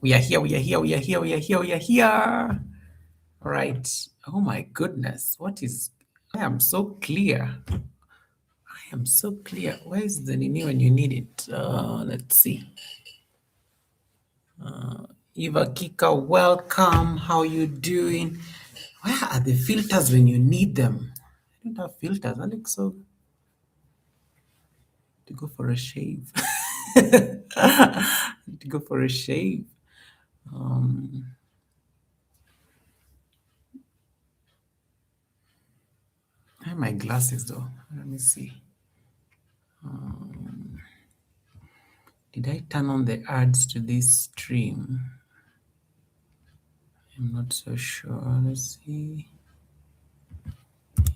We are here, we are here, we are here, we are here, we are here. All right. Oh my goodness. What is. I am so clear. I am so clear. Where is the Nini when you need it? Let's see. Eva Kika, welcome. How you doing? Where are the filters when you need them? I don't have filters, Alex. So to go for a shave. To go for a shave. I have my glasses though. Let me see. Did I turn on the ads to this stream? I'm not so sure. Let's see.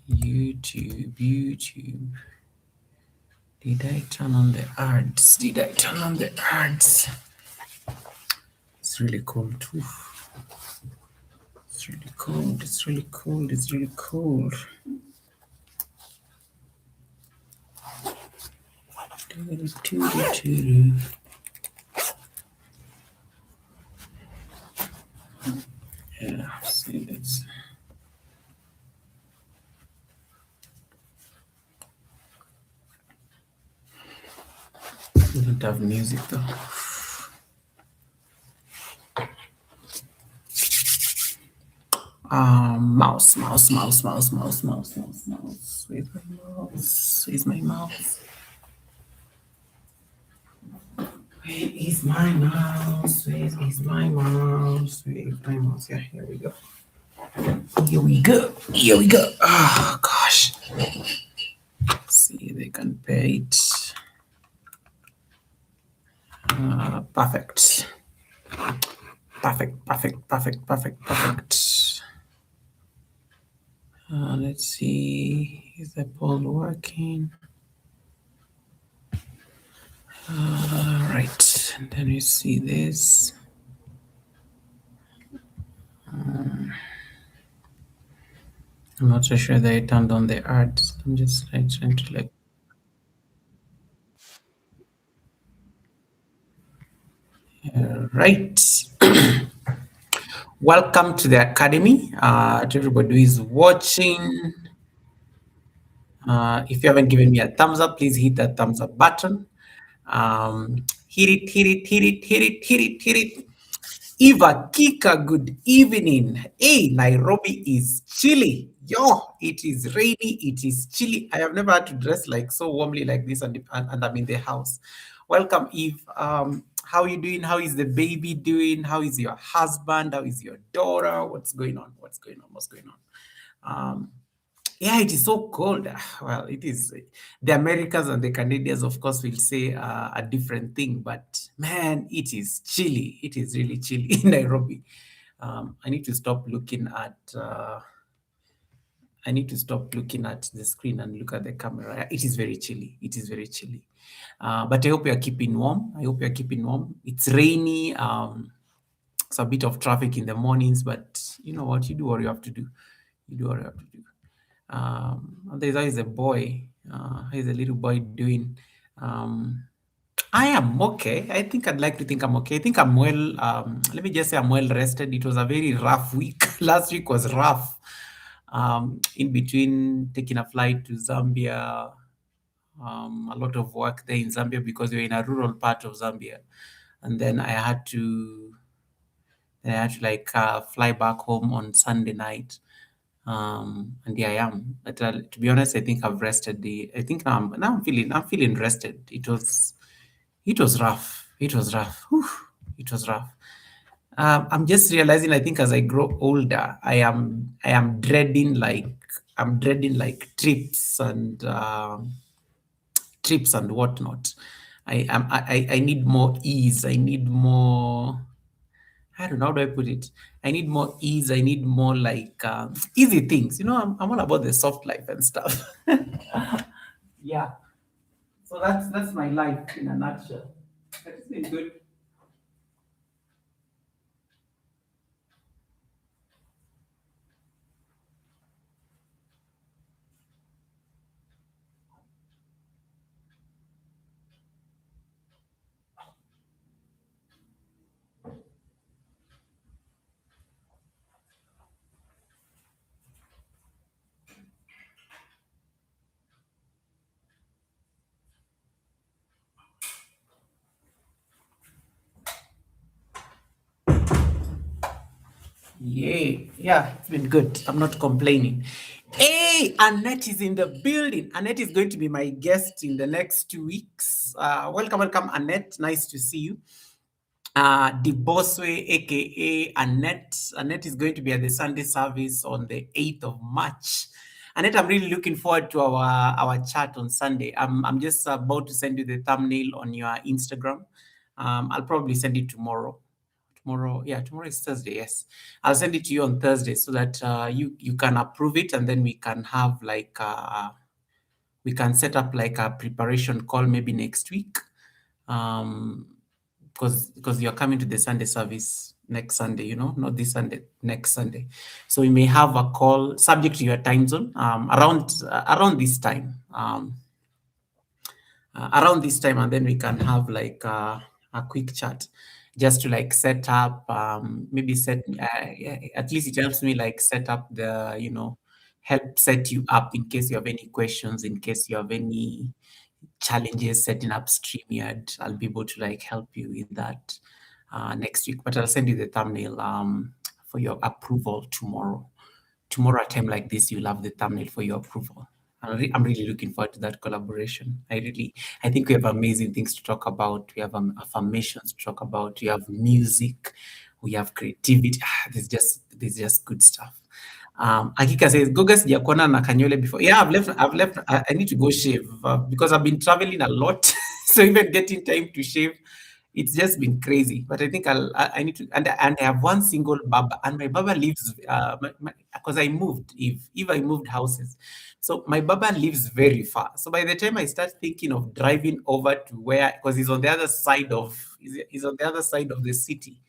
YouTube. Did I turn on the ads? Did I turn on the ads? It's really cold too. It's really cold. It's really cold. It's really cold. Yeah, see this. We don't have music though. Mouse. Where's my mouse? Where's my mouse? Where is my mouse? Where is my mouse? Where is my mouse? Yeah, here we go. Here we go. Here we go. Oh gosh. Let's see if they can pay it. Perfect. Let's see. Is the poll working? Right. And then we see this. I'm not so sure that I turned on the ads. I'm just like trying to like. Right. Welcome to the academy. To everybody who is watching. If you haven't given me a thumbs up, please hit that thumbs up button. Hit it, hit it, hit it, hit it, hit it, hit it. Eva Kika, good evening. Hey, Nairobi is chilly. Yo, it is rainy, it is chilly. I have never had to dress like so warmly like this, and I'm in the house. Welcome, Eve. How are you doing? How is the baby doing? How is your husband? How is your daughter? What's going on? What's going on? What's going on? Yeah, it is so cold. Well, it is. The Americans and the Canadians, of course, will say a different thing, but man, it is chilly. It is really chilly in Nairobi. I need to stop looking at. I need to stop looking at the screen and look at the camera. It is very chilly. It is very chilly. But I hope you are keeping warm. I hope you are keeping warm. It's rainy. It's a bit of traffic in the mornings, but you know what? You do what you have to do. You do what you have to do. There's always a boy. How is a little boy doing? I am okay. I think I'd like to think I'm okay. I think I'm well. Let me just say I'm well rested. It was a very rough week. Last week was rough. In between taking a flight to Zambia, a lot of work there in Zambia because we're in a rural part of Zambia, and then I had to like fly back home on Sunday night. And here I am. But to be honest, I think I've rested. I think now I'm feeling rested. It was rough. It was rough. Whew, it was rough. I'm just realizing. I think as I grow older, I am dreading like trips and whatnot. I need more ease. I need more. I don't know how do I put it. I need more ease. I need more like easy things. I'm all about the soft life and stuff. Yeah. So that's my life in a nutshell. But it's been good. Yay. Yeah, it's been good. I'm not complaining. Hey, Annette is in the building. Annette is going to be my guest in the next 2 weeks. Welcome, welcome, Annette. Nice to see you. The Bossway, aka Annette. Annette is going to be at the Sunday service on the 8th of March. Annette, I'm really looking forward to our chat on Sunday. I'm just about to send you the thumbnail on your Instagram. I'll probably send it tomorrow. Tomorrow is Thursday. Yes, I'll send it to you on Thursday so that you can approve it, and then we can have like we can set up like a preparation call maybe next week. Um, because you're coming to the Sunday service next Sunday, not this Sunday, next Sunday. So we may have a call subject to your time zone around this time. Around this time, and then we can have like a quick chat just to like set up maybe set yeah, at least it helps me like set up the help set you up in case you have any questions, in case you have any challenges setting up StreamYard. I'll be able to like help you in that next week, but I'll send you the thumbnail for your approval tomorrow. Tomorrow at a time like this, you'll have the thumbnail for your approval. I'm really looking forward to that collaboration. I think we have amazing things to talk about. We have affirmations to talk about. We have music. We have creativity. There's just good stuff. Akika says, Goga sijakuona na Kanyole before. Yeah, I've left. I need to go shave because I've been traveling a lot. So even getting time to shave, it's just been crazy. But I think I need to, and I have one single baba, and my baba lives, because I moved, if I moved houses. So my baba lives very far. So by the time I start thinking of driving over to where, because he's on the other side he's on the other side of the city.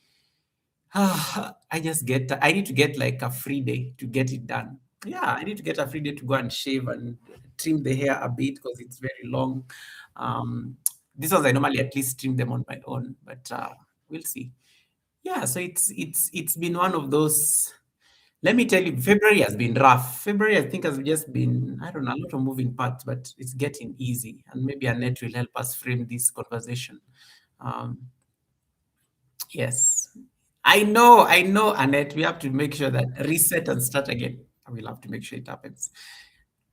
I need to get like a free day to get it done. Yeah, I need to get a free day to go and shave and trim the hair a bit because it's very long. Um, these ones I normally at least trim them on my own, but we'll see. Yeah, so it's been one of those. Let me tell you, February has been rough. February, I think, has just been, I don't know, a lot of moving parts, but it's getting easy. And maybe Annette will help us frame this conversation. Um, Yes. I know, Annette. We have to make sure that reset and start again. I will have to make sure it happens.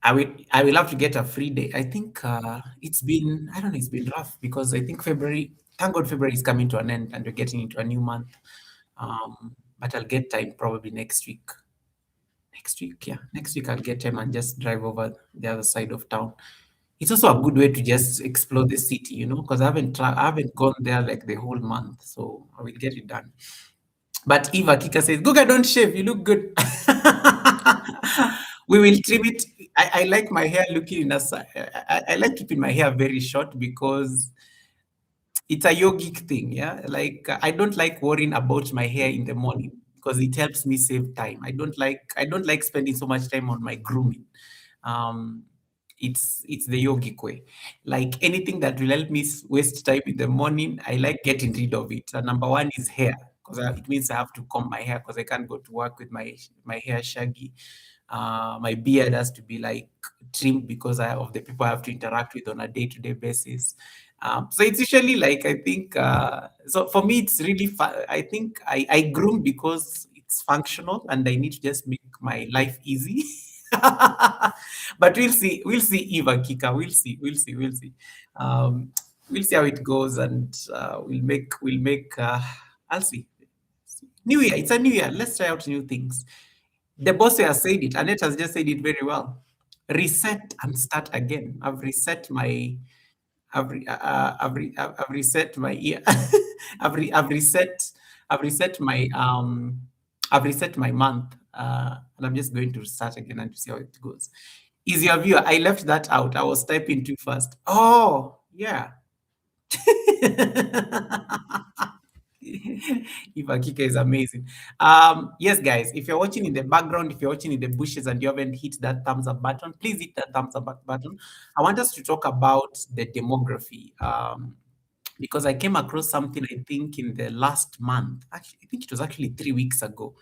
I will have to get a free day. I think I don't know, it's been rough because I think thank God February is coming to an end and we're getting into a new month. But I'll get time probably next week. Next week, yeah. Next week I'll get time and just drive over the other side of town. It's also a good way to just explore the city, because I haven't gone there like the whole month, so I will get it done. But Eva Kika says, Guga, don't shave, you look good. We will trim it. I like my hair looking in I like keeping my hair very short because it's a yogic thing, yeah. Like I don't like worrying about my hair in the morning because it helps me save time. I don't like spending so much time on my grooming. Um, it's the yogic way. Like anything that will help me waste time in the morning, I like getting rid of it. And number one is hair because it means I have to comb my hair because I can't go to work with my hair shaggy. My beard has to be like trimmed because of the people I have to interact with on a day-to-day basis. So it's usually like I think so for me it's really I think I groom because it's functional and I need to just make my life easy. But we'll see Eva Kika, we'll see. Um, we'll see how it goes and we'll make I'll see. New year, it's a new year. Let's try out new things. The boss has said it. Annette has just said it very well. Reset and start again. I've reset my ear. I've reset. I've reset my I've reset my month. And I'm just going to start again and to see how it goes. Is your viewer? I left that out. I was typing too fast. Oh, yeah. Ivakika is amazing. Yes, guys, if you're watching in the background, if you're watching in the bushes and you haven't hit that thumbs up button, please hit that thumbs up button. I want us to talk about the demography. Because I came across something, I think, in the last month. Actually, I think it was actually 3 weeks ago.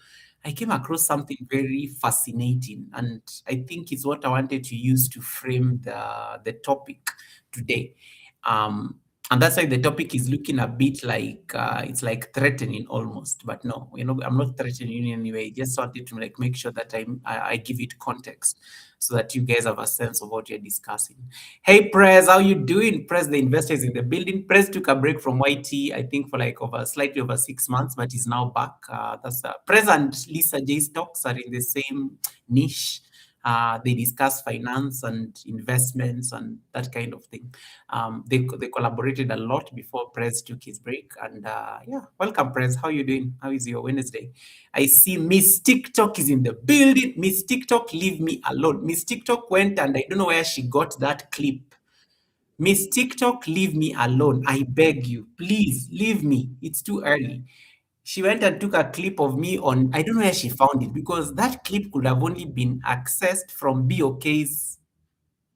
I came across something very fascinating, and I think it's what I wanted to use to frame the topic today. Um, And that's why the topic is looking a bit like it's like threatening almost, but no, I'm not threatening you in any way. Just wanted to like make sure that I give it context so that you guys have a sense of what you're discussing. Hey, Prez, how you doing? Prez, the investors in the building. Prez took a break from YT, I think for like slightly over 6 months, but he's now back. That's Prez and Lisa J stocks are in the same niche. They discuss finance and investments and that kind of thing. They collaborated a lot before Prez took his break. And yeah, welcome, Prez. How you doing? How is your Wednesday? I see Miss TikTok is in the building. Miss TikTok, leave me alone. Miss TikTok went and I don't know where she got that clip. Miss TikTok, leave me alone. I beg you, please leave me. It's too early. She went and took a clip of me on, I don't know where she found it because that clip could have only been accessed from BOK's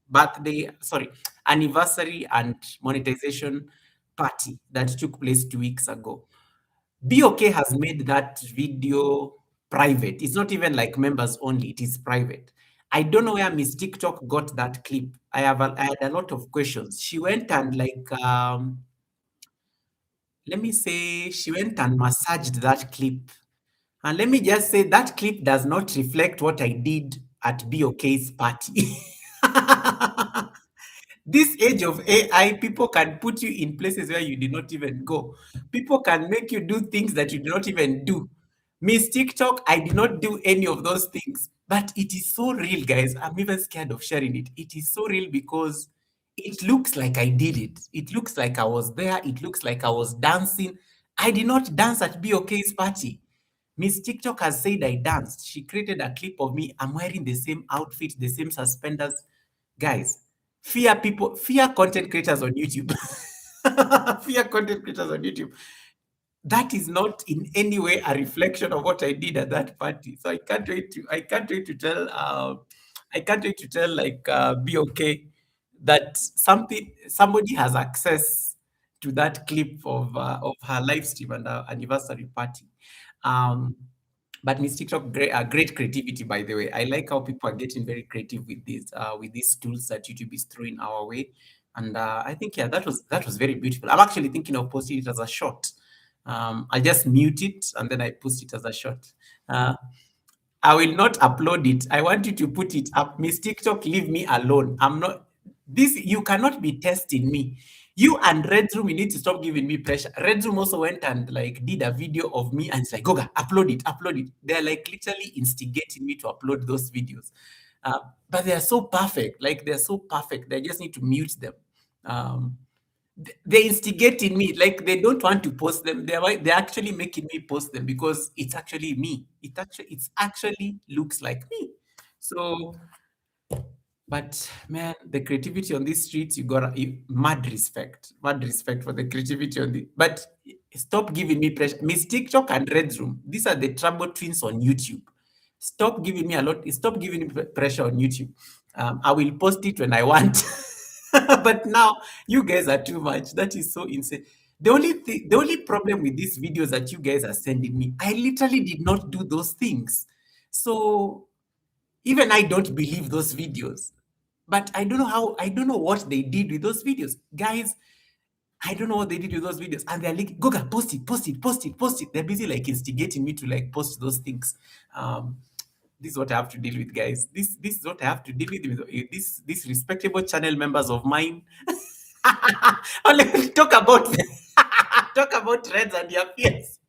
birthday, sorry, anniversary and monetization party that took place 2 weeks ago. BOK has made that video private. It's not even like members only, it is private. I don't know where Miss TikTok got that clip. I had a lot of questions. She went and like let me say she went and massaged that clip. And let me just say that clip does not reflect what I did at BOK's party. This age of AI, people can put you in places where you did not even go. People can make you do things that you did not even do. Miss TikTok, I did not do any of those things. But it is so real, guys. I'm even scared of sharing it. It is so real because it looks like I did it. It looks like I was there. It looks like I was dancing. I did not dance at BOK's party. Miss TikTok has said I danced. She created a clip of me. I'm wearing the same outfit, the same suspenders. Guys, fear content creators on YouTube. Fear content creators on YouTube. That is not in any way a reflection of what I did at that party. So I can't wait to tell like BOK that somebody has access to that clip of her live stream and her anniversary party. Um, but Miss TikTok, great creativity, by the way. I like how people are getting very creative with these tools that YouTube is throwing our way. And I think yeah, that was very beautiful. I'm actually thinking of posting it as a short. I just mute it and then I post it as a short. Uh, I will not upload it. I want you to put it up. Miss TikTok, leave me alone. I'm not this. You cannot be testing me. You and Red Room, you need to stop giving me pressure. Red Room also went and like did a video of me and it's like, Goga, upload it, upload it. They're like literally instigating me to upload those videos. But they're so perfect. Like they're so perfect. They just need to mute them. Um, they're instigating me, like they don't want to post them. They're actually making me post them because it's actually me. It's actually looks like me. So but man, the creativity on these streets, you got mad respect for the creativity on the. But stop giving me pressure. Miss TikTok and Red Room, these are the trouble twins on YouTube. Stop giving me a lot. Stop giving me pressure on YouTube. I will post it when I want. But now you guys are too much. That is so insane. The only problem with these videos that you guys are sending me, I literally did not do those things. So even I don't believe those videos. But I don't know what they did with those videos. Guys, I don't know what they did with those videos. And they're like, Goga, post it, post it, post it, post it. They're busy like instigating me to like post those things. This is what I have to deal with, guys. This is what I have to deal with these respectable channel members of mine. Only talk about talk about trends and their fears.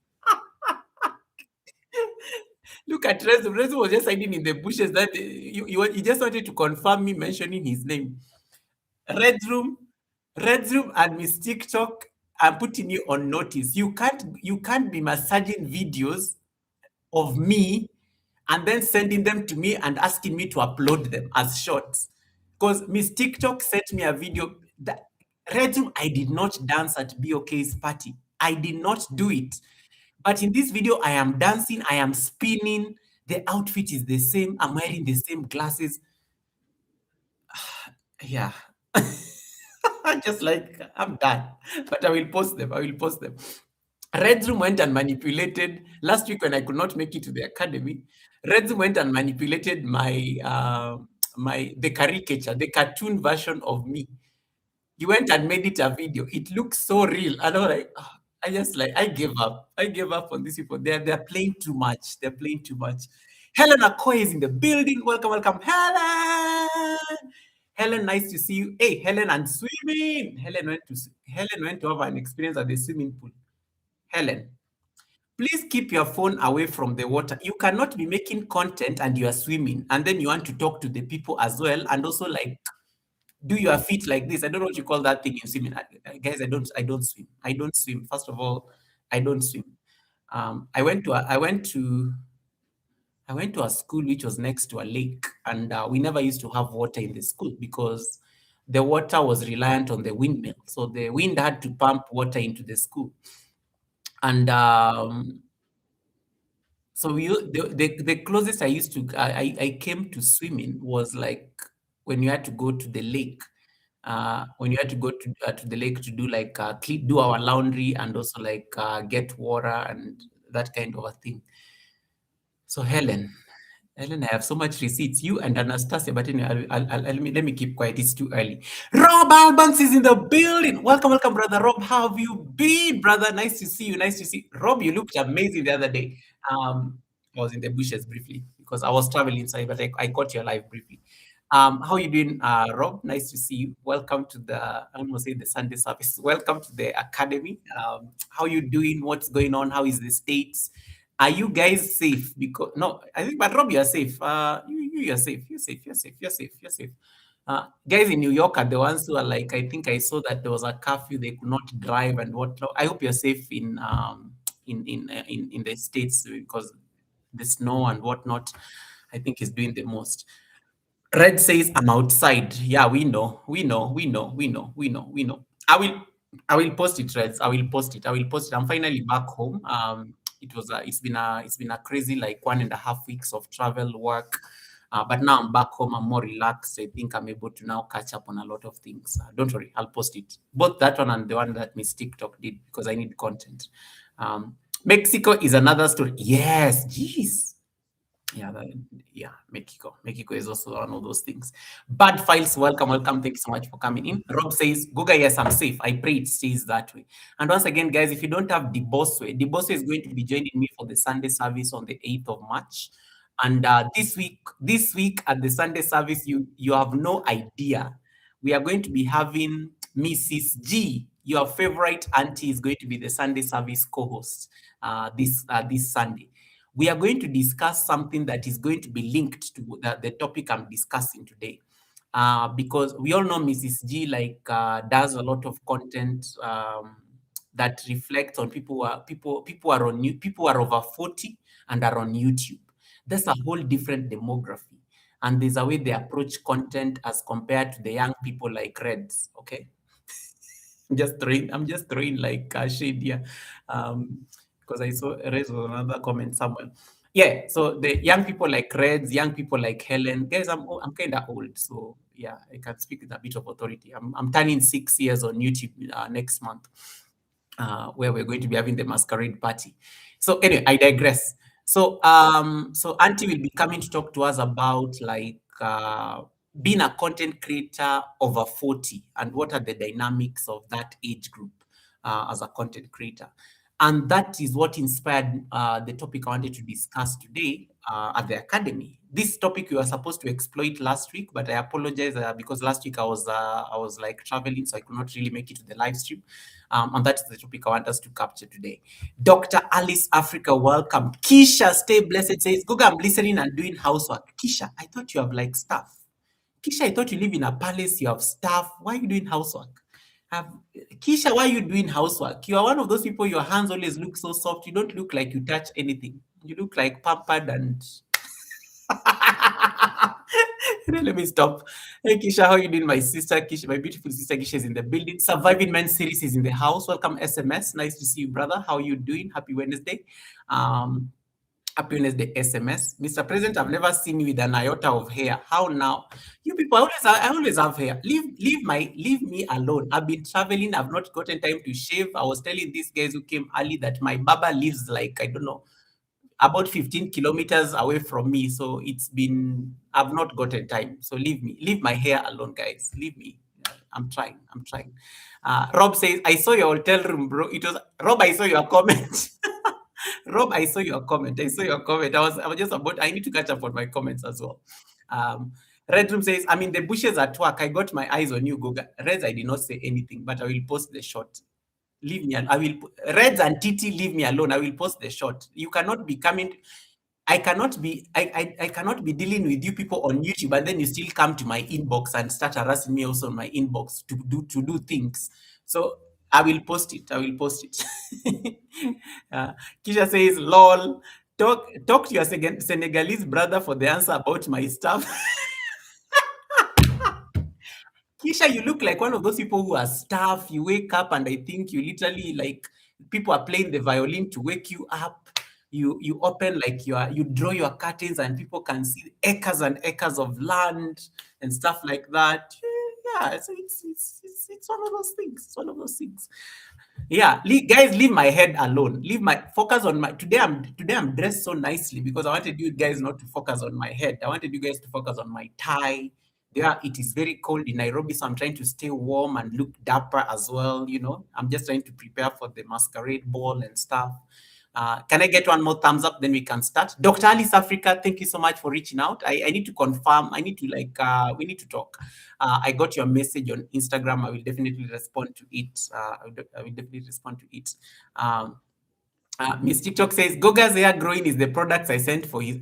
Look at Rezo. Rezo was just hiding in the bushes. That he just wanted to confirm me mentioning his name. Red Room, Red Room, and Miss TikTok. I'm putting you on notice. You can't be massaging videos of me and then sending them to me and asking me to upload them as shorts. Because Miss TikTok sent me a video that Red Room, I did not dance at BOK's party. I did not do it. But in this video, I am dancing, I am spinning, the outfit is the same, I'm wearing the same glasses. Yeah. Just like I'm done. But I will post them. I will post them. Red Room went and manipulated last week when I could not make it to the academy. Red Room went and manipulated my the caricature, the cartoon version of me. You went and made it a video. It looks so real. And I was like, "Ah," I just like, I gave up. I gave up on these people. They're playing too much. They're playing too much. Helen Akoy is in the building. Welcome, welcome, Helen. Helen, nice to see you. Hey, Helen and swimming. Helen went to have an experience at the swimming pool. Helen, please keep your phone away from the water. You cannot be making content and you are swimming, and then you want to talk to the people as well, and also like do your feet like this. I don't know what you call that thing in swimming. Guys, I don't swim. I don't swim. First of all, I don't swim. I went to a school which was next to a lake, and we never used to have water in the school because the water was reliant on the windmill. So the wind had to pump water into the school, and so the closest I used to I came to swimming was like when you had to go to the lake. When you had to go to the lake to do like do our laundry and also like get water and that kind of a thing. So Helen, I have so much receipts. You and Anastasia, but anyway, let me keep quiet. It's too early. Rob Albanks is in the building. Welcome, welcome, brother Rob. How have you been, brother? Nice to see you. Nice to see Rob. You looked amazing the other day. I was in the bushes briefly because I was traveling, so but I caught your live briefly. How you doing, Rob? Nice to see you. Welcome to I almost say the Sunday service. Welcome to the academy. How you doing? What's going on? How is the states? Are you guys safe? Because no, I think, but Rob, you're safe. You're safe. You're safe. You're safe. You're safe. You're safe. Guys in New York are the ones who are like, I think I saw that there was a curfew; they could not drive and whatnot. I hope you're safe in the states because the snow and whatnot, I think is doing the most. Red says I'm outside. Yeah, we know, we know, we know, we know, we know, we know. I will post it, Reds. I will post it. I will post it. I'm finally back home. It's been a crazy like 1.5 weeks of travel work. But now I'm back home. I'm more relaxed. I think I'm able to now catch up on a lot of things. Don't worry, I'll post it. Both that one and the one that Miss TikTok did because I need content. Mexico is another story. Yes, jeez. Yeah, yeah, Mexico is also one of those things. Bad files, welcome, welcome. Thank you so much for coming in. Rob says, Guga, yes, I'm safe. I pray it stays that way. And once again, guys, if you don't have the Bossway is going to be joining me for the Sunday service on the 8th of March. And this week at the Sunday service, you have no idea. We are going to be having Mrs. G, your favorite auntie, is going to be the Sunday service co-host this Sunday. We are going to discuss something that is going to be linked to the topic I'm discussing today. Because we all know Mrs. G does a lot of content that reflects on people are over 40 and are on YouTube. That's a whole different demography. And there's a way they approach content as compared to the young people like Reds. Okay. I'm just throwing like shade here. Because I saw Reds was another comment somewhere. Yeah, so the young people like Reds, young people like Helen, guys, I'm kind of old, so yeah, I can speak with a bit of authority. I'm turning 6 years on YouTube next month, where we're going to be having the masquerade party. So anyway, I digress. So Auntie will be coming to talk to us about like being a content creator over 40 and what are the dynamics of that age group as a content creator. And that is what inspired the topic I wanted to discuss today at the academy. This topic we were supposed to exploit last week, but I apologize because last week I was like traveling, so I could not really make it to the live stream. And that's the topic I want us to capture today. Dr. Alice Africa, welcome. Kisha, stay blessed, says, Google, I'm listening and doing housework. Kisha, I thought you have like staff. Kisha, I thought you live in a palace, you have staff. Why are you doing housework? Kisha, why are you doing housework? You are one of those people, your hands always look so soft. You don't look like you touch anything. You look like pampered and... Let me stop. Hey, Kisha, how are you doing? My sister, Kisha, my beautiful sister, Kisha is in the building. Surviving Men series is in the house. Welcome, SMS. Nice to see you, brother. How are you doing? Happy Wednesday. Happy Wednesday, SMS. Mr. President, I've never seen you with an iota of hair. How now? You people, I always have hair. Leave me alone. I've been traveling. I've not gotten time to shave. I was telling these guys who came early that my barber lives like, I don't know, about 15 kilometers away from me. So I've not gotten time. So leave my hair alone, guys. Leave me. I'm trying. I'm trying. Rob says, I saw your hotel room, bro. It was Rob. I saw your comment. Rob, I saw your comment. I saw your comment. I was just about. I need to catch up on my comments as well. Um, Red Room says, I'm in the bushes at work. I got my eyes on you, Goga. Reds, I did not say anything, but I will post the shot. Leave me. I will. Reds and Titi, leave me alone. I will post the shot. You cannot be coming. I cannot be dealing with you people on YouTube, and then you still come to my inbox and start harassing me also on my inbox to do things. So I will post it. I will post it. Kisha says, "Lol, talk to your Senegalese brother for the answer about my stuff." Kisha, you look like one of those people who are staff. You wake up and I think you literally like people are playing the violin to wake you up. You open like you draw your curtains and people can see acres and acres of land and stuff like that. Yeah, so it's one of those things. It's one of those things. Yeah, guys, leave my head alone. Leave my focus on my today I'm dressed so nicely because I wanted you guys not to focus on my head. I wanted you guys to focus on my tie. Yeah, it is very cold in Nairobi, so I'm trying to stay warm and look dapper as well. I'm just trying to prepare for the masquerade ball and stuff. Can I get one more thumbs up? Then we can start. Dr. Alice Africa, thank you so much for reaching out. I need to confirm. I need to we need to talk. I got your message on Instagram. I will definitely respond to it. I will definitely respond to it. Miss TikTok says, Goga's hair growing is the products I sent for his.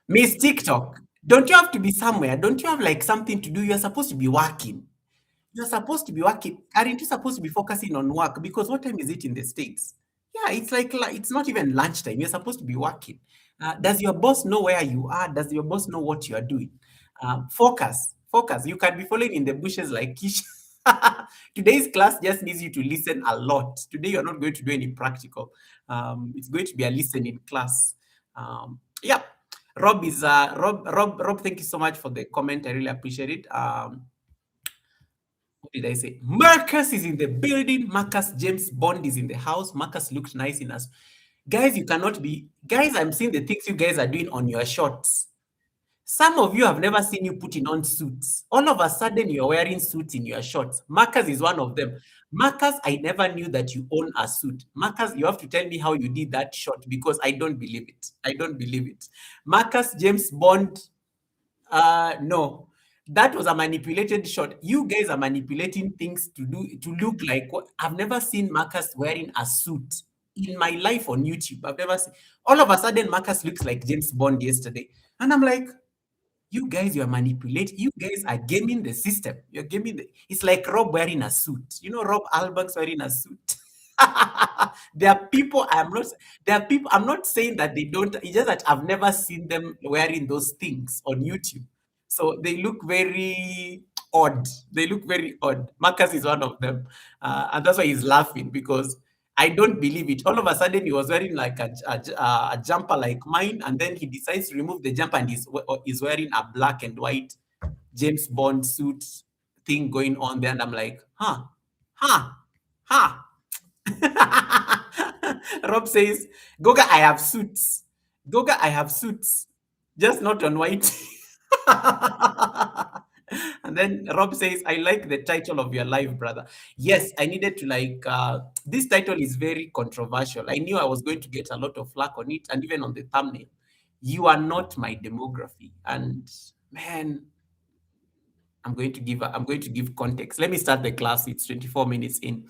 Miss TikTok, don't you have to be somewhere? Don't you have like something to do? You're supposed to be working. You're supposed to be working. Aren't you supposed to be focusing on work? Because what time is it in the States? Yeah, it's like it's not even lunchtime. You're supposed to be working. Does your boss know where you are? Does your boss know what you are doing? Focus, focus. You can be following in the bushes like Kish. Today's class just needs you to listen a lot. Today you're not going to do any practical. It's going to be a listening class. Yeah. Rob, thank you so much for the comment. I really appreciate it. What did I say? Marcus is in the building. Marcus James Bond is in the house. Marcus looked nice in us. Guys, you cannot be. Guys, I'm seeing the things you guys are doing on your shorts. Some of you have never seen you putting on suits. All of a sudden, you're wearing suits in your shorts. Marcus is one of them. Marcus, I never knew that you own a suit. Marcus, you have to tell me how you did that short because I don't believe it. I don't believe it. Marcus James Bond, no, that was a manipulated shot. You guys are manipulating things to look like what I've never seen Marcus wearing a suit in my life on YouTube. I've never seen. All of a sudden, Marcus looks like James Bond yesterday, and I'm like, you guys, you are manipulating. You guys are gaming the system. You're gaming the. It's like Rob wearing a suit. Rob Albanks wearing a suit. There are people I'm not. There are people I'm not saying that they don't. It's just that I've never seen them wearing those things on YouTube. So they look very odd. They look very odd. Marcus is one of them, and that's why he's laughing because I don't believe it. All of a sudden, he was wearing like a jumper like mine, and then he decides to remove the jumper and he's wearing a black and white James Bond suit thing going on there. And I'm like, huh, huh. Rob says, Goga, I have suits. Goga, I have suits, just not on white. And then Rob says, I like the title of your live, brother. Yes, I needed to this title is very controversial. I knew I was going to get a lot of flack on it, and even on the thumbnail. You are not my demography. And man, I'm going to give context. Let me start the class. It's 24 minutes in.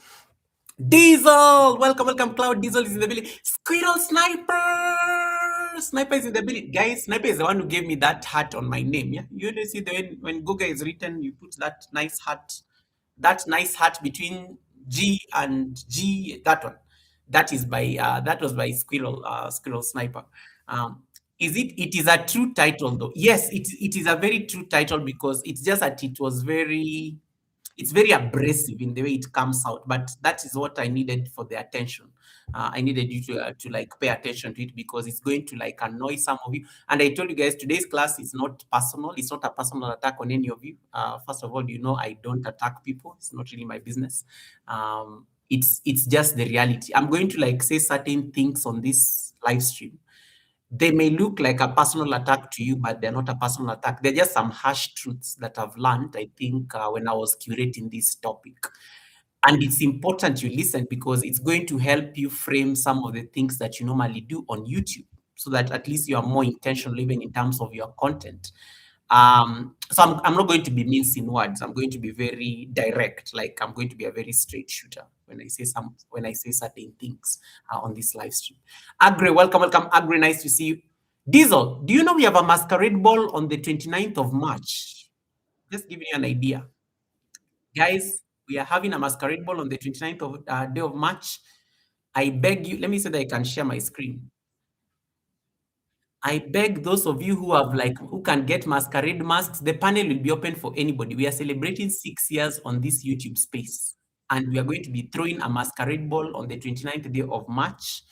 Diesel, welcome. Cloud Diesel is in the building. Squirrel Sniper is in the building. Guys, Sniper is the one who gave me that hat on my name. Yeah, you know, see when Google is written, you put that nice hat between G and G. That one, that was by Squirrel Sniper. It is a true title though. Yes, it is a very true title because it's just that it's very abrasive in the way it comes out, but that is what I needed for the attention. I needed you to like pay attention to it because it's going to like annoy some of you. And I told you guys today's class is not personal. It's not a personal attack on any of you. First of all, I don't attack people. It's not really my business. It's just the reality. I'm going to like say certain things on this live stream. They may look like a personal attack to you, but they're not a personal attack. They're just some harsh truths that I've learned, I think, when I was curating this topic. And it's important you listen because it's going to help you frame some of the things that you normally do on YouTube so that at least you are more intentional even in terms of your content. So I'm not going to be mincing words. I'm going to be very direct. Like I'm going to be a very straight shooter when I say certain things on this live stream. Agri, welcome, welcome. Agri, nice to see you. Diesel, do you know we have a masquerade ball on the 29th of March? Just giving you an idea. Guys, we are having a masquerade ball on the 29th of day of March. I beg you, let me say that I can share my screen. I beg those of you who have who can get masquerade masks, the panel will be open for anybody. We are celebrating 6 years on this YouTube space. And we are going to be throwing a masquerade ball on the 29th day of March.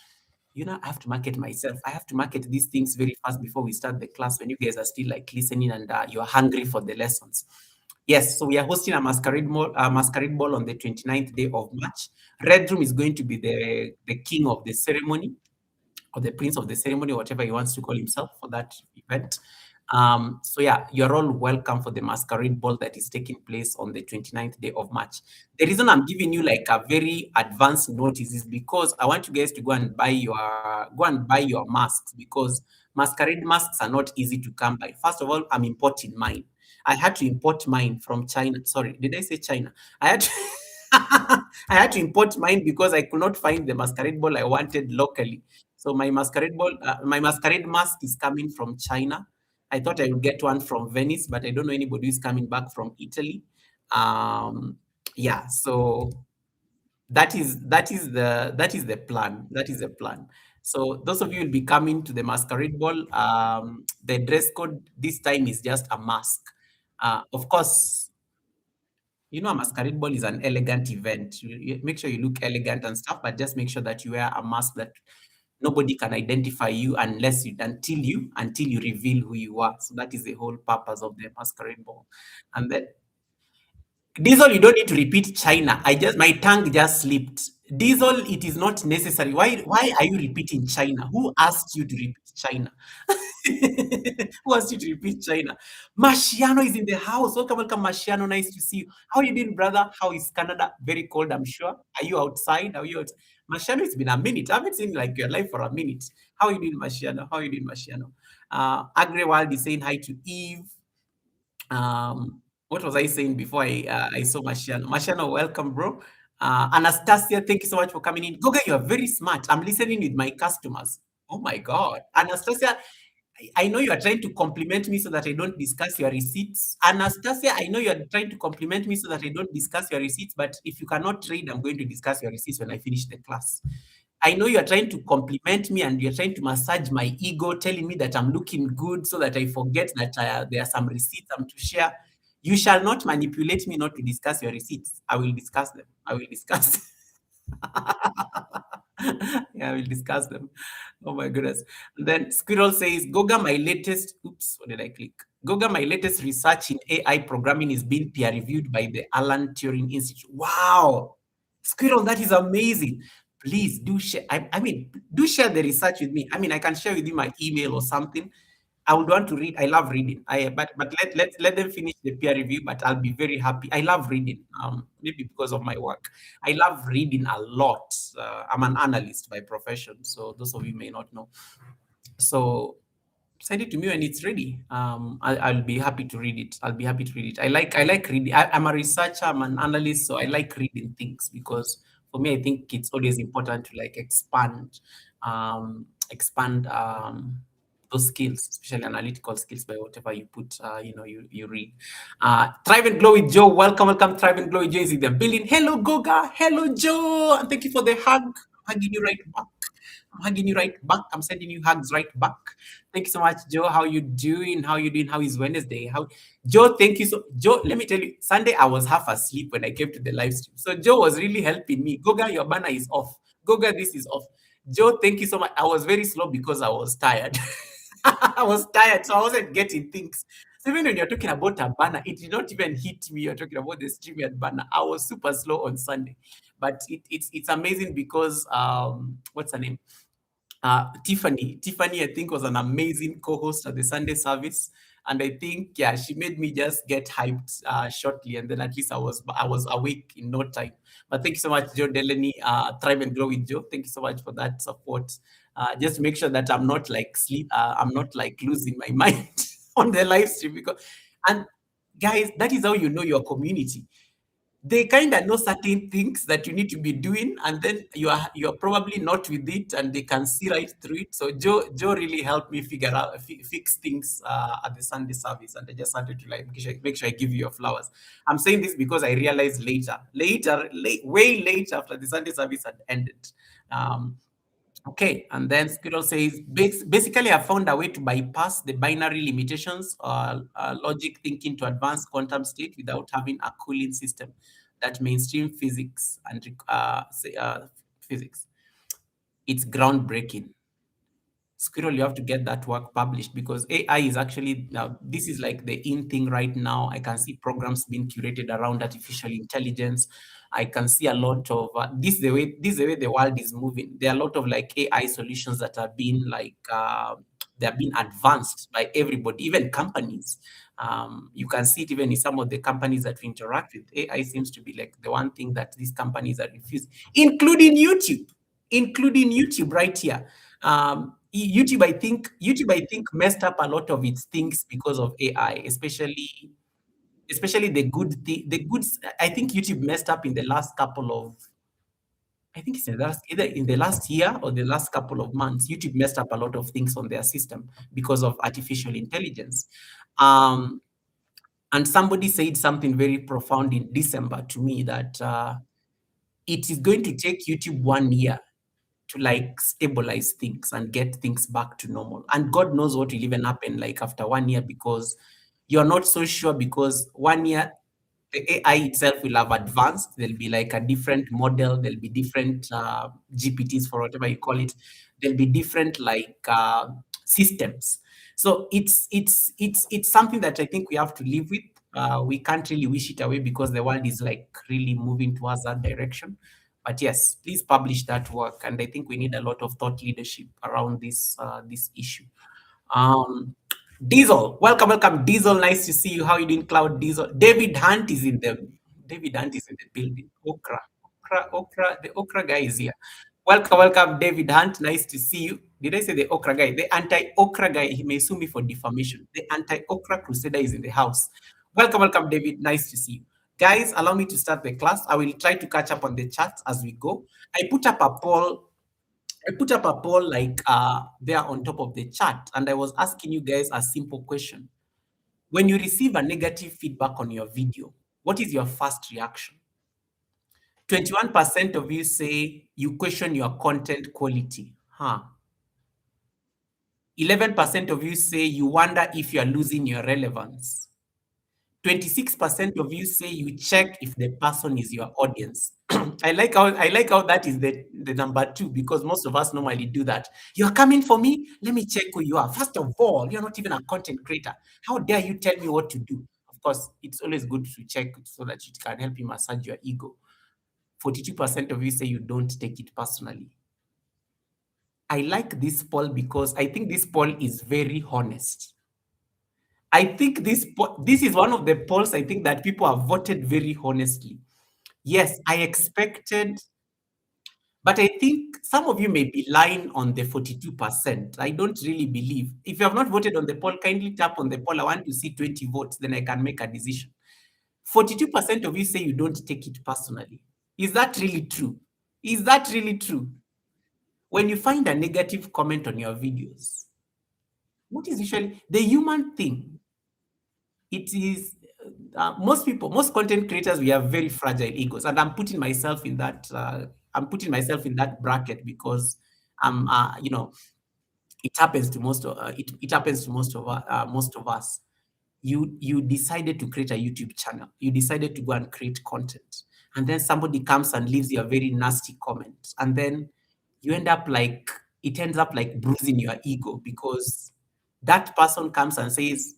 You know, I have to market myself. I have to market these things very fast before we start the class when you guys are still listening and you're hungry for the lessons. Yes, so we are hosting a masquerade ball on the 29th day of March. Red Room is going to be the king of the ceremony or the prince of the ceremony, whatever he wants to call himself for that event. So yeah, you're all welcome for the masquerade ball that is taking place on the 29th day of March. The reason I'm giving you like a very advanced notice is because I want you guys to go and buy your masks because masquerade masks are not easy to come by. First of all, I'm importing mine. I had to import mine from China. Sorry, did I say China? I had to I had to import mine because I could not find the masquerade ball I wanted locally. So my masquerade mask is coming from China. I thought I would get one from Venice, but I don't know anybody who's coming back from Italy. Yeah, so that is the plan. That is the plan. So those of you will be coming to the masquerade ball. The dress code this time is just a mask. Of course, you know, a masquerade ball is an elegant event. You make sure you look elegant and stuff, but just make sure that you wear a mask that nobody can identify you until you reveal who you are. So that is the whole purpose of the masquerade ball. And then Diesel, you don't need to repeat China. My tongue just slipped. Diesel, it is not necessary. Why are you repeating China? Who asked you to repeat China? Who asked you to repeat China? Marciano is in the house. Welcome, welcome, Marciano. Nice to see you. How are you doing, brother? How is Canada? Very cold, I'm sure. Are you outside? Are you outside? Marciano, it's been a minute. I haven't seen like your life for a minute. How are you doing, Marciano? How are you doing, Marciano? Agrewald is saying hi to Eve. What was I saying before I saw Marciano? Marciano, welcome, bro. Anastasia, thank you so much for coming in. Goga, you are very smart. I'm listening with my customers. Oh my God. Anastasia, I know you are trying to compliment me so that I don't discuss your receipts. Anastasia, I know you are trying to compliment me so that I don't discuss your receipts, but if you cannot trade, I'm going to discuss your receipts when I finish the class. I know you are trying to compliment me and you're trying to massage my ego, telling me that I'm looking good so that I forget that there are some receipts I'm to share. You shall not manipulate me not to discuss your receipts. I will discuss them. I will discuss. Yeah, we'll discuss them. Oh my goodness. And then Squirrel says, Goga, my latest, oops, what did I click? Goga, my latest research in AI programming is being peer reviewed by the Alan Turing Institute. Wow. Squirrel, that is amazing. Please do share. I mean, do share the research with me. I mean, I can share with you my email or something. I would want to read. I love reading. But let them finish the peer review. But I'll be very happy. I love reading. Maybe because of my work, I love reading a lot. I'm an analyst by profession, so those of you may not know. So send it to me when it's ready. I'll be happy to read it. I'll be happy to read it. I like reading. I'm a researcher. I'm an analyst, so I like reading things because for me, I think it's always important to like expand those skills, especially analytical skills, by whatever you put, you read. Thrive and Glow with Joe. Welcome, welcome. Thrive and Glow with Joe is in the building. Hello, Goga. Hello, Joe. And thank you for the hug. I'm hugging you right back. I'm hugging you right back. I'm sending you hugs right back. Thank you so much, Joe. How you doing? How you doing? How is Wednesday? Joe, thank you Joe, let me tell you, Sunday I was half asleep when I came to the live stream. So Joe was really helping me. Goga, your banner is off. Goga, this is off. Joe, thank you so much. I was very slow because I was tired. I was tired, so I wasn't getting things. So even when you're talking about a banner, it did not even hit me. You're talking about the StreamYard banner. I was super slow on Sunday, but it's amazing because what's her name? Tiffany, I think, was an amazing co-host at the Sunday service, and I think, yeah, she made me just get hyped shortly, and then at least I was awake in no time. But thank you so much, Joe Delaney, Thrive and Grow with Joe. Thank you so much for that support. Just make sure that I'm not like I'm not like losing my mind on the live stream, because, and guys, that is how you know your community. They kind of know certain things that you need to be doing, and then you're probably not with it, and they can see right through it. So Joe really helped me figure out fix things at the Sunday service, and I just wanted to like make sure I give you your flowers. I'm saying this because I realized way later, after the Sunday service had ended. um Okay, and then Squirrel says, basically, I found a way to bypass the binary limitations or logic thinking to advanced quantum state without having a cooling system that mainstream physics and physics. It's groundbreaking. Squirrel, you have to get that work published, because AI is actually now, this is like the in thing right now. I can see programs being curated around artificial intelligence. I can see a lot of this is the way the world is moving. There are a lot of like AI solutions that are being like they're being advanced by everybody, even companies. You can see it even in some of the companies that we interact with. AI seems to be like the one thing that these companies are refusing, including YouTube right here. YouTube, I think, messed up a lot of its things because of AI, especially the good thing. The goods, I think YouTube messed up in the last couple of, I think it's either in the last year or the last couple of months. YouTube messed up a lot of things on their system because of artificial intelligence. Um, and somebody said something very profound in December to me, that it is going to take YouTube 1 year to like stabilize things and get things back to normal. And God knows what will even happen like after 1 year, because you're not so sure, because 1 year the AI itself will have advanced. There'll be like a different model. There'll be different GPTs, for whatever you call it. There'll be different like systems. So it's something that I think we have to live with. We can't really wish it away, because the world is like really moving towards that direction. But yes, please publish that work, and I think we need a lot of thought leadership around this issue. Um, Diesel, welcome, Diesel. Nice to see you. How you doing, Cloud Diesel? David Hunt is in the building. Okra. The Okra guy is here. Welcome, David Hunt. Nice to see you. Did I say the Okra guy? The anti-Okra guy. He may sue me for defamation. The anti-Okra crusader is in the house. Welcome, David. Nice to see you. Guys, allow me to start the class. I will try to catch up on the chat as we go. I put up a poll like there on top of the chat, and I was asking you guys a simple question. When you receive a negative feedback on your video, what is your first reaction? 21% of you say you question your content quality. 11% of you say you wonder if you are losing your relevance. 26% of you say you check if the person is your audience. I like how that is the number two, because most of us normally do that. You're coming for me? Let me check who you are. First of all, you're not even a content creator. How dare you tell me what to do? Of course, it's always good to check so that it can help you massage your ego. 42% of you say you don't take it personally. I like this poll because I think this poll is very honest. I think this is one of the polls I think that people have voted very honestly. Yes, I expected, but I think some of you may be lying on the 42%. I don't really believe. If you have not voted on the poll, kindly tap on the poll. I want to see 20 votes, then I can make a decision. 42% of you say you don't take it personally. Is that really true? Is that really true? When you find a negative comment on your videos, what is usually the human thing? It is most content creators, we have very fragile egos, and I'm putting myself in that. I'm putting myself in that bracket because I'm, it happens to it happens to most of us. You decided to create a YouTube channel. You decided to go and create content, and then somebody comes and leaves you a very nasty comment, and then you end up like it ends up like bruising your ego, because that person comes and says,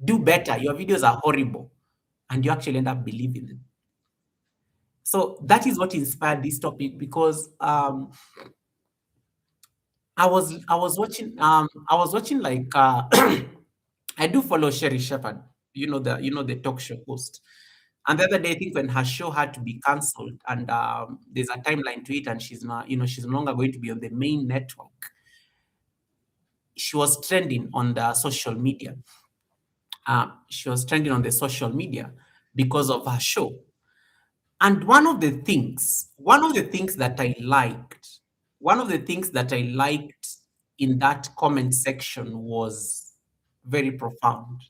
do better, your videos are horrible, and you actually end up believing them. So that is what inspired this topic, because I was watching like I do follow Sherry Shepherd, the talk show host. And the other day, I think when her show had to be cancelled, and there's a timeline to it, and she's no longer going to be on the main network. She was trending on the social media. She was trending on the social media because of her show. And one of the things that I liked, one of the things that I liked in that comment section was very profound.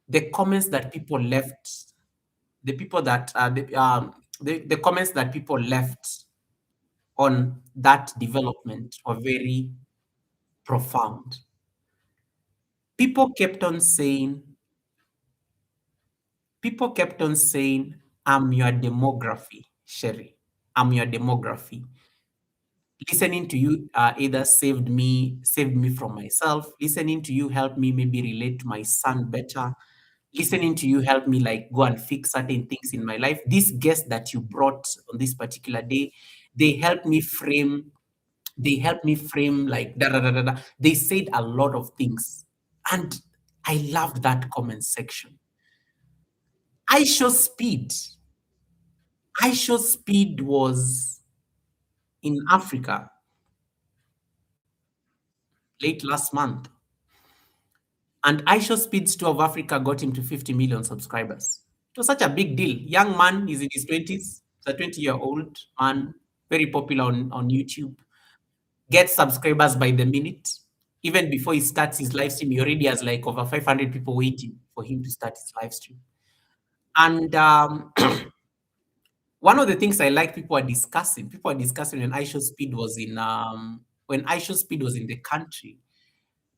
The comments that people left, the people that the comments that people left on that development were very profound. People kept on saying, people kept on saying, I'm your demography, Sherry. I'm your demography. Listening to you either saved me from myself. Listening to you helped me maybe relate to my son better. Listening to you helped me like go and fix certain things in my life. This guest that you brought on this particular day, they helped me frame. They helped me frame like da da da da da. They said a lot of things, and I loved that comment section. I show speed. I show speed was in Africa late last month. And Aisha Speed's Tour of Africa got him to 50 million subscribers. It was such a big deal. Young man, he's in his 20s. He's a 20-year-old man, very popular on YouTube. Gets subscribers by the minute. Even before he starts his live stream, he already has like over 500 people waiting for him to start his live stream. And one of the things I like people are discussing when Aisha Speed was in the country.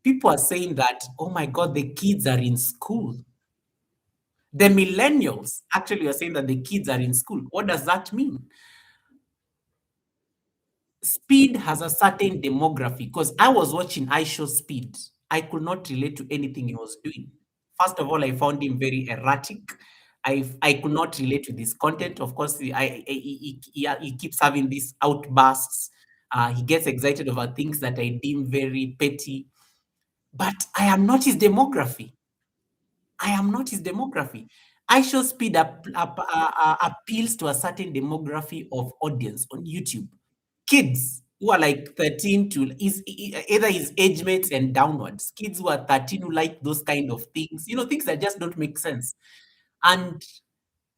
People are saying that, oh my God, the kids are in school. The millennials actually are saying that the kids are in school. What does that mean? Speed has a certain demography because I was watching I Show Speed. I could not relate to anything he was doing. First of all, I found him very erratic. I could not relate to this content. Of course, he keeps having these outbursts. He gets excited over things that I deem very petty. But I am not his demography. I am not his demography. I Show Speed appeals to a certain demography of audience on YouTube. Kids who are like 13 to either his age mates and downwards. Kids who are 13 who like those kind of things, things that just don't make sense. And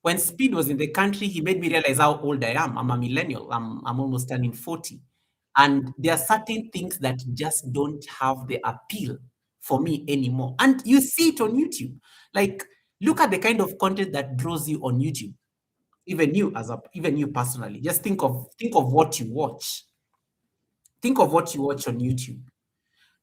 when Speed was in the country, he made me realize how old I am. I'm a millennial. I'm almost turning 40. And there are certain things that just don't have the appeal for me anymore. And you see it on YouTube. Like, look at the kind of content that draws you on YouTube. Even you personally, just think of what you watch. Think of what you watch on YouTube.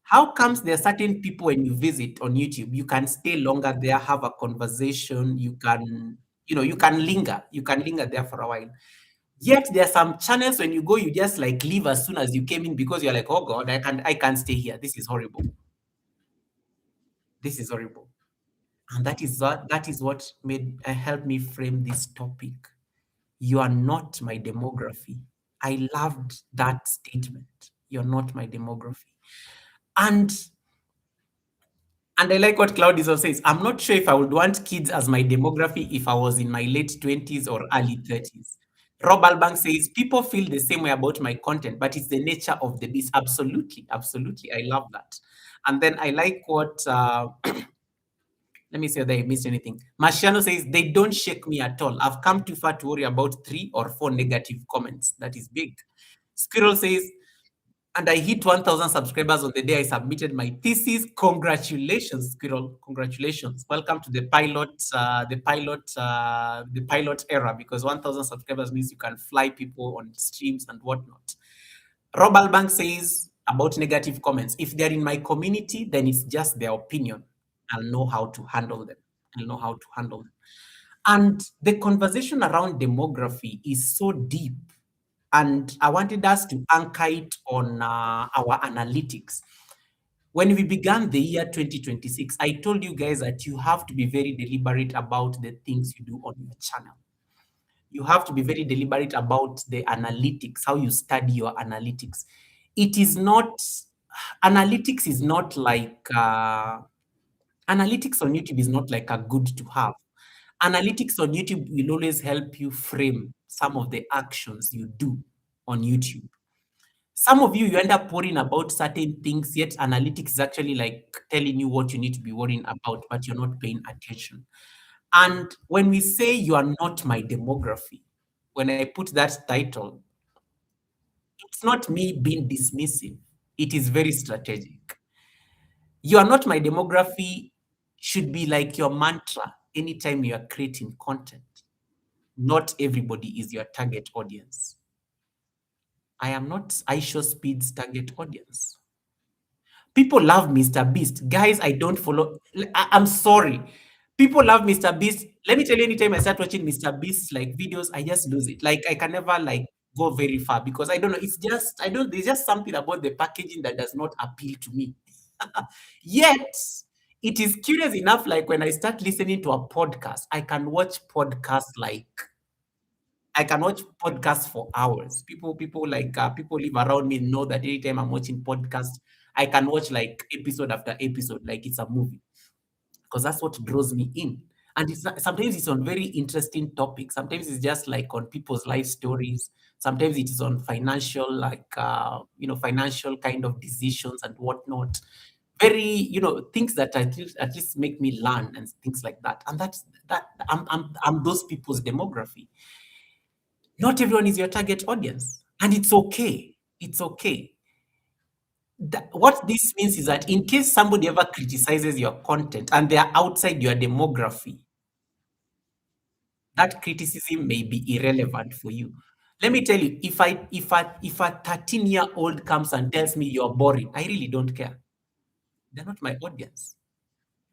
How comes there are certain people when you visit on YouTube, you can stay longer there, have a conversation, you can linger there for a while. Yet there are some channels when you go, you just like leave as soon as you came in because you're like, oh God, I can't stay here. This is horrible. This is horrible. And that is what made helped me frame this topic. You are not my demography. I loved that statement. You're not my demography. And I like what Claudius says. I'm not sure if I would want kids as my demography if I was in my late 20s or early 30s. Rob Albank says, people feel the same way about my content, but it's the nature of the beast. Absolutely. Absolutely. I love that. And then I like what, let me see whether I missed anything. Marciano says, they don't shake me at all. I've come too far to worry about 3 or 4 negative comments. That is big. Squirrel says, and I hit 1,000 subscribers on the day I submitted my thesis. Congratulations, Squirrel. Congratulations. Welcome to the pilot era, because 1,000 subscribers means you can fly people on streams and whatnot. Rob Albank says about negative comments. If they're in my community, then it's just their opinion. I'll know how to handle them. I'll know how to handle them. And the conversation around demography is so deep, and I wanted us to anchor it on our analytics. When we began the year 2026, I told you guys that you have to be very deliberate about the things you do on your channel. You have to be very deliberate about the analytics, how you study your analytics. It is not analytics is not like analytics on YouTube is not like a good to have. Analytics on YouTube will always help you frame some of the actions you do on YouTube. Some of you end up worrying about certain things, yet analytics is actually like telling you what you need to be worrying about, but you're not paying attention. And when we say you are not my demography, when I put that title, it's not me being dismissive. It is very strategic. You are not my demography should be like your mantra anytime you are creating content. Not everybody is your target audience. I am not iShow Speed's target audience. People love Mr. Beast. Guys, I don't follow. I'm sorry. People love Mr. Beast. Let me tell you, anytime I start watching Mr. Beast like videos, I just lose it. Like I can never like go very far because I don't know. It's just I don't. There's just something about the packaging that does not appeal to me. Yet it is curious enough. Like when I start listening to a podcast, I can watch podcasts for hours. People live around me know that anytime I'm watching podcasts, I can watch like episode after episode, like it's a movie, because that's what draws me in. And sometimes it's on very interesting topics. Sometimes it's just like on people's life stories. Sometimes it is on financial, financial kind of decisions and whatnot. Very, things that at least make me learn and things like that. And I'm those people's demography. Not everyone is your target audience, and it's okay. It's okay. What this means is that in case somebody ever criticizes your content and they are outside your demography, that criticism may be irrelevant for you. Let me tell you, if a 13-year-old comes and tells me you're boring, I really don't care. They're not my audience.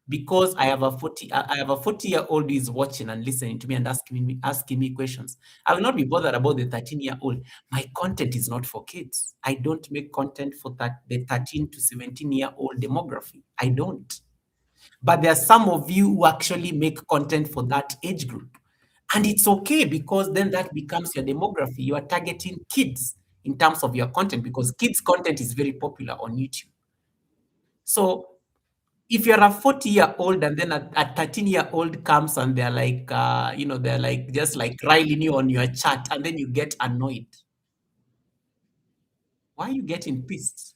Because I have a 40-year-old who is watching and listening to me and asking me questions. I will not be bothered about the 13-year-old. My content is not for kids. I don't make content for the 13 to 17-year-old demography. I don't. But there are some of you who actually make content for that age group. And it's okay, because then that becomes your demography. You are targeting kids in terms of your content, because kids content is very popular on YouTube. So if you're a 40-year-old and then a 13-year-old comes and they're like just like riling you on your chat, and then you get annoyed. Why are you getting pissed?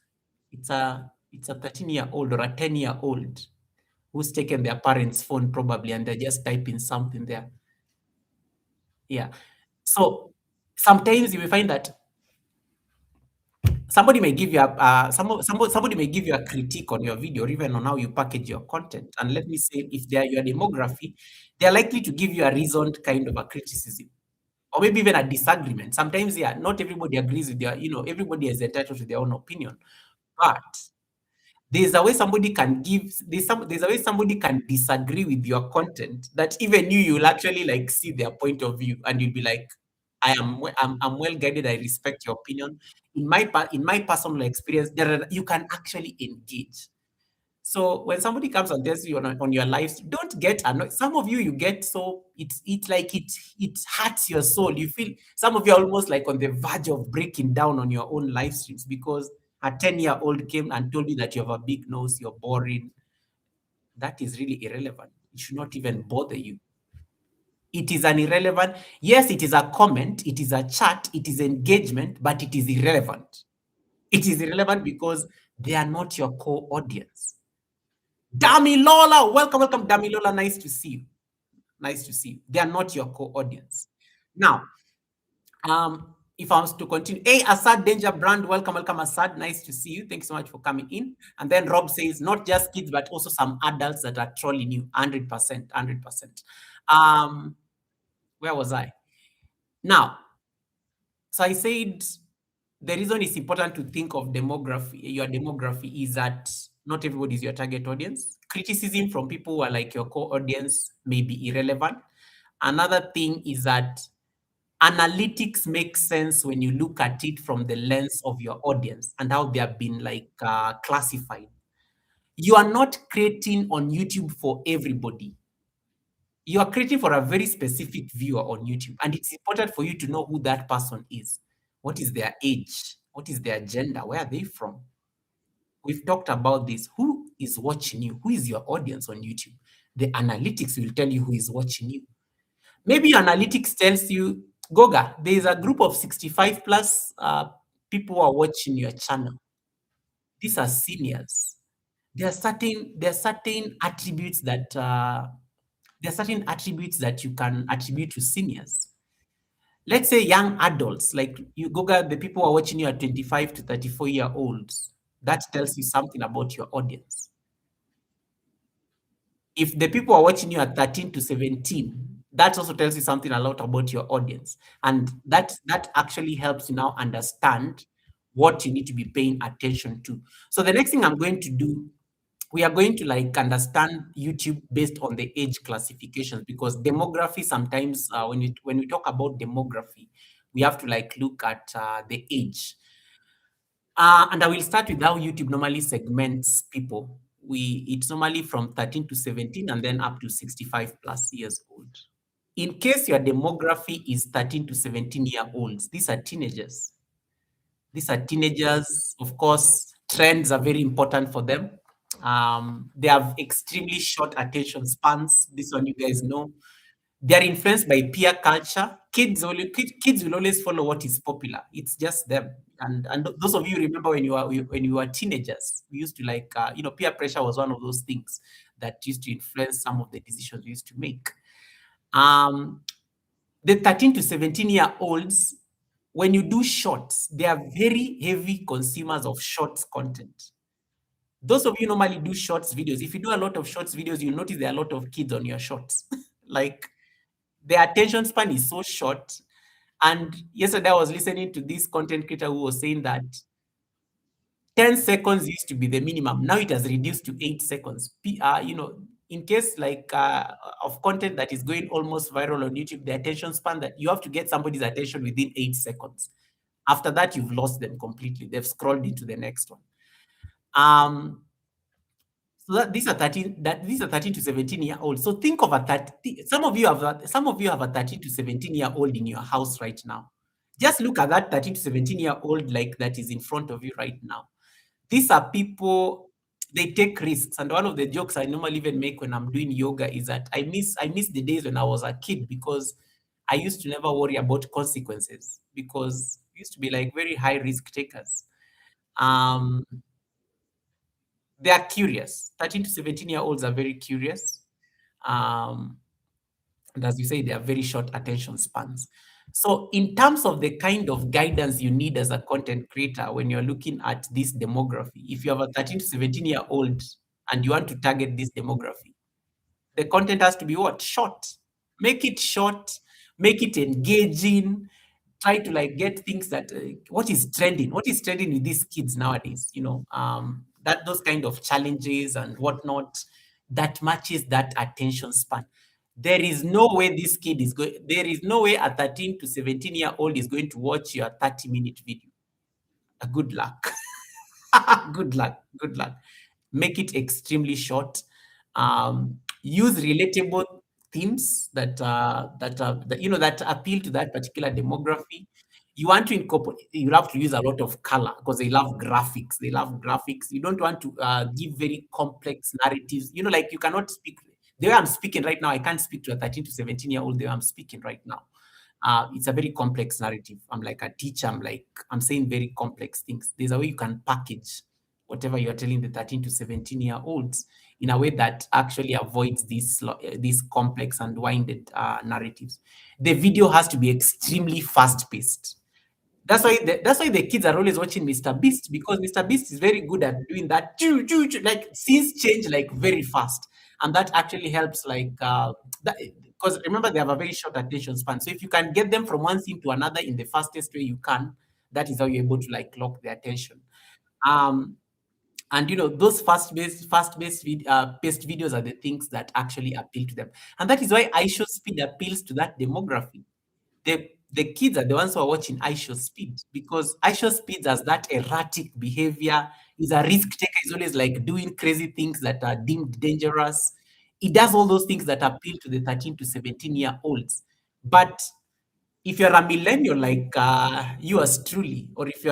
It's a 13-year-old or a 10-year-old who's taken their parents' phone probably, and they're just typing something there. Yeah. So sometimes you will find that somebody may give you a critique on your video, or even on how you package your content. And let me say, if they are your demography, they are likely to give you a reasoned kind of a criticism, or maybe even a disagreement. Sometimes, yeah, not everybody agrees with everybody is entitled to their own opinion. But there's a way somebody can there's a way somebody can disagree with your content that even you'll actually like see their point of view, and you'll be like, I'm well guided. I respect your opinion. In my personal experience, you can actually engage. So when somebody comes and tells you on your lives, don't get annoyed. Some of you get so it hurts your soul. You feel, some of you are almost like on the verge of breaking down on your own live streams because a 10-year-old came and told you that you have a big nose, you're boring. That is really irrelevant. It should not even bother you. It is an irrelevant. Yes, it is a comment, it is a chat, it is engagement, but it is irrelevant. It is irrelevant because they are not your core audience. Damilola, welcome, Damilola. Nice to see you. Nice to see you. They are not your core audience. Now, if I was to continue, hey, Assad Danger Brand, welcome, Assad. Nice to see you. Thanks so much for coming in. And then Rob says, not just kids, but also some adults that are trolling you. 100%, 100%. Where was I? Now, so I said the reason it's important to think of your demography is that not everybody is your target audience. Criticism from people who are like your core audience may be irrelevant. Another thing is that analytics make sense when you look at it from the lens of your audience and how they have been classified. You are not creating on YouTube for everybody. You are creating for a very specific viewer on YouTube, and it's important for you to know who that person is. What is their age? What is their gender? Where are they from? We've talked about this. Who is watching you? Who is your audience on YouTube? The analytics will tell you who is watching you. Maybe your analytics tells you, Goga, there is a group of 65 plus people who are watching your channel. These are seniors. There are certain attributes that you can attribute to seniors. Let's say young adults, like you, Goga, the people who are watching you are 25 to 34-year olds. That tells you something about your audience. If the people are watching you at 13 to 17, that also tells you something a lot about your audience. And that actually helps you now understand what you need to be paying attention to. So the next thing I'm going to do, we are going to like understand YouTube based on the age classifications, because demography sometimes when we talk about demography, we have to like look at the age. And I will start with how YouTube normally segments people. It's normally from 13 to 17 and then up to 65 plus years old. In case your demography is 13 to 17-year-olds, these are teenagers. These are teenagers. Of course, trends are very important for them. They have extremely short attention spans. This one you guys know. They're influenced by peer culture. Kids will always follow what is popular. It's just them. And those of you remember when you were teenagers, we used to like peer pressure was one of those things that used to influence some of the decisions we used to make. Um, the 13 to 17-year-olds, when you do shorts, they are very heavy consumers of shorts content. Those of you normally do shorts videos. If you do a lot of shorts videos, you'll notice there are a lot of kids on your shorts. Like their attention span is so short. And yesterday I was listening to this content creator who was saying that 10 seconds used to be the minimum. Now it has reduced to 8 seconds. In case like of content that is going almost viral on YouTube, the attention span that you have to get somebody's attention within 8 seconds. After that, you've lost them completely. They've scrolled into the next one. So these are 13 to 17-year-olds. So think of some of you have a 13 to 17-year-old in your house right now. Just look at that 13 to 17-year-old like that is in front of you right now. These are people, they take risks. And one of the jokes I normally even make when I'm doing yoga is that I miss the days when I was a kid, because I used to never worry about consequences, because we used to be like very high risk takers. Um, they are curious. 13 to 17-year-olds are very curious. And as you say, they have very short attention spans. So in terms of the kind of guidance you need as a content creator when you're looking at this demography, if you have a 13 to 17-year-old and you want to target this demography, the content has to be what? Short. Make it short, make it engaging, try to like get things that what is trending with these kids nowadays, that those kind of challenges and whatnot that matches that attention span. There is no way there is no way a 13 to 17-year-old is going to watch your 30-minute video. Good luck. Good luck. Good luck. Make it extremely short. Use relatable themes that appeal to that particular demography. You want to incorporate. You have to use a lot of color because they love graphics. They love graphics. You don't want to give very complex narratives. Like you cannot speak the way I'm speaking right now. I can't speak to a 13 to 17-year-old the way I'm speaking right now. It's a very complex narrative. I'm like a teacher. I'm saying very complex things. There's a way you can package whatever you're telling the 13 to 17-year-olds in a way that actually avoids these complex and winded narratives. The video has to be extremely fast-paced. That's why the kids are always watching Mr. Beast, because Mr. Beast is very good at doing that. Like scenes change like very fast, and that actually helps because remember they have a very short attention span. So if you can get them from one scene to another in the fastest way you can, that is how you're able to like lock their attention. And those paced videos are the things that actually appeal to them, and that is why iShow Speed appeals to that demography. The kids are the ones who are watching iShow Speed, because iShow Speed has that erratic behavior. He's a risk taker. He's always like doing crazy things that are deemed dangerous. He does all those things that appeal to the 13 to 17-year-olds. But if you're a millennial like yours truly, or if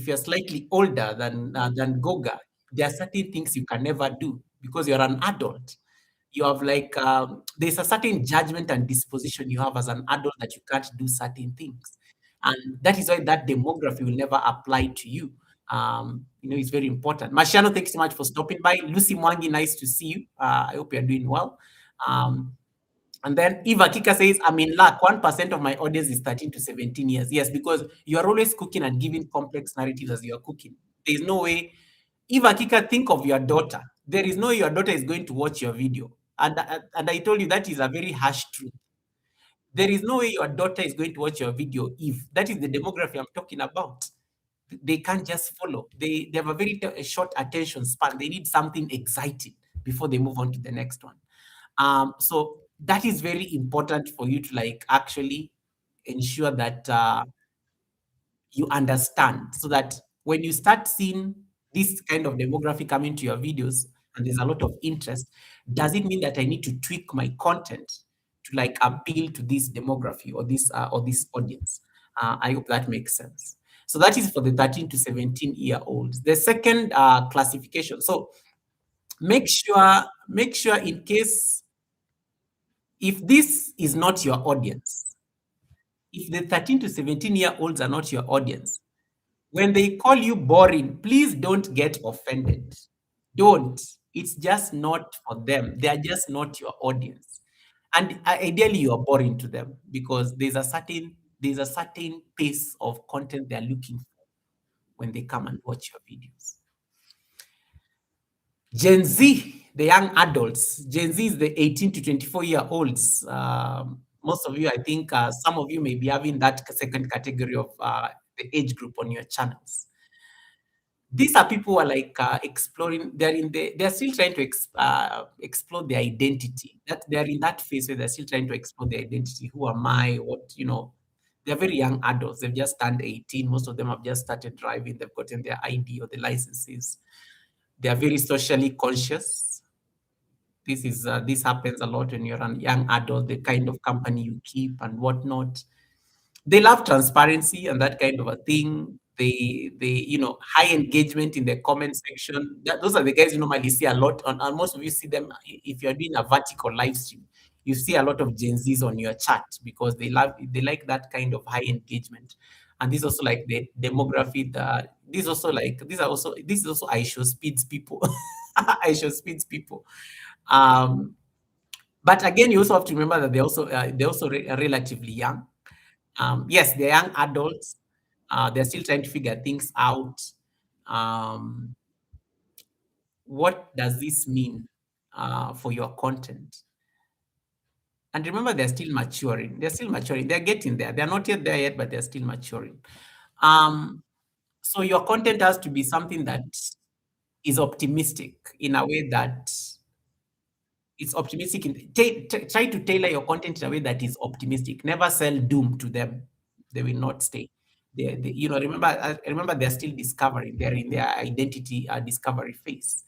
you're slightly older than Goga, there are certain things you can never do because you're an adult. You have like there's a certain judgment and disposition you have as an adult that you can't do certain things, and that is why that demography will never apply to you. It's very important. Marciano, thanks so much for stopping by. Lucy Mwangi, nice to see you. I hope you're doing well. Um, and then Eva Kika says, I'm in luck. 1% of my audience is 13 to 17 years. Yes, because you are always cooking and giving complex narratives as you are cooking. There is no way. Eva Kika, think of your daughter. There is no way your daughter is going to watch your video. And I told you that is a very harsh truth. There is no way your daughter is going to watch your video if that is the demography I'm talking about. They can't just follow. They have a very short attention span. They need something exciting before they move on to the next one. So that is very important for you to like actually ensure that you understand, so that when you start seeing this kind of demography coming to your videos and there's a lot of interest, does it mean that I need to tweak my content to like appeal to this demography or this audience? I hope that makes sense. So that is for the 13 to 17-year-olds. The second classification. So make sure in case if this is not your audience, if the 13 to 17-year-olds are not your audience, when they call you boring, please don't get offended. Don't. It's just not for them. They are just not your audience. And ideally, you are boring to them because there's a certain pace of content they're looking for when they come and watch your videos. Gen Z, the young adults. Gen Z is the 18 to 24-year-olds. Most of you, I think, some of you may be having that second category of the age group on your channels. These are people who are like exploring. They're still trying to explore their identity. That they're in that phase where they're still trying to explore their identity. Who am I? They're very young adults. They've just turned 18. Most of them have just started driving. They've gotten their ID or the licenses. They are very socially conscious. This happens a lot when you're a young adult, the kind of company you keep and whatnot. They love transparency and that kind of a thing. They high engagement in the comment section. Those are the guys you normally see a lot on, and most of you see them if you're doing a vertical live stream. You see a lot of Gen Zs on your chat because they like that kind of high engagement. And this also like the demography that this is also I show speeds people. I show speeds people. Um, but again, you also have to remember that they're relatively young. Yes, they're young adults. They're still trying to figure things out. Um, what does this mean for your content? And remember, they're still maturing. They're still maturing. They're getting there. They're not yet there yet, but they're still maturing. So your content has to be something that is optimistic in a way that it's optimistic. Try to tailor your content in a way that is optimistic. Never sell doom to them. They will not stay. Remember, they're still discovering. They're in their identity discovery phase.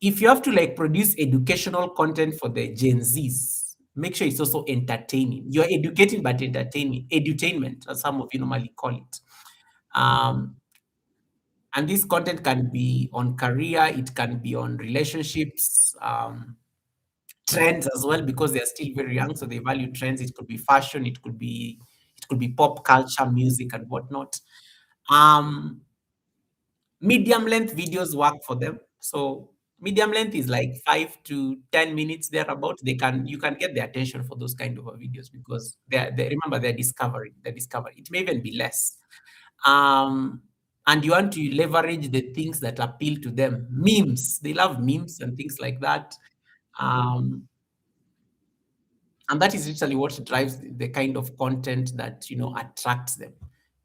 If you have to like produce educational content for the Gen Zs, make sure it's also entertaining. You're educating but entertaining, edutainment, as some of you normally call it. And this content can be on career, it can be on relationships, trends as well, because they're still very young, so they value trends. It could be fashion, it could be pop culture, music, and whatnot. Medium length videos work for them. So medium length is like 5 to 10 minutes thereabout. You can get their attention for those kind of videos because remember they're discovering. It may even be less. And you want to leverage the things that appeal to them. Memes, they love memes and things like that. And that is literally what drives the kind of content that attracts them.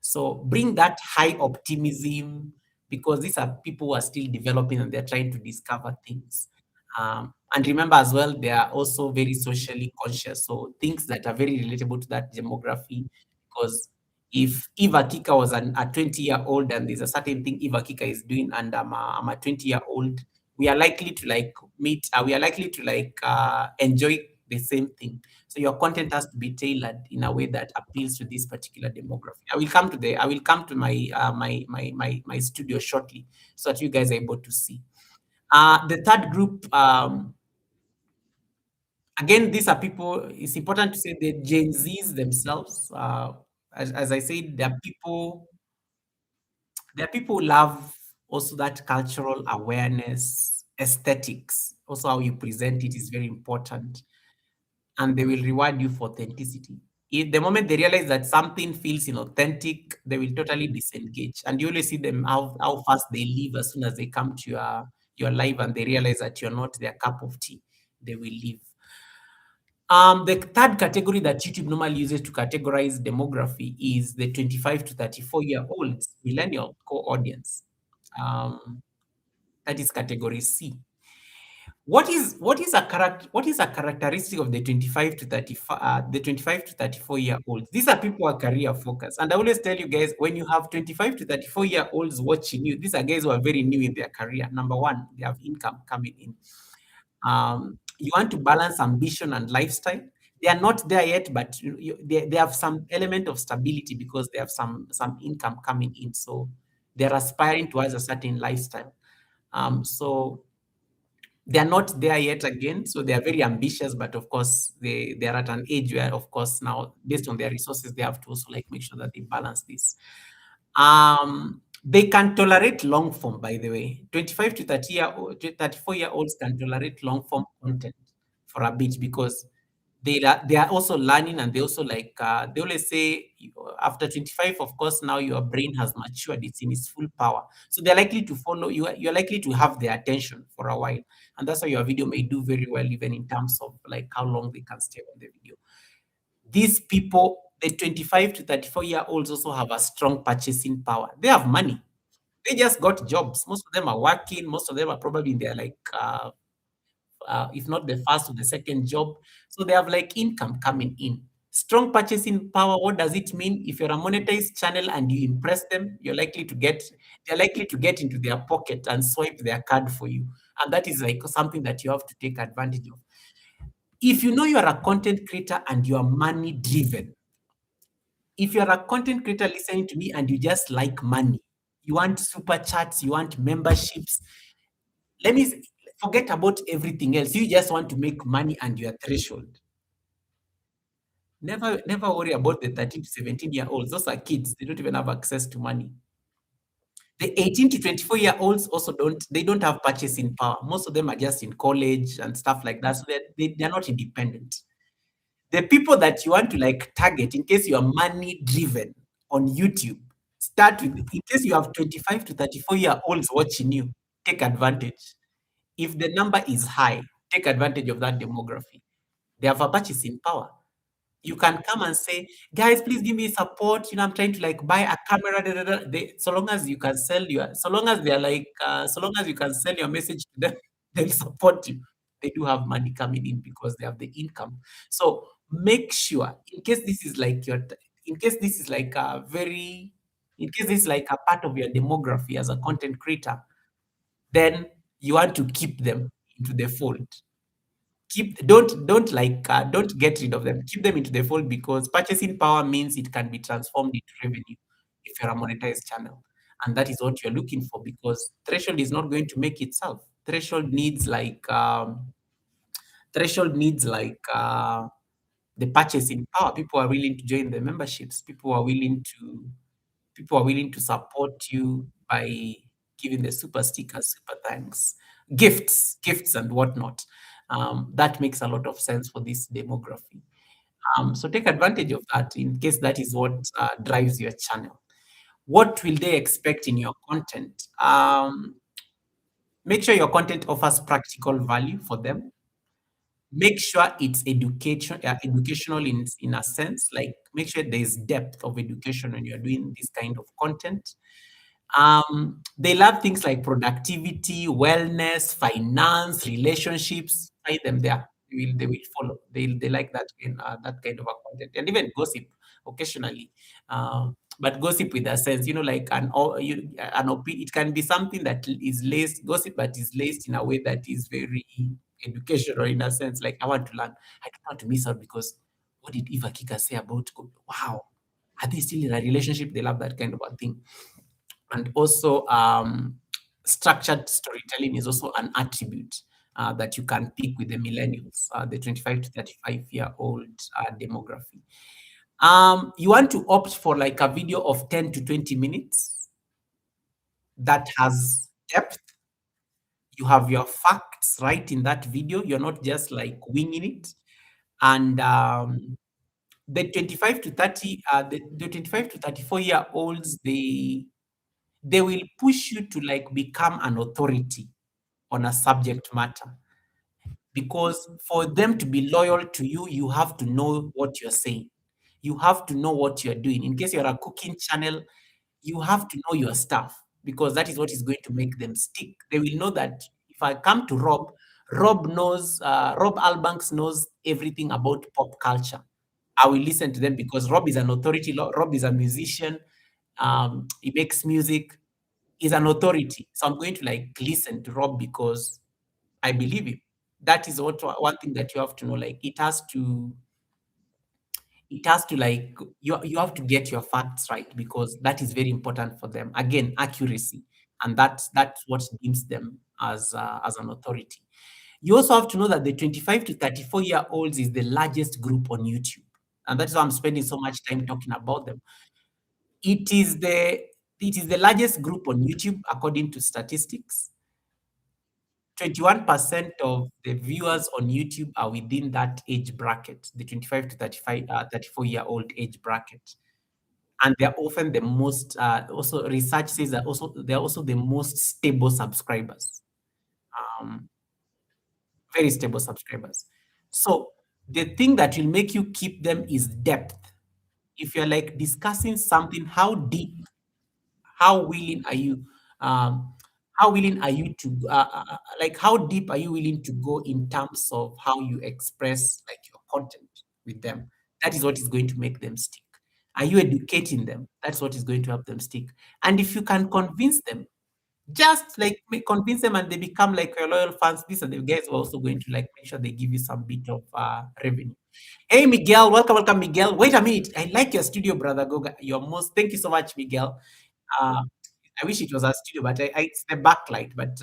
So bring that high optimism, because these are people who are still developing and they're trying to discover things. And remember as well, they are also very socially conscious. So things that are very relatable to that demography, because if Eva Kika was a 20-year-old and there's a certain thing Eva Kika is doing and I'm a 20-year-old, we are likely to like enjoy the same thing. So your content has to be tailored in a way that appeals to this particular demography. I will come to my studio shortly so that you guys are able to see. The third group, again, these are people. It's important to say the Gen Zs themselves. As I said, there are people who love also that cultural awareness, aesthetics. Also, how you present it is very important, and they will reward you for authenticity. If the moment they realize that something feels inauthentic, they will totally disengage. And you only see them how fast they leave as soon as they come to your live and they realize that you're not their cup of tea. They will leave. The third category that YouTube normally uses to categorize demography is the 25 to 34-year-olds millennial core audience. Um, that is category C. What is a characteristic of the 25 to 35 the 25 to 34-year-olds? These are people who are career focused. And I always tell you guys, when you have 25 to 34-year-olds watching you, these are guys who are very new in their career. Number one, they have income coming in. You want to balance ambition and lifestyle. They are not there yet, but they have some element of stability because they have some income coming in. So they're aspiring towards a certain lifestyle. So they are not there yet again, so they are very ambitious, but of course they are at an age where, of course, now based on their resources, they have to also like make sure that they balance this. They can tolerate long form, by the way. 25 to 34-year-olds can tolerate long form content for a bit because they are also learning, and they also like they always say after 25, of course, now your brain has matured, it's in its full power, so they're likely to follow you. You're likely to have their attention for a while, and that's why your video may do very well, even in terms of like how long they can stay on the video. These people, the 25 to 34-year-olds, also have a strong purchasing power. They have money. They just got jobs. Most of them are working. Most of them are probably in their like if not the first or the second job. So they have like income coming in. Strong purchasing power. What does it mean? If you're a monetized channel and you impress them, they're likely to get into their pocket and swipe their card for you. And that is like something that you have to take advantage of. If you know you are a content creator and you are money driven, if you're a content creator listening to me and you just like money, you want super chats, you want memberships, let me forget about everything else. You just want to make money and your threshold. Never worry about the 13 to 17-year-olds. Those are kids. They don't even have access to money. The 18 to 24-year-olds also don't have purchasing power. Most of them are just in college and stuff like that. So they're not independent. The people that you want to like target in case you are money driven on YouTube, start with, in case you have 25 to 34-year-olds watching you, take advantage. If the number is high, take advantage of that demography. They have a purchasing power. You can come and say, guys, please give me support. I'm trying to like buy a camera. Da, da, da. So long as you can so long as they're like, so long as you can sell your message to them, they'll support you. They do have money coming in because they have the income. So make sure, in case this is like a very, in case this is like a part of your demography as a content creator, then you want to keep them into the fold. Don't get rid of them. Keep them into the fold because purchasing power means it can be transformed into revenue if you're a monetized channel. And that is what you're looking for because threshold is not going to make itself. Threshold needs like the purchasing power. People are willing to join the memberships. People are willing to support you by giving the super stickers, super thanks, gifts and whatnot. That makes a lot of sense for this demography. So take advantage of that in case that is what drives your channel. What will they expect in your content? Make sure your content offers practical value for them. Make sure it's educational in a sense. Like make sure there's depth of education when you're doing this kind of content. They love things like productivity, wellness, finance, relationships. Find them there. They will follow. They like that kind of a content, and even gossip occasionally. But gossip with a sense, like it can be something that is laced gossip, but is laced in a way that is very educational in a sense. Like I want to learn. I don't want to miss out because what did Eva Kika say about wow? Are they still in a relationship? They love that kind of a thing. And also, structured storytelling is also an attribute that you can pick with the millennials, the 25 to 35-year-old demography. You want to opt for like a video of 10 to 20 minutes that has depth. You have your facts right in that video. You're not just like winging it. And the 25 to 30, the 25 to 34 year olds, they will push you to like become an authority on a subject matter, because for them to be loyal to you, you have to know what you're saying. You have to know what you're doing. In case you're a cooking channel, you have to know your stuff, because that is what is going to make them stick. They will know that if I come to Rob Albanks knows everything about pop culture. I will listen to them because Rob is an authority. Rob is a musician. He makes music. He's an authority. So I'm going to like listen to Rob because I believe him. That is what one thing that you have to know. Like it has to like you have to get your facts right, because that is very important for them. Again, accuracy, and that's what deems them as an authority. You also have to know that the 25 to 34-year olds is the largest group on YouTube, and that's why I'm spending so much time talking about them. It is the largest group on YouTube according to statistics. 21% of the viewers on YouTube are within that age bracket, the 25 to 34-year-old age bracket. And they're often the most, also research says that also they're also the most stable subscribers, um, very stable subscribers. So the thing that will make you keep them is depth. If you're like discussing something, how willing are you um how willing are you to like how deep are you willing to go in terms of how you express like your content with them? That is what is going to make them stick. Are you educating them? That's what is going to help them stick. And if you can convince them, just like convince them and they become like your loyal fans, these are the guys who are also going to like make sure they give you some bit of revenue. Hey Miguel, welcome Miguel. Wait a minute, I like your studio, brother Goga. You're most Thank you so much, Miguel. uh, I wish it was a studio, but it's the backlight, but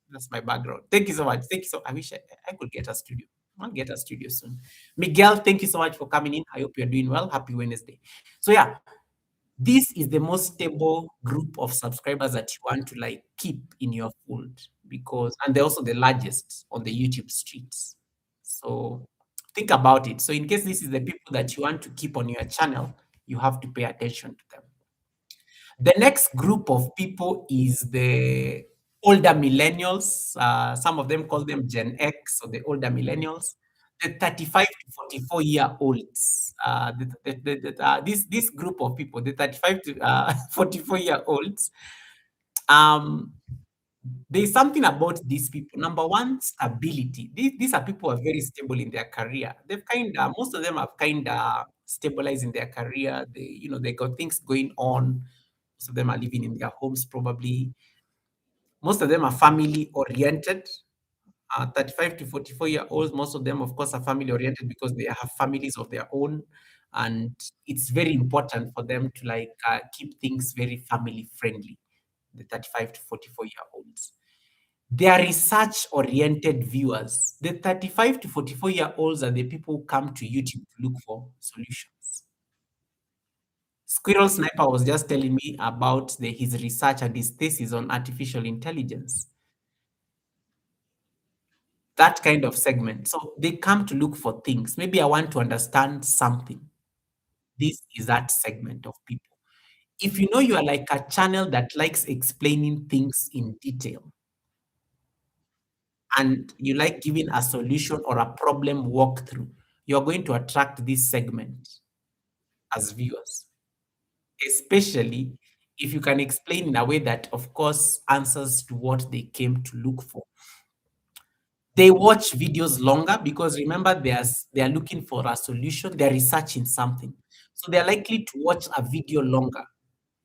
that's my background. Thank you so much. Thank you so I wish I could get a studio. I'll get a studio soon. Miguel, thank you so much for coming in. I hope you're doing well. Happy Wednesday. So yeah, this is the most stable group of subscribers that you want to like keep in your fold, because and they're also the largest on the YouTube streets. So think about it. So in case this is the people that you want to keep on your channel, you have to pay attention to them. The next group of people is the older millennials. Some of them call them Gen X, or the older millennials. The 35 to 44-year-olds. This group of people, the 35 to 44-year-olds, um, there's something about these people. Number one, stability. These are people who are very stable in their career. They've most of them have kind of stabilized in their career. They got things going on. Most of them are living in their homes, probably. Most of them are family oriented. 35 to 44-year-olds, most of them, of course, are family oriented because they have families of their own. And it's very important for them to like keep things very family friendly, the 35 to 44-year-olds. They are research oriented viewers. The 35 to 44-year-olds are the people who come to YouTube to look for solutions. Squirrel Sniper was just telling me about his research and his thesis on artificial intelligence. That kind of segment. So they come to look for things. Maybe I want to understand something. This is that segment of people. If you know you are like a channel that likes explaining things in detail, and you like giving a solution or a problem walkthrough, you're going to attract this segment as viewers, especially if you can explain in a way that, of course, answers to what they came to look for. They watch videos longer because remember, they are looking for a solution, they're researching something. So they're likely to watch a video longer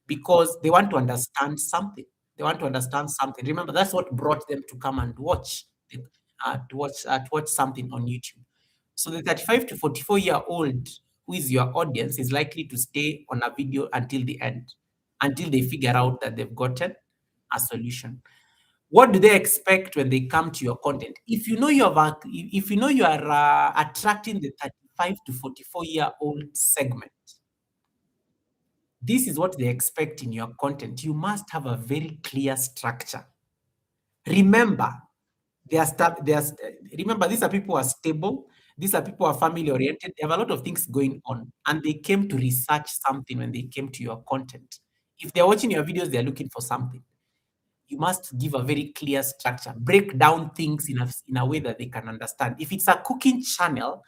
because they want to understand something. They want to understand something. Remember, that's what brought them to come and watch. to watch something on YouTube. So the 35 to 44-year-old who is your audience is likely to stay on a video until the end, until they figure out that they've gotten a solution. What do they expect when they come to your content? If you know you are attracting the 35 to 44-year-old segment, this is what they expect in your content. You must have a very clear structure. Remember, they are sta- they are, st- remember, these are people who are stable. These are people who are family oriented. They have a lot of things going on, and they came to research something when they came to your content. If they're watching your videos, they're looking for something. You must give a very clear structure. Break down things in a way that they can understand. If it's a cooking channel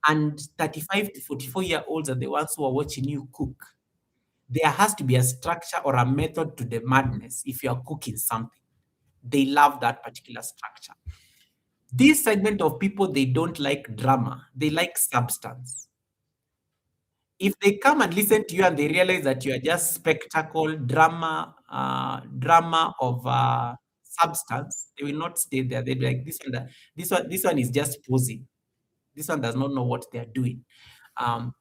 and 35 to 44-year-olds are the ones who are watching you cook, there has to be a structure or a method to the madness if you're cooking something. They love that particular structure. This segment of people, they don't like drama, they like substance. If they come and listen to you and they realize that you are just spectacle, drama of substance, they will not stay there. They'll be like, this one is just posing. This one does not know what they are doing. Um,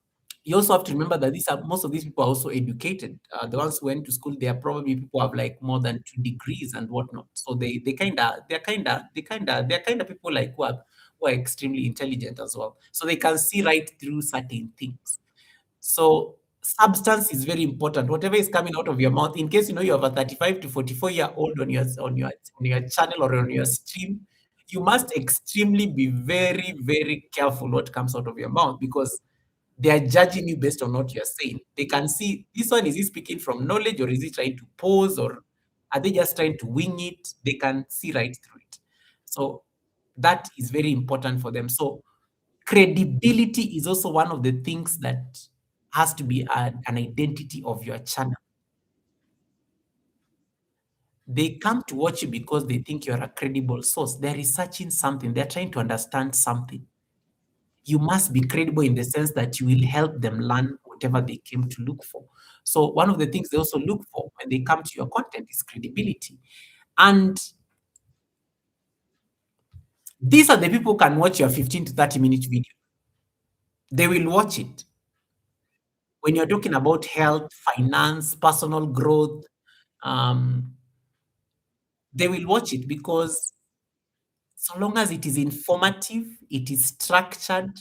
you also have to remember that most of these people are also educated. The ones who went to school, they are probably people who have like more than 2 degrees and whatnot. So they're kind of people like who are extremely intelligent as well. So they can see right through certain things. So substance is very important. Whatever is coming out of your mouth, in case you know you have a 35 to 44-year-old on your channel or on your stream, you must extremely be very, very careful what comes out of your mouth, because they are judging you based on what you're saying. They can see this one, is he speaking from knowledge, or is he trying to pose, or are they just trying to wing it? They can see right through it. So that is very important for them. So credibility is also one of the things that has to be an identity of your channel. They come to watch you because they think you're a credible source. They're researching something, they're trying to understand something. You must be credible in the sense that you will help them learn whatever they came to look for. So, one of the things they also look for when they come to your content is credibility. And these are the people who can watch your 15 to 30-minute video. They will watch it. When you're talking about health, finance, personal growth, um, they will watch it, because so long as it is informative, it is structured,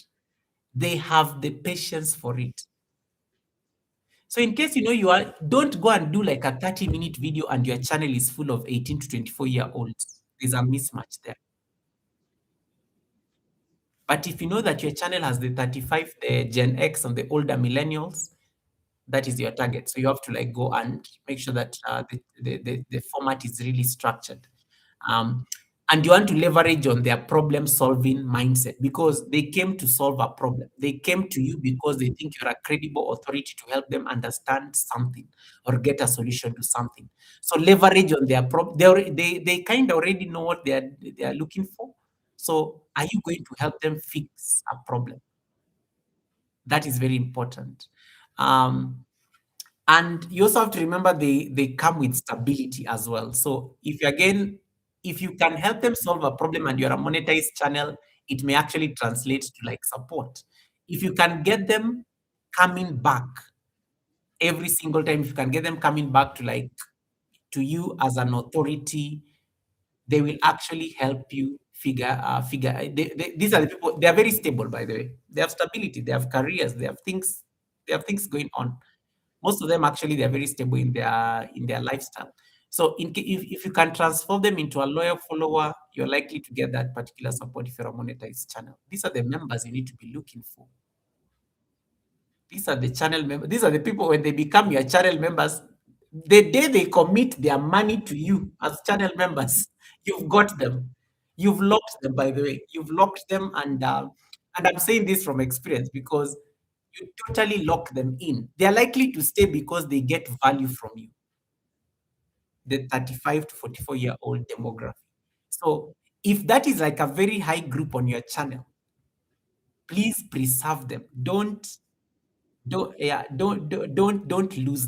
they have the patience for it. So in case you know don't go and do like a 30-minute video and your channel is full of 18 to 24-year-olds. There's a mismatch there. But if you know that your channel has the 35, the Gen X and the older millennials, that is your target. So you have to like go and make sure that the format is really structured. Um, and you want to leverage on their problem solving mindset, because they came to solve a problem. They came to you because they think you're a credible authority to help them understand something or get a solution to something. So leverage on their problem. They kind of already know what they are looking for. So are you going to help them fix a problem? That is very important. Um, and you also have to remember they come with stability as well. So if you can help them solve a problem and you're a monetized channel, it may actually translate to like support. If you can get them coming back every single time, if you can get them coming back to you as an authority, they will actually help you these are the people, they are very stable, by the way. They have stability, they have careers, they have things going on. Most of them actually, they're very stable in their lifestyle. So if you can transform them into a loyal follower, you're likely to get that particular support if you're a monetized channel. These are the members you need to be looking for. These are the channel members. These are the people, when they become your channel members, the day they commit their money to you as channel members, you've got them. You've locked them, by the way. You've locked them, and I'm saying this from experience, because you totally lock them in. They are likely to stay because they get value from you, the 35 to 44-year-old demography. So if that is like a very high group on your channel, please preserve them. Don't lose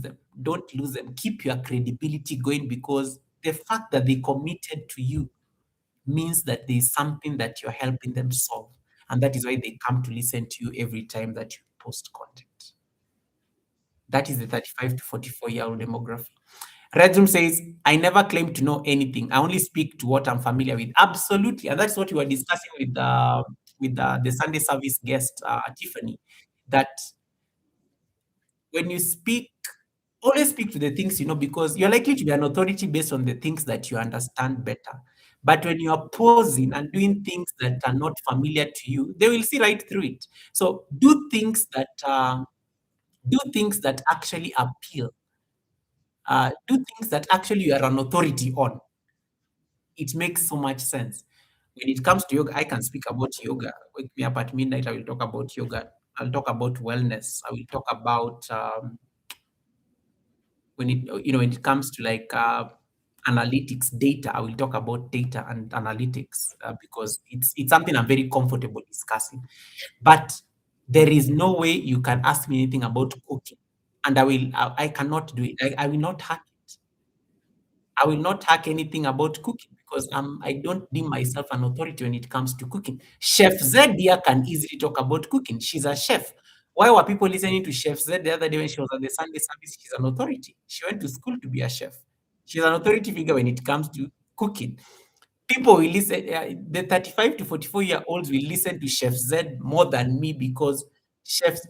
them. Don't lose them. Keep your credibility going, because the fact that they committed to you means that there's something that you're helping them solve. And that is why they come to listen to you every time that you post content. That is the 35 to 44-year-old demography. Red Room says, I never claim to know anything. I only speak to what I'm familiar with. Absolutely. And that's what we were discussing with the Sunday service guest, Tiffany, that when you speak, always speak to the things you know, because you're likely to be an authority based on the things that you understand better. But when you are pausing and doing things that are not familiar to you, they will see right through it. So do things that actually appeal. Do things that actually you are an authority on. It makes so much sense. When it comes to yoga, I can speak about yoga. Wake me up at midnight, I will talk about yoga. I'll talk about wellness. I will talk about when it comes to like analytics, data. I will talk about data and analytics because it's something I'm very comfortable discussing. But there is no way you can ask me anything about cooking, and I cannot do it. I will not hack it. I will not hack anything about cooking because I don't deem myself an authority when it comes to cooking. Chef Z here can easily talk about cooking. She's a chef. Why were people listening to Chef Z the other day when she was at the Sunday service? She's an authority. She went to school to be a chef. She's an authority figure when it comes to cooking. People will listen, the 35 to 44-year-olds will listen to Chef Z more than me because chefs,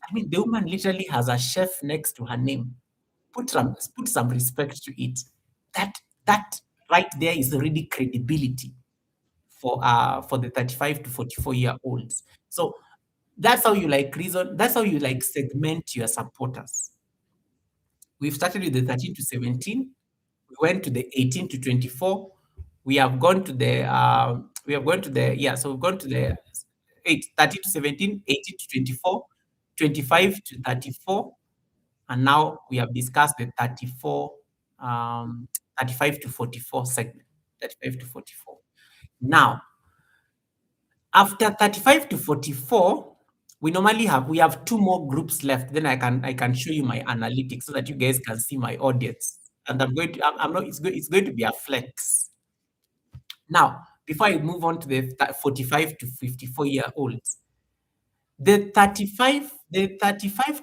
I mean, the woman literally has a chef next to her name. Put some respect to it. That right there is already credibility for the 35 to 44-year-olds. So that's how you like reason. That's how you like segment your supporters. We've started with the 13 to 17. We went to the 18 to 24. We have gone to the so we've gone to the 13 to 17, 18 to 24, 25 to 34, and now we have discussed the 35 to 44 segment. 35 to 44. Now, after 35 to 44, we have two more groups left. Then I can show you my analytics so that you guys can see my audience. And I'm not it's going to be a flex. Now, before I move on to the 45 to 54-year-olds, the 35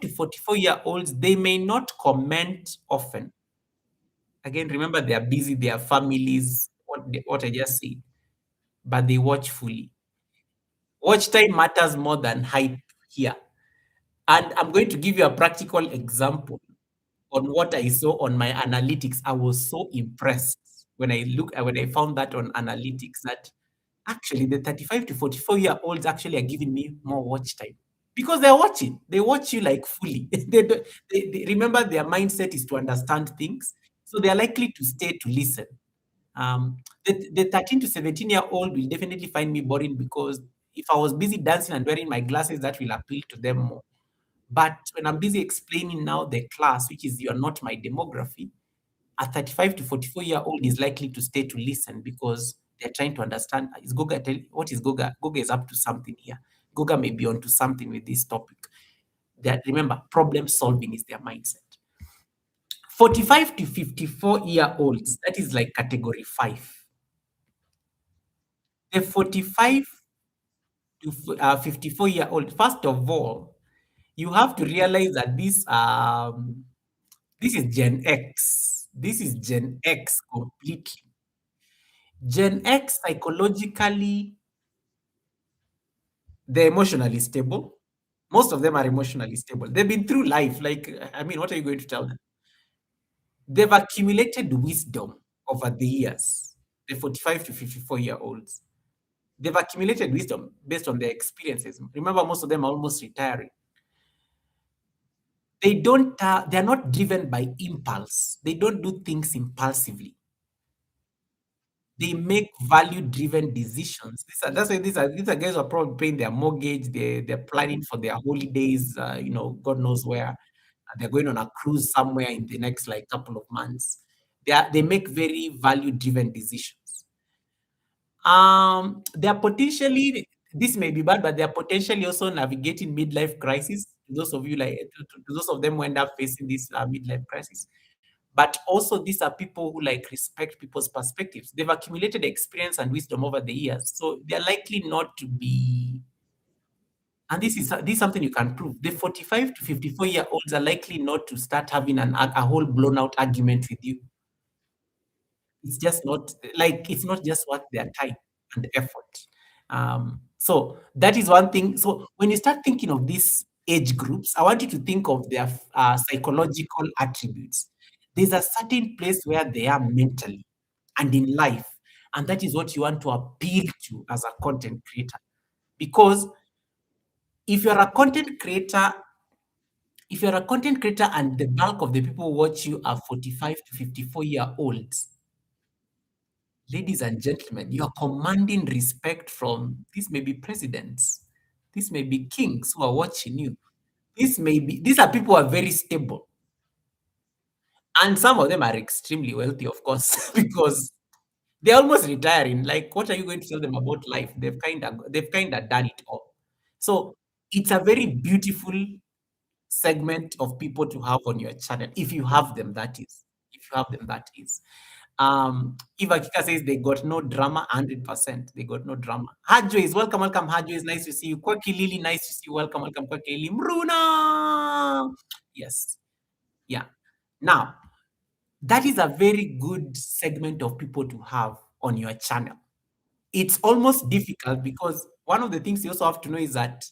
to 44-year-olds, they may not comment often. Again, remember they are busy, their families, what I just said, but they watch fully. Watch time matters more than hype here. And I'm going to give you a practical example on what I saw on my analytics. I was so impressed when I found that on analytics that actually the 35 to 44-year-olds actually are giving me more watch time because they're watching. They watch you like fully. They remember their mindset is to understand things, so they are likely to stay to listen. The 13 to 17-year-old will definitely find me boring because if I was busy dancing and wearing my glasses, that will appeal to them more. But when I'm busy explaining now the class, which is You're Not My Demography, a 35 to 44-year-old is likely to stay to listen because they're trying to understand, what is Goga? Goga is up to something here. Goga may be onto something with this topic. Remember, problem solving is their mindset. 45 to 54-year-olds, that is like category 5. The 45 to 54-year-old, first of all, you have to realize that this is Gen X. This is Gen X completely. Gen X psychologically, they're emotionally stable. Most of them are emotionally stable. They've been through life. Like, I mean, what are you going to tell them? They've accumulated wisdom over the years. The 45 to 54-year-olds. They've accumulated wisdom based on their experiences. Remember, most of them are almost retiring. They're not driven by impulse. They don't do things impulsively. They make value-driven decisions. That's why these are guys who are probably paying their mortgage. They're planning for their holidays. God knows where. They're going on a cruise somewhere in the next like couple of months. They make very value-driven decisions. They're potentially, this may be bad, but they're potentially also navigating midlife crisis. To those of you to those of them who end up facing this midlife crisis. But also these are people who like respect people's perspectives. They've accumulated experience and wisdom over the years, so they're likely not to be. And this is something you can prove. The 45 to 54-year olds are likely not to start having a whole blown out argument with you. It's just not like it's not just worth their time and effort. So that is one thing. So when you start thinking of these age groups, I want you to think of their psychological attributes. There's a certain place where they are mentally and in life, and that is what you want to appeal to as a content creator. Because if you're a content creator, if you're a content creator and the bulk of the people watch you are 45 to 54-year olds, ladies and gentlemen, you are commanding respect from these may be presidents, these may be kings who are watching you. These are people who are very stable. And some of them are extremely wealthy, of course, because they're almost retiring. Like, what are you going to tell them about life? They've kind of done it all. So it's a very beautiful segment of people to have on your channel. If you have them, that is. If you have them, that is. Eva Kika says they got no drama, 100%. They got no drama. Hajways, welcome, welcome. Hajways, nice to see you. Kwaki Lily, nice to see you. Welcome, welcome. Kwaki Lily. Mruna. Yes. Yeah. Now, that is a very good segment of people to have on your channel. It's almost difficult because one of the things you also have to know is that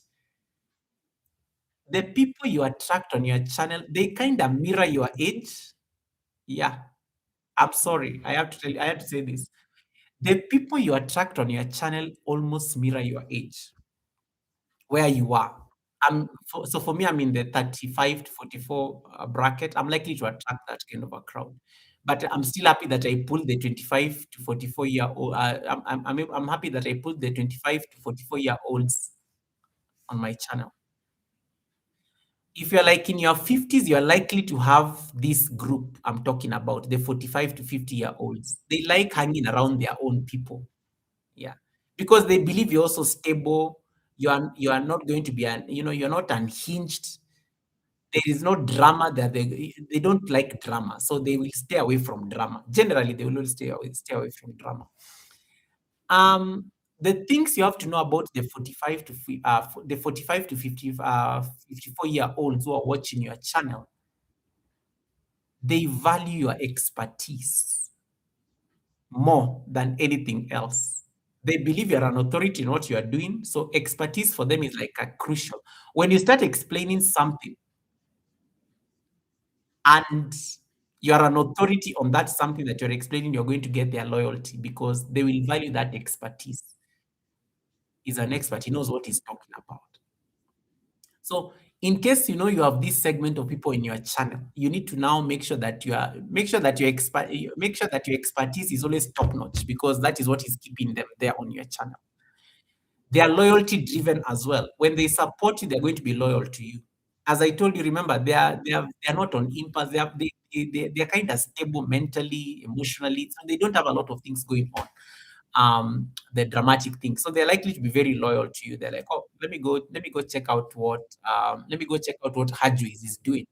the people you attract on your channel, they kind of mirror your age. Yeah. I'm sorry. I have to say this. The people you attract on your channel almost mirror your age, where you are. So for me, I'm in the 35 to 44 bracket. I'm likely to attract that kind of a crowd. But I'm still happy that I pulled the 25 to 44-year old. I'm happy that I pulled the 25 to 44-year olds on my channel. If you're like in your 50s, you're likely to have this group I'm talking about, the 45 to 50-year olds. They like hanging around their own people. Yeah. Because they believe you're also stable. You are not going to be you're not unhinged. There is no drama that they don't like drama. So they will stay away from drama. Generally, they will stay away from drama. The things you have to know about the 45 to 50 54-year olds who are watching your channel, they value your expertise more than anything else. They believe you're an authority in what you are doing. So expertise for them is like a crucial. When you start explaining something and you're an authority on that something that you're explaining, you're going to get their loyalty because they will value that expertise. He's an expert. He knows what he's talking about. So in case you know you have this segment of people in your channel, you need to now make sure that your expertise is always top notch because that is what is keeping them there on your channel. They are loyalty driven as well. When they support you, they're going to be loyal to you. As I told you, remember they are not on impulse. They're kind of stable mentally, emotionally, so they don't have a lot of things going on. The dramatic things. So they're likely to be very loyal to you. They're like, oh, let me go check out what Hajwiz is doing.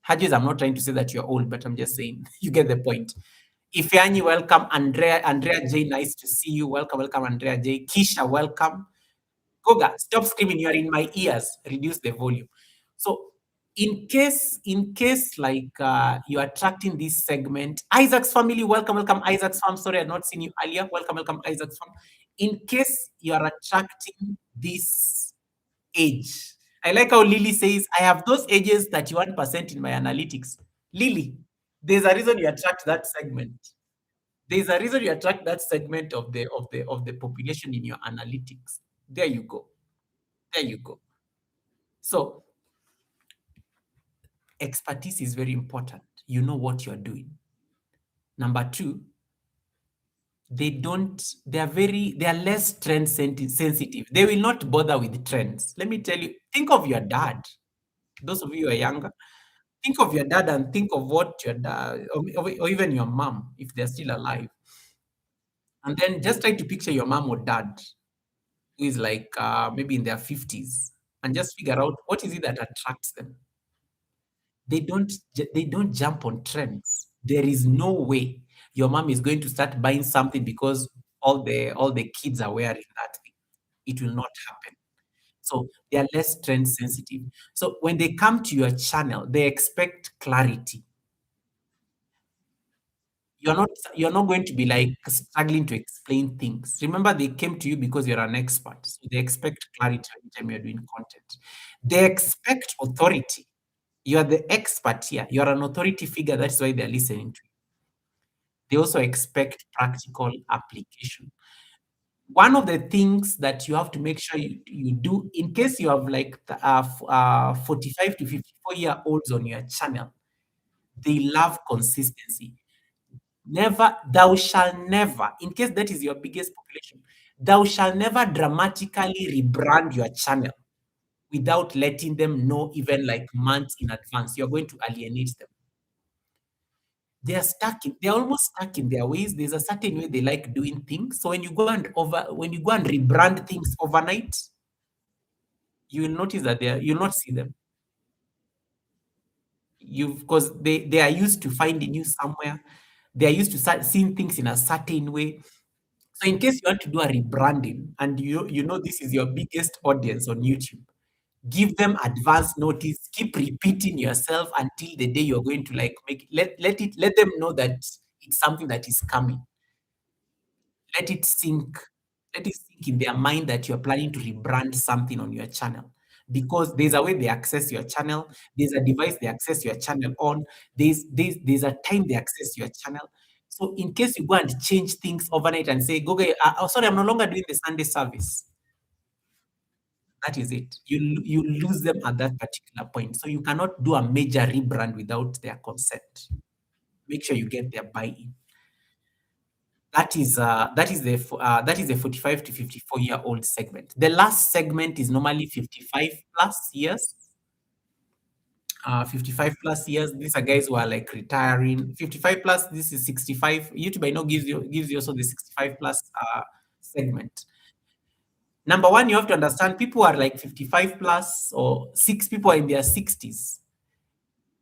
Hajwiz, I'm not trying to say that you're old, but I'm just saying you get the point. Ifeanyi, welcome. Andrea J, nice to see you. Welcome, welcome, Andrea J. Kisha, welcome. Goga, stop screaming. You are in my ears. Reduce the volume. So in case like you're attracting this segment, Isaac's family, welcome, welcome, Isaac's fam. Sorry, I've not seen you earlier. Welcome, welcome, Isaac's fam. In case you are attracting this age, I like how Lily says, I have those ages 31% in my analytics. Lily, there's a reason you attract that segment. There's a reason you attract that segment of the population in your analytics. There you go. There you go. So expertise is very important. You know what you're doing. Number two, they are less trend sensitive. They will not bother with trends. Let me tell you, think of your dad. Those of you who are younger, think of your dad and think of what your dad, or even your mom, if they're still alive. And then just try to picture your mom or dad who is like maybe in their 50s and just figure out what is it that attracts them. They don't jump on trends. There is no way your mom is going to start buying something because all the kids are wearing that thing. It will not happen. So they are less trend sensitive. So when they come to your channel, they expect clarity. You're not going to be like struggling to explain things. Remember, they came to you because you're an expert. So they expect clarity anytime you're doing content. They expect authority. You are the expert here. You're an authority figure. That's why they're listening to you. They also expect practical application. One of the things that you have to make sure you do, in case you have like 45 to 54-year-olds on your channel, they love consistency. Never, thou shall never, in case that is your biggest population, thou shall never dramatically rebrand your channel without letting them know, even like months in advance. You're going to alienate them. They're almost stuck in their ways. There's a certain way they like doing things. So when you go and rebrand things overnight, you will notice that you'll not see them. Because they are used to finding you somewhere. They are used to start seeing things in a certain way. So in case you want to do a rebranding and you know this is your biggest audience on YouTube, give them advance notice. Keep repeating yourself until the day you're going to like make let them know that it's something that is coming. Let it sink. Let it sink in their mind that you're planning to rebrand something on your channel. Because there's a way they access your channel, there's a device they access your channel on, there's a time they access your channel. So in case you go and change things overnight and say, Google, oh, sorry, I'm no longer doing the Sunday service. That is it. You lose them at that particular point. So you cannot do a major rebrand without their consent. Make sure you get their buy-in. That is the 45 to 54-year-old segment. The last segment is normally 55 plus years. 55 plus years. These are guys who are like retiring. 55 plus. This is 65. YouTube, I know, gives you also the 65 plus segment. Number one, you have to understand people are like 55 plus, or six people are in their 60s.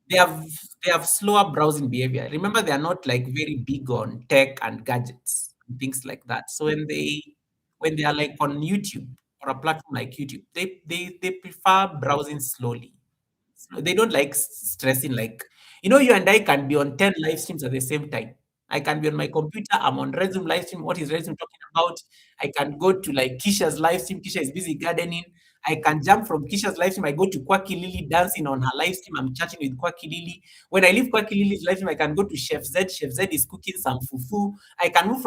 They have they have slower browsing behavior. Remember, they are not like very big on tech and gadgets and things like that. So when they are like on YouTube or a platform like YouTube, they prefer browsing slowly. So they don't like stressing. Like, you and I can be on 10 live streams at the same time. I can be on my computer. I'm on Resume live stream. What is Resume talking about? I can go to like Kisha's live stream. Kisha is busy gardening. I can jump from Kisha's live stream. I go to Kwaki Lily dancing on her live stream. I'm chatting with Kwaki Lily. When I leave Kwaki Lily's live stream, I can go to Chef Z. Chef Z is cooking some fufu. I can move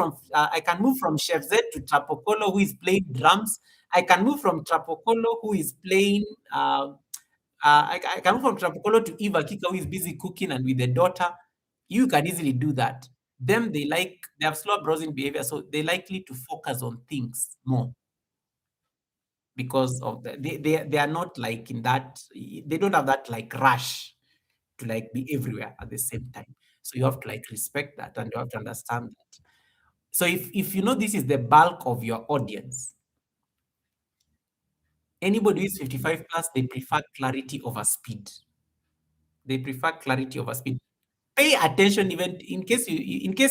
from Chef Z to Trapokolo, who is playing drums. I can move from Trapokolo, who is playing I can move from Trapokolo to Eva Kika, who is busy cooking and with the daughter. You can easily do that. Them, they have slow browsing behavior, so they likely to focus on things more because of they are not like in that, they don't have that like rush to like be everywhere at the same time. So you have to like respect that, and you have to understand that. So if you know this is the bulk of your audience, anybody who is 55 plus, they prefer clarity over speed. They prefer clarity over speed. Pay attention, even in case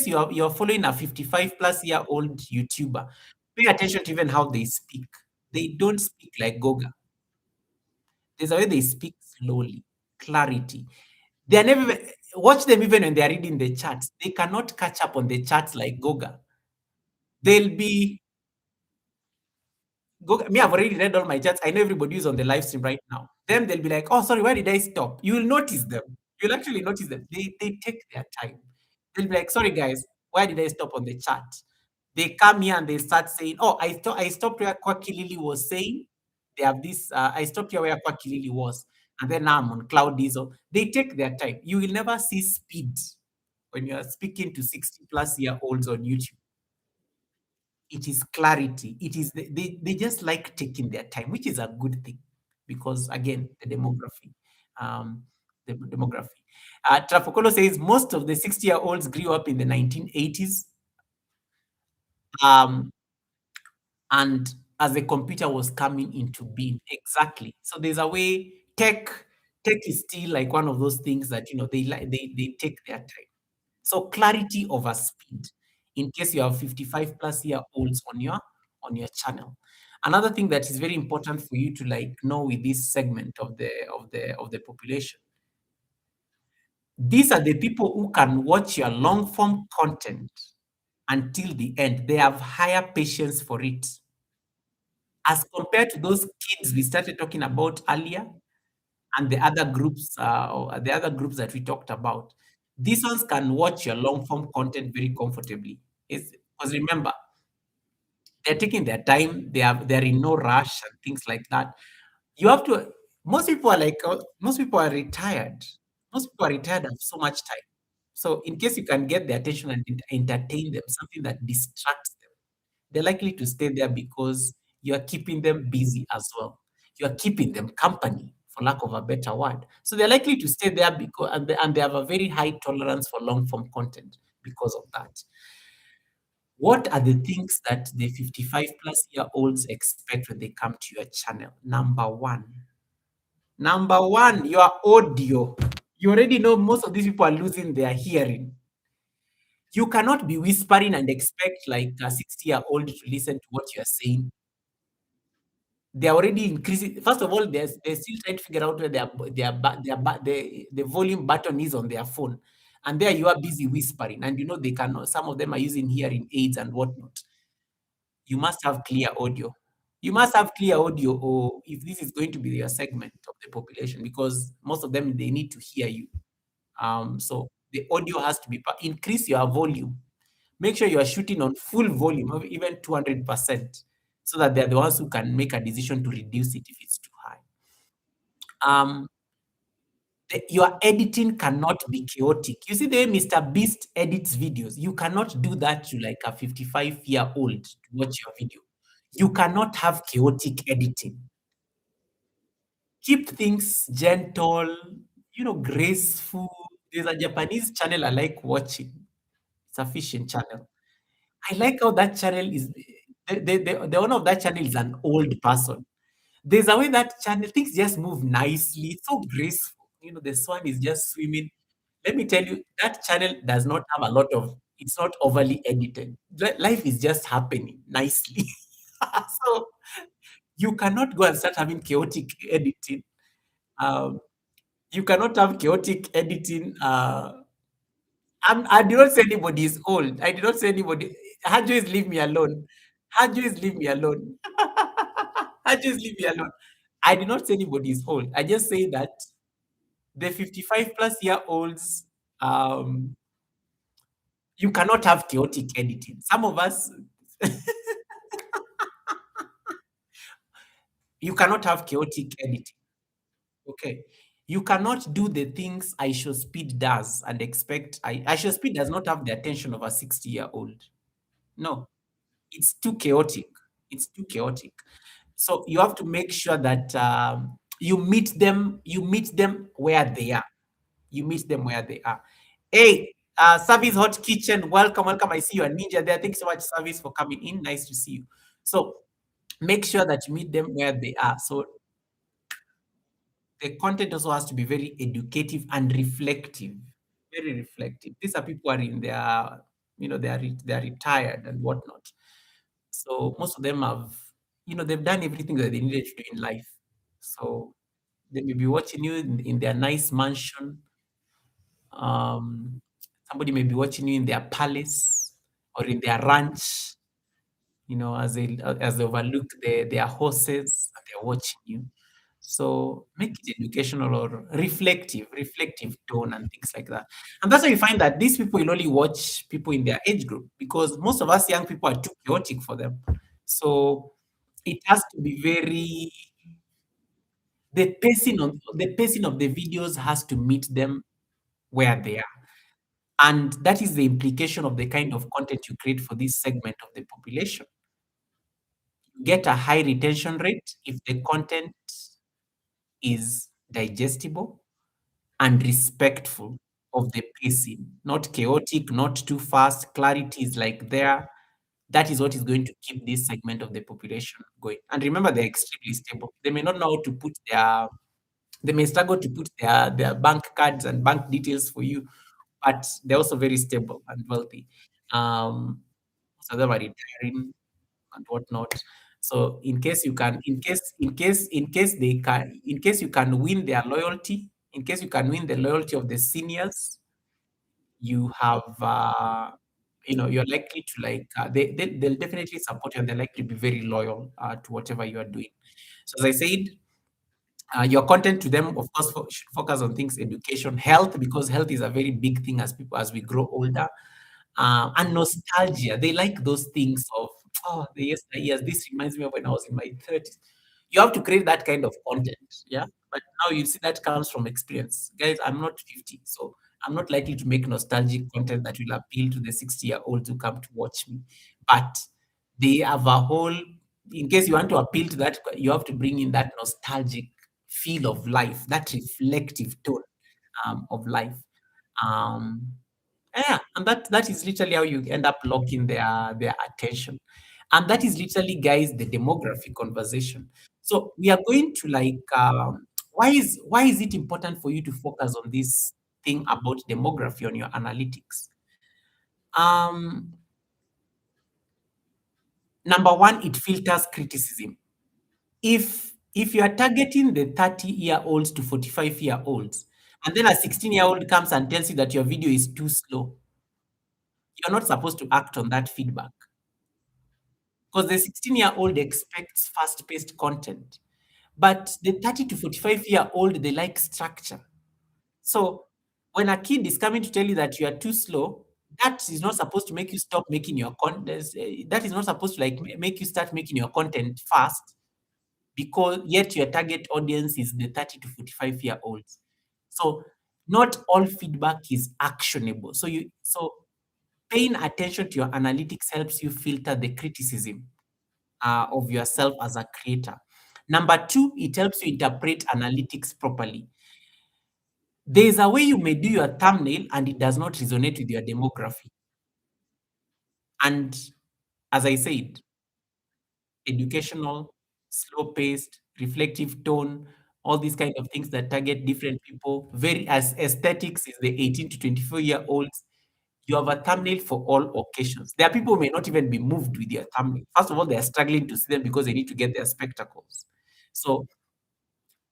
you're following a 55 plus year old YouTuber. Pay attention to even how they speak. They don't speak like Goga. There's a way they speak slowly, clarity. They are never watch them even when they are reading the charts. They cannot catch up on the charts like Goga. They'll be me, I've already read all my chats. I know everybody who's on the live stream right now. Then they'll be like, "Oh, sorry, why did I stop?" You will notice them. You'll actually notice them. They take their time. They'll be like, "Sorry, guys, why did I stop on the chat?" They come here and they start saying, "Oh, I stopped where Kwaki Lily was saying." They have this. I stopped here where Kwaki Lily was, and then now I'm on Cloud Diesel. They take their time. You will never see speed when you are speaking to 60 plus year olds on YouTube. It is clarity. It is they just like taking their time, which is a good thing because again, the demography. Um, the demography. Trafocolo says most of the 60-year-olds grew up in the 1980s, and as the computer was coming into being. Exactly. So there's a way tech is still like one of those things that they like they take their time. So clarity over speed, in case you have 55 plus year olds on your channel. Another thing that is very important for you to like know with this segment of the population, these are the people who can watch your long form content until the end. They have higher patience for it as compared to those kids we started talking about earlier, and the other groups that we talked about. These ones can watch your long form content very comfortably. It's because remember, they're taking their time, they're in no rush and things like that. You have to most people are retired. Most people are retired have so much time. So in case you can get their attention and entertain them, something that distracts them, they're likely to stay there because you are keeping them busy as well. You are keeping them company, for lack of a better word. So they're likely to stay there because and they have a very high tolerance for long form content because of that. What are the things that the 55 plus year olds expect when they come to your channel? Number one, your audio. You already know most of these people are losing their hearing. You cannot be whispering and expect like a 60-year-old to listen to what you're saying. They're already increasing. First of all, they're still trying to figure out where the volume button is on their phone. And there you are busy whispering. And you know they cannot, some of them are using hearing aids and whatnot. You must have clear audio. You must have clear audio, or if this is going to be your segment of the population, because most of them they need to hear you. So the audio has to be increase your volume. Make sure you are shooting on full volume, or even 200%, so that they're the ones who can make a decision to reduce it if it's too high. Um, your editing cannot be chaotic. You see the way Mr. Beast edits videos, you cannot do that to like a 55-year-old to watch your video. You cannot have chaotic editing. Keep things gentle, graceful. There's a Japanese channel I like watching. It's a fishing channel. I like how that channel is. The owner of that channel is an old person. There's a way that channel things just move nicely. It's so graceful. The swan is just swimming. Let me tell you, that channel does not have a lot of. It's not overly edited. Life is just happening nicely. So you cannot go and start having chaotic editing. Um, you cannot have chaotic editing. I did not say anybody is old. I did not say anybody. Hajo is leave me alone. Hajo is leave me alone. Hajo is leave me alone. I did not say anybody is old. I just say that the 55 plus year olds, um, you cannot have chaotic editing. Some of us, you cannot have chaotic editing. Okay. You cannot do the things I show speed does and expect I show speed does not have the attention of a 60-year-old. No, it's too chaotic. It's too chaotic. So you have to make sure that you meet them. You meet them where they are. You meet them where they are. Hey, Service Hot Kitchen, welcome, welcome. I see you, a ninja there. Thanks so much, Service, for coming in. Nice to see you. So make sure that you meet them where they are. So the content also has to be very educative and reflective. Very reflective. These are people who are in their, they are retired and whatnot. So most of them have, they've done everything that they needed to do in life. So they may be watching you in their nice mansion. Um, Somebody may be watching you in their palace or in their ranch, as they overlook their horses and they're watching you. So make it educational or reflective tone and things like that. And that's why you find that these people will only watch people in their age group, because most of us young people are too chaotic for them. So it has to be very the pacing of the videos has to meet them where they are. And that is the implication of the kind of content you create for this segment of the population. You get a high retention rate if the content is digestible and respectful of the pacing, not chaotic, not too fast. Clarity is like there. That is what is going to keep this segment of the population going. And remember, they're extremely stable. They may not know how to they may struggle to put their bank cards and bank details for you but they're also very stable and wealthy. So they are retiring and whatnot. So in case you can win their loyalty, in case you can win the loyalty of the seniors, you have, you're likely to like, they'll definitely support you and they're likely to be very loyal to whatever you are doing. So as I said, your content to them, of course, should focus on things, education, health, because health is a very big thing as we grow older, and nostalgia. They like those things of, oh, the yesteryears. This reminds me of when I was in my 30s. You have to create that kind of content, yeah. But now you see that comes from experience, guys. I'm not 50, so I'm not likely to make nostalgic content that will appeal to the 60-year-olds who come to watch me. But they have a whole. In case you want to appeal to that, you have to bring in that nostalgic feel of life, that reflective tone of life. Um, yeah, and that is literally how you end up locking their attention. And that is literally, guys, the demography conversation. So we are going to like, why is it important for you to focus on this thing about demography on your analytics? Um, Number one, it filters criticism. If you are targeting the 30-year-olds to 45-year-olds, and then a 16-year-old comes and tells you that your video is too slow, you're not supposed to act on that feedback, because the 16-year-old expects fast-paced content, but the 30 to 45-year-old, they like structure. So when a kid is coming to tell you that you are too slow, that is not supposed to make you stop making your content. That is not supposed to like make you start making your content fast, because yet your target audience is the 30 to 45-year-olds. So not all feedback is actionable. So paying attention to your analytics helps you filter the criticism of yourself as a creator. Number two, it helps you interpret analytics properly. There's a way you may do your thumbnail and it does not resonate with your demography. And as I said, educational, slow-paced, reflective tone, all these kind of things that target different people. Very as aesthetics is the 18 to 24-year-olds. You have a thumbnail for all occasions. There are people who may not even be moved with your thumbnail. First of all, they are struggling to see them because they need to get their spectacles. So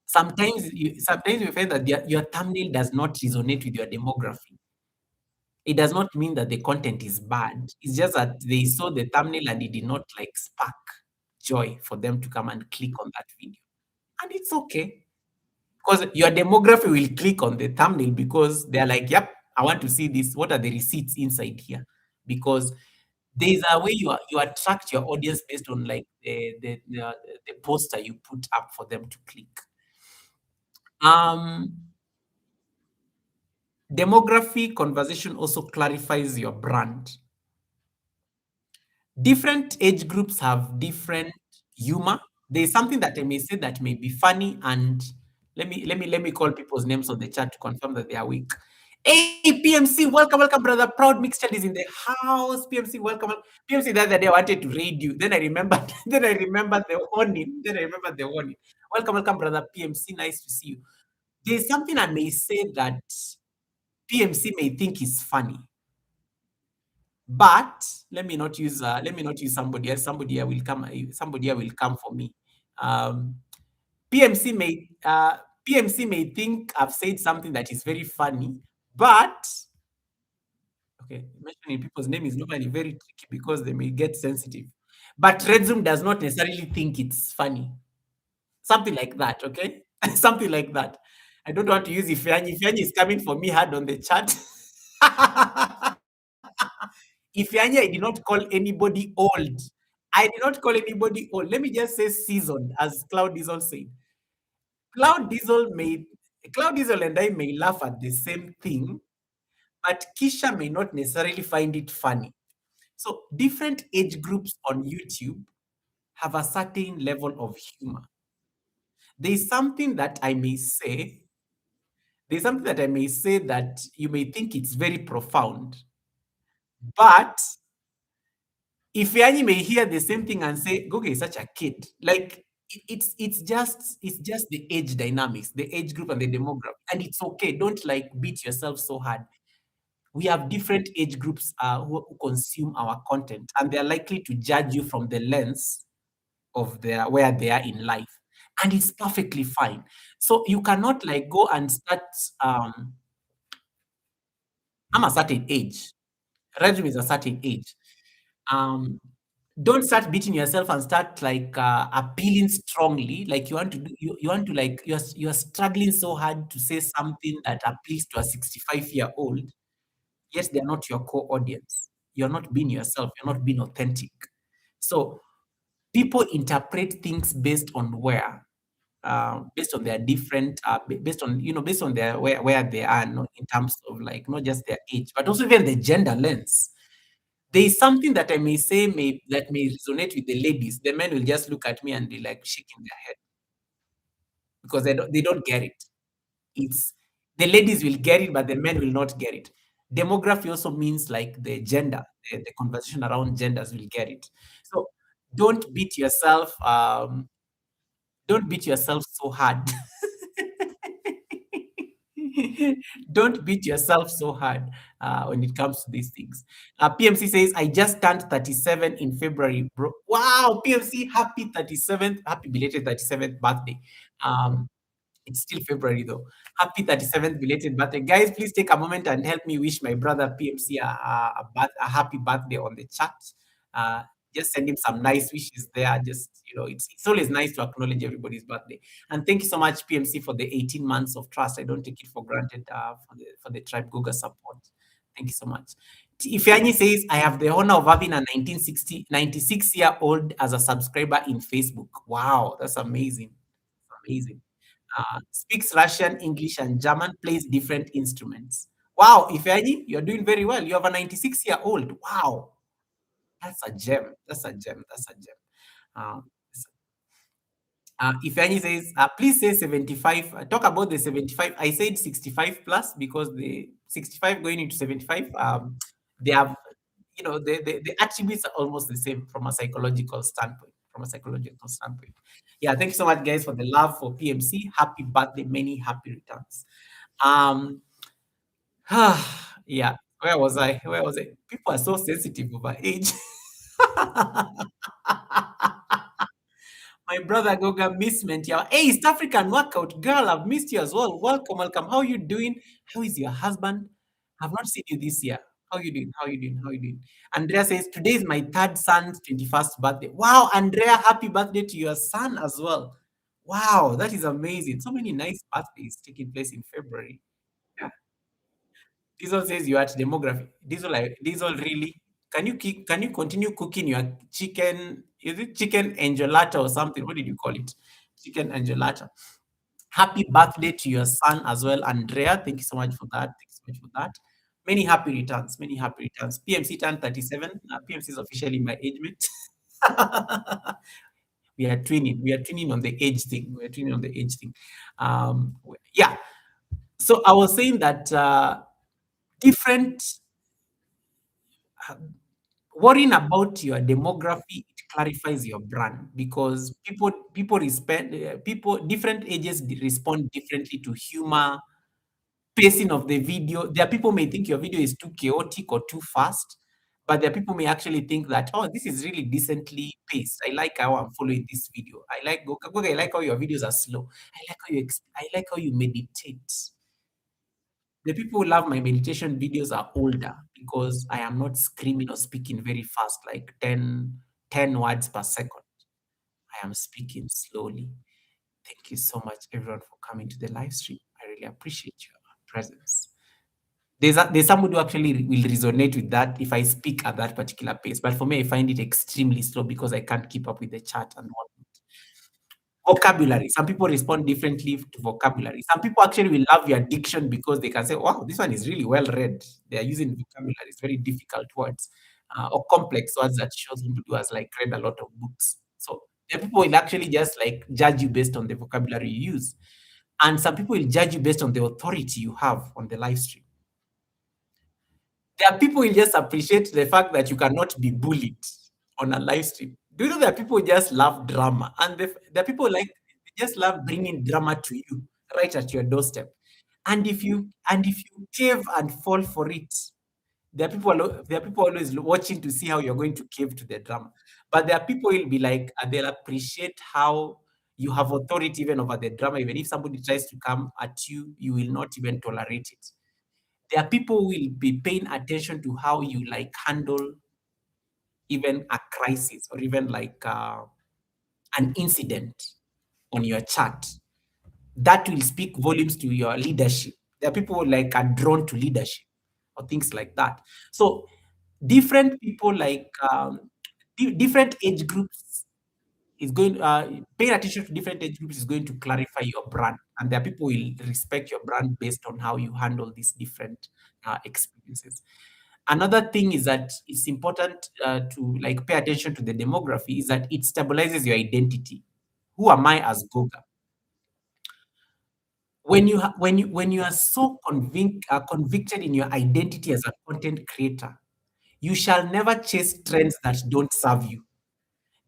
sometimes you find that your thumbnail does not resonate with your demography. It does not mean that the content is bad. It's just that they saw the thumbnail and it did not like spark joy for them to come and click on that video. And it's okay, because your demography will click on the thumbnail because they're like, yep, I want to see this. What are the receipts inside here? Because there's a way you attract your audience based on like the poster you put up for them to click. Um, Demography conversation also clarifies your brand. Different age groups have different humor. There's something that I may say that may be funny, and let me call people's names on the chat to confirm that they are weak. Hey, PMC, welcome, brother. Proud Mixed is in the house. PMC, welcome. PMC, the other day I wanted to raid you. Then I remembered. Then I remembered the warning. Welcome, brother. PMC, nice to see you. There's something I may say that PMC may think is funny, but let me not use somebody else. Somebody here will come for me. Um, PMC may think I've said something that is very funny, but okay, mentioning people's name is normally very tricky because they may get sensitive. But Redzum does not necessarily think it's funny. Something like that, okay? Something like that. I don't want to use Ifeanyi. Ifeanyi is coming for me hard on the chat. Ifeanyi, I did not call anybody old. I did not call anybody old. Let me just say seasoned, as Cloud Diesel said. Cloud Diesel may Cloud Diesel and I may laugh at the same thing, but Kisha may not necessarily find it funny. So different age groups on YouTube have a certain level of humor. There's something that I may say, there's something that I may say that you may think it's very profound, but if Yanni may hear the same thing and say, Goge is such a kid, like it's just the age dynamics, the age group and the demographic, and it's okay. Don't like beat yourself so hard. We have different age groups who consume our content, and they're likely to judge you from the lens of their where they are in life, and it's perfectly fine. So you cannot like go and start. I'm a certain age. Rhythm is a certain age. Um, don't start beating yourself and start like appealing strongly. Like you want to do, you want to like you're struggling so hard to say something that appeals to a 65-year-old. Yet they are not your core audience. You're not being yourself. You're not being authentic. So people interpret things based on their different, based on based on their where they are, not in terms of like not just their age, but also even the gender lens. There is something that I may say may resonate with the ladies. The men will just look at me and be like shaking their head because they don't get it. It's the ladies will get it, but the men will not get it. Demography also means like the gender, the conversation around genders will get it. So don't beat yourself. Don't beat yourself so hard. Don't beat yourself so hard when it comes to these things. PMC says, I just turned 37 in February, bro. Wow, PMC, happy 37th, happy belated 37th birthday. Um, it's still February though. Happy 37th belated birthday. Guys, please take a moment and help me wish my brother PMC a happy birthday on the chat. Uh, just send him some nice wishes there. Just, it's always nice to acknowledge everybody's birthday. And thank you so much, PMC, for the 18 months of trust. I don't take it for granted for the Tribe Google support. Thank you so much. Ifeanyi says, I have the honor of having a 96-year-old as a subscriber in Facebook. Wow, that's amazing. Amazing. Speaks Russian, English, and German, plays different instruments. Wow, Ifeanyi, you're doing very well. You have a 96-year-old. Wow, that's a gem. That's a gem. That's a gem. Um, Ifeanyi says, please say 75. Talk about the 75. I said 65 plus because the 65 going into 75, they have, the attributes are almost the same from a psychological standpoint. From a psychological standpoint. Yeah, thank you so much, guys, for the love for PMC. Happy birthday, many happy returns. Um, yeah, where was I? Where was I? People are so sensitive over age. My brother Goga missment. Yeah. Hey, East African workout girl, I've missed you as well. Welcome, welcome. How you doing? How is your husband? I've not seen you this year. How you doing? How you doing? How you doing? Andrea says, today is my third son's 21st birthday. Wow, Andrea, happy birthday to your son as well. Wow, that is amazing. So many nice birthdays taking place in February. Yeah. Diesel says you are at demography. Diesel really. Can you continue cooking your chicken? Is it chicken enchilada or something? What did you call it? Chicken enchilada. Happy birthday to your son as well, Andrea. Thank you so much for that. Thank you so much for that. Many happy returns. Many happy returns. PMC turned 37. PMC is officially my age mate. We are twinning. We are twinning on the age thing. We are twinning on the age thing. Yeah. So I was saying that different worrying about your demography, it clarifies your brand because people different ages respond differently to humor, pacing of the video. There are people may think your video is too chaotic or too fast, but there are people may actually think that, oh, this is really decently paced. I like how I'm following this video. I like how your videos are slow. I like how you meditate. The people who love my meditation videos are older because I am not screaming or speaking very fast, like ten words per second. I am speaking slowly. Thank you so much, everyone, for coming to the live stream. I really appreciate your presence. There's somebody who actually will resonate with that if I speak at that particular pace. But for me, I find it extremely slow because I can't keep up with the chat and whatnot. Vocabulary. Some people respond differently to vocabulary. Some people actually will love your diction because they can say, wow, this one is really well read. They are using vocabulary. It's very difficult words or complex words that shows people who has like read a lot of books. So the people will actually just like judge you based on the vocabulary you use. And some people will judge you based on the authority you have on the live stream. There are people who just appreciate the fact that you cannot be bullied on a live stream. Do you know that people just love drama, and there are people like they just love bringing drama to you right at your doorstep. And if you cave and fall for it, there are people always watching to see how you're going to cave to the drama. But there are people who will be like, they'll appreciate how you have authority even over the drama. Even if somebody tries to come at you, you will not even tolerate it. There are people who will be paying attention to how you like handle even a crisis or even like an incident on your chat. That will speak volumes to your leadership. There are people who like are drawn to leadership or things like that. So different people like different age groups is going paying attention to different age groups is going to clarify your brand, and there are people who will respect your brand based on how you handle these different experiences. Another thing is that it's important to like pay attention to the demography is that it stabilizes your identity. Who am I as Goga? When you are so convicted in your identity as a content creator, you shall never chase trends that don't serve you.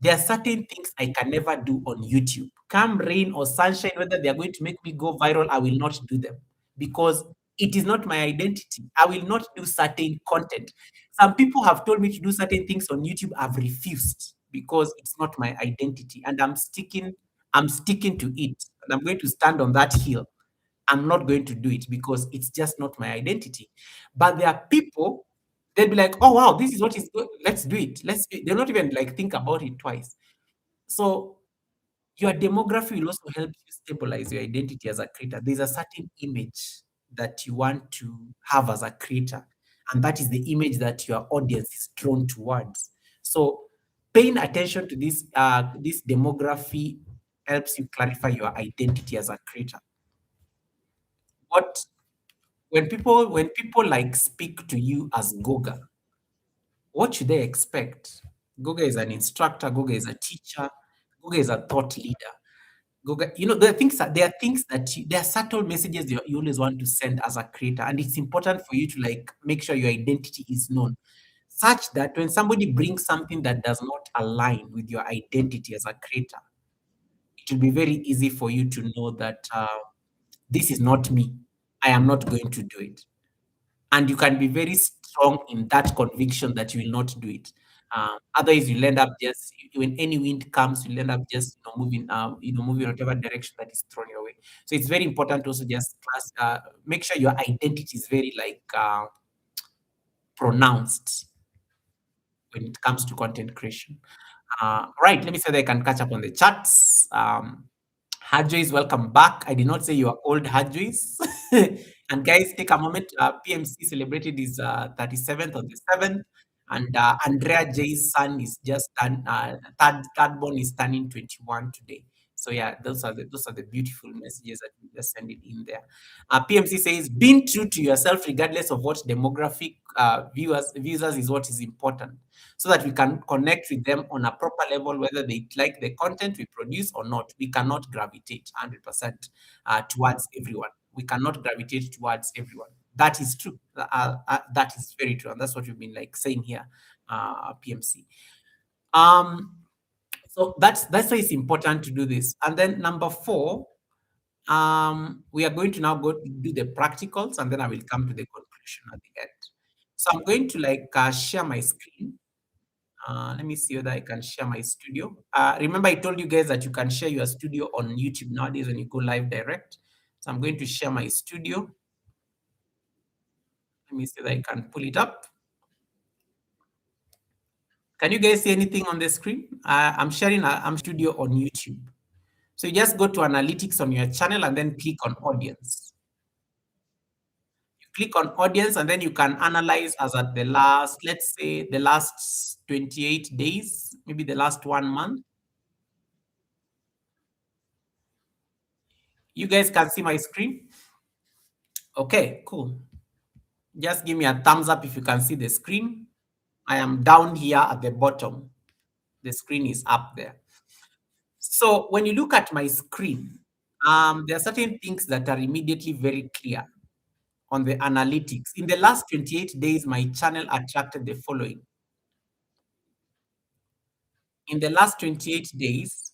There are certain things I can never do on YouTube. Come rain or sunshine, whether they are going to make me go viral, I will not do them because it is not my identity. I will not do certain content. Some people have told me to do certain things on YouTube. I've refused because it's not my identity, and I'm sticking to it, and I'm going to stand on that hill. I'm not going to do it because it's just not my identity. But there are people, they'll be like, oh wow, this is what is good. Let's do it. Let's do it. They'll not even like think about it twice. So your demography will also help you stabilize your identity as a creator. There's a certain image that you want to have as a creator, and that is the image that your audience is drawn towards. So paying attention to this demography helps you clarify your identity as a creator. What when people like speak to you as Goga, what should they expect? Goga is an instructor, Goga is a teacher, Goga is a thought leader. Goga, there are things that there are subtle messages you always want to send as a creator, and it's important for you to like make sure your identity is known, such that when somebody brings something that does not align with your identity as a creator, it will be very easy for you to know that this is not me. I am not going to do it. And you can be very strong in that conviction that you will not do it. Otherwise, you'll end up just when any wind comes, you'll end up just moving in whatever direction that is thrown your way. So it's very important to also just make sure your identity is very like pronounced when it comes to content creation. Right, let me say that I can catch up on the chats. Hadjois, welcome back. I did not say you are old Hadjois. And guys, take a moment. PMC celebrated his 37th on the 7th. And Andrea J's son is just third born is turning 21 today. So yeah, those are the beautiful messages that we just sending in there. PMC says, being true to yourself, regardless of what demographic viewers is what is important, so that we can connect with them on a proper level, whether they like the content we produce or not. We cannot gravitate 100% towards everyone. We cannot gravitate towards everyone. That is true. That is very true, and that's what we've been like saying here, PMC. Um, so that's why it's important to do this. And then number 4, we are going to now go do the practicals, and then I will come to the conclusion at the end. So I'm going to like share my screen. Let me see whether I can share my studio. Remember, I told you guys that you can share your studio on YouTube nowadays when you go live direct. So I'm going to share my studio. Let me see that I can pull it up. Can you guys see anything on the screen? I'm sharing I'm studio on YouTube. So you just go to analytics on your channel and then click on audience. You click on audience and then you can analyze as at the last, let's say the last 28 days, maybe the last 1 month. You guys can see my screen? Okay, cool. Just give me a thumbs up if you can see the screen. I am down here at the bottom. The screen is up there. So when you look at my screen, there are certain things that are immediately very clear on the analytics. In the last 28 days, my channel attracted the following. In the last 28 days,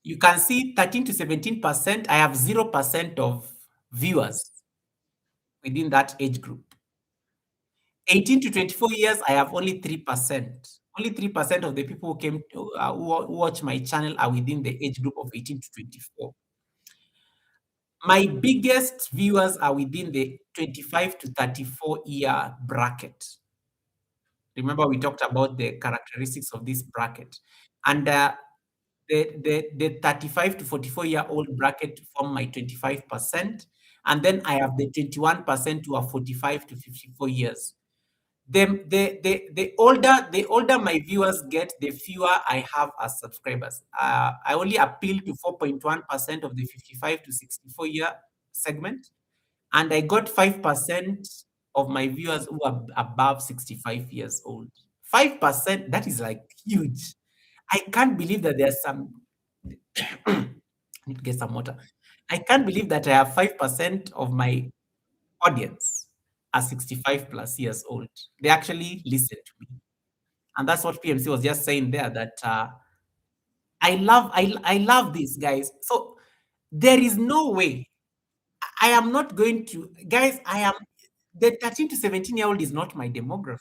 you can see 13 to 17%. I have 0% of viewers within that age group. 18 to 24 years, I have only 3%. Only 3% of the people who came to who watch my channel are within the age group of 18 to 24. My biggest viewers are within the 25 to 34-year bracket. Remember, we talked about the characteristics of this bracket. And the 35 to 44-year-old bracket form my 25%. And then I have the 21% who are 45 to 54 years. The older my viewers get, the fewer I have as subscribers. I only appeal to 4.1% of the 55 to 64-year segment, and I got 5% of my viewers who are above 65 years old. 5%, that is like huge. I can't believe that there's some need to get some water. I can't believe that I have 5% of my audience are 65 plus years old. They actually listen to me. And that's what PMC was just saying there, that I love these guys. So there is no way I am not going to, guys, I am, the 13 to 17-year-old is not my demography.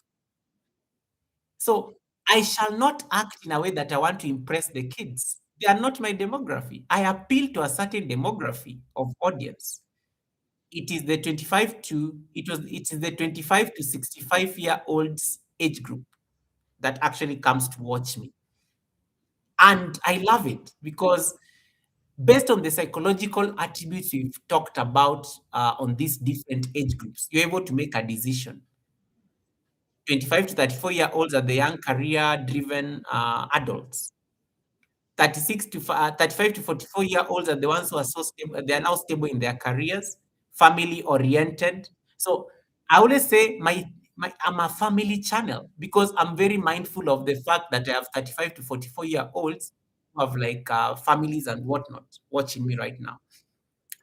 So I shall not act in a way that I want to impress the kids. They are not my demography. I appeal to a certain demography of audience. It is the 25 to 65 year olds age group that actually comes to watch me. And I love it because based on the psychological attributes we've talked about on these different age groups, you're able to make a decision. 25 to 34-year olds are the young career driven adults. 35 to 44-year olds are the ones who are so stable, they are now stable in their careers, family oriented. So I always say I'm a family channel because I'm very mindful of the fact that I have 35 to 44-year olds who have like families and whatnot watching me right now.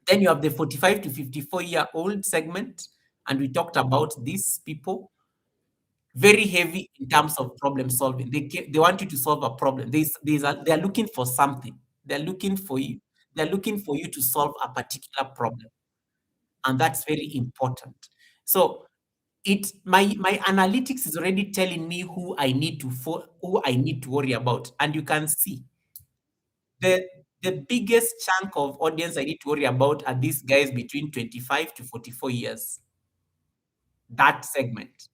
Then you have the 45 to 54-year-old segment, and we talked about these people very heavy in terms of problem solving. They want you to solve a problem. They are looking for something. They're looking for you. They're looking for you to solve a particular problem, and that's very important. So my analytics is already telling me who I need to worry about, and you can see the the biggest chunk of audience I need to worry about are these guys between 25 to 44 years. That segment.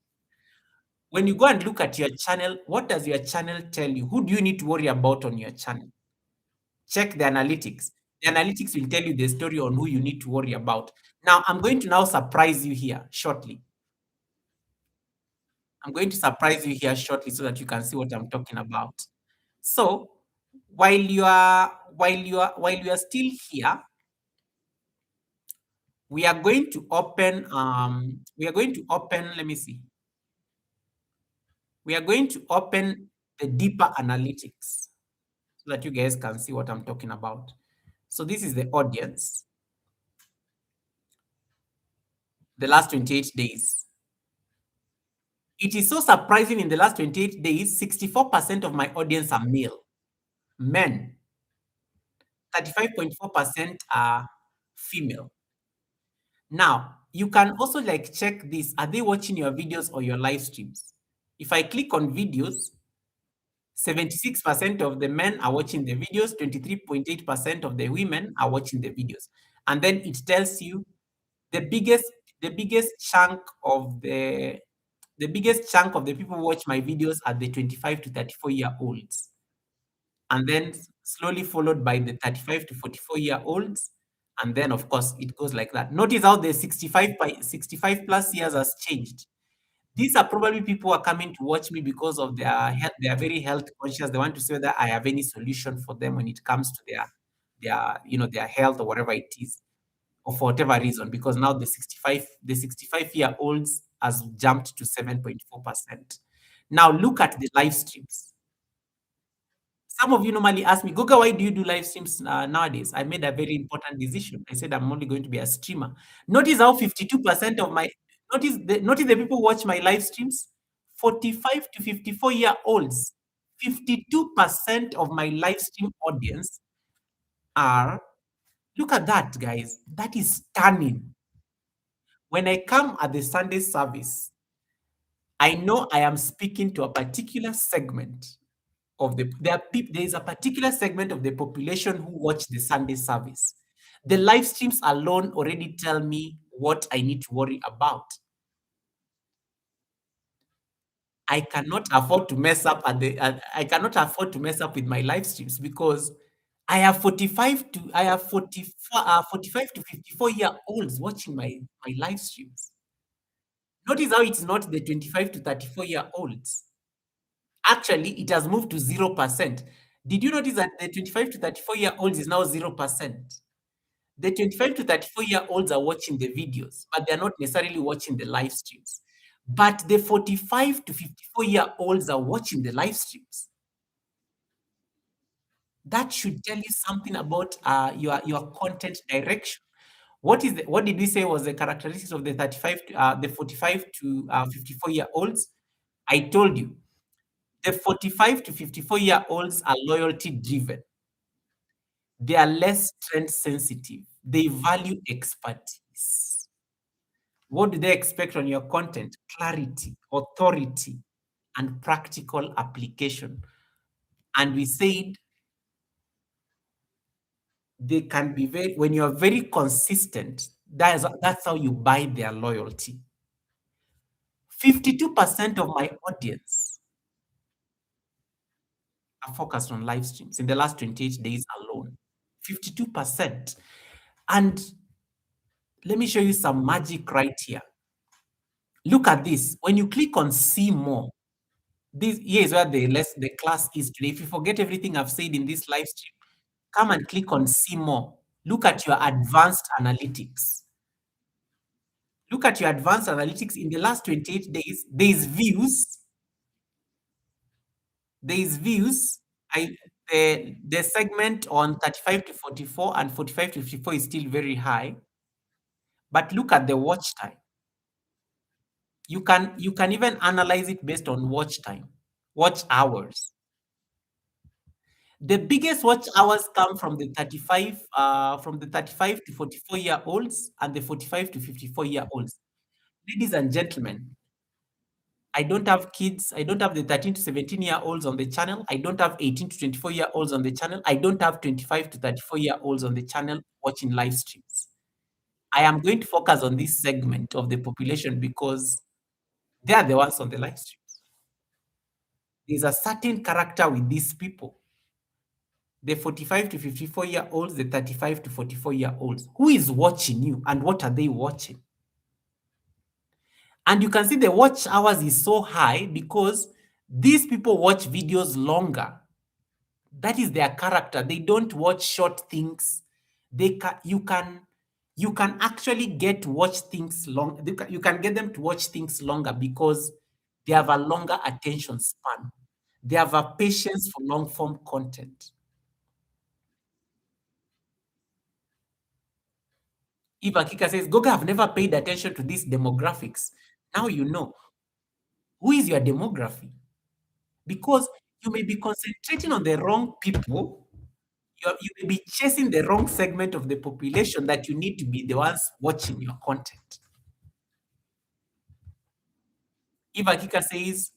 When you go and look at your channel, what does your channel tell you? Who do you need to worry about on your channel? Check the analytics. The analytics will tell you the story on who you need to worry about. Now, I'm going to now surprise you here shortly. I'm going to surprise you here shortly so that you can see what I'm talking about. So, while you are still here, we are going to open let me see. We are going to open the deeper analytics so that you guys can see what I'm talking about. So this is the audience, the last 28 days. It is so surprising in the last 28 days, 64% of my audience are male. Men, 35.4% are female. Now, you can also like check this. Are they watching your videos or your live streams? If I click on videos, 76% of the men are watching the videos, 23.8% of the women are watching the videos. And then it tells you the biggest the biggest chunk of the people who watch my videos are the 25 to 34-year-olds, and then slowly followed by the 35 to 44-year-olds, and then of course it goes like that. Notice how the 65 plus years has changed. These are probably people who are coming to watch me because of their health. They are very health conscious. They want to see whether I have any solution for them when it comes to their health or whatever it is, or for whatever reason, because now the 65-year-olds has jumped to 7.4%. Now look at the live streams. Some of you normally ask me, Goga, why do you do live streams nowadays? I made a very important decision. I said I'm only going to be a streamer. Notice how 52% of my notice the people who watch my live streams, 45 to 54-year-olds. 52% of my live stream audience are, look at that, guys. That is stunning. When I come at the Sunday service, I know I am speaking to a particular segment of there is a particular segment of the population who watch the Sunday service. The live streams alone already tell me what I need to worry about. I cannot afford to mess up I cannot afford to mess up with my live streams because I have 45 to 54-year-olds watching my live streams. Notice how it's not the 25 to 34-year-olds. Actually, it has moved to 0%. Did you notice that the 25 to 34-year-olds is now 0%? The 25 to 34-year-olds are watching the videos, but they're not necessarily watching the live streams. But the 45 to 54-year-olds are watching the live streams. That should tell you something about your content direction. What did we say was the characteristics of the 45 to 54-year-olds? I told you the 45 to 54-year-olds are loyalty driven. They are less trend sensitive. They value expertise. What do they expect on your content? Clarity, authority, and practical application. And we said they can be when you're very consistent, that's how you buy their loyalty. 52% of my audience are focused on live streams in the last 28 days alone. 52%. And let me show you some magic right here. Look at this. When you click on see more, this here is where the class is today. If you forget everything I've said in this live stream, come and click on see more. Look at your advanced analytics. Look at your advanced analytics in the last 28 days. There's views. The segment on 35 to 44 and 45 to 54 is still very high. But look at the watch time. You can even analyze it based on watch time, watch hours. The biggest watch hours come from the 35 to 44-year-olds and the 45 to 54-year-olds. Ladies and gentlemen, I don't have kids. I don't have the 13 to 17-year-olds on the channel. I don't have 18 to 24-year-olds on the channel. I don't have 25 to 34-year-olds on the channel watching live streams. I am going to focus on this segment of the population because they are the ones on the live streams. There's a certain character with these people. The 45 to 54-year-olds, the 35 to 44-year-olds. Who is watching you and what are they watching? And you can see the watch hours is so high because these people watch videos longer. That is their character. They don't watch short things. You can actually watch things long. You can get them to watch things longer because they have a longer attention span. They have a patience for long form content. Eva Kika says, Goga, I've never paid attention to these demographics. Now you know. Who is your demography? Because you may be concentrating on the wrong people. You may be chasing the wrong segment of the population that you need to be the ones watching your content. Eva Kika says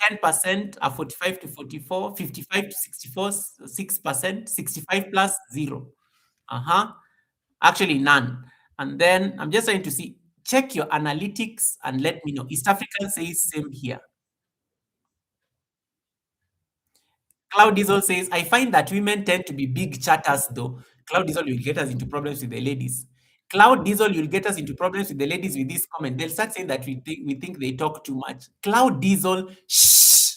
10% are 45 to 44, 55 to 64, 6%, 65 plus 0. Actually, none. And then I'm just trying to see, check your analytics and let me know. East African says same here. Cloud Diesel says, I find that women tend to be big chatters though. Cloud Diesel will get us into problems with the ladies. Cloud Diesel, you'll get us into problems with the ladies with this comment. They'll start saying that we think they talk too much. Cloud Diesel, shh.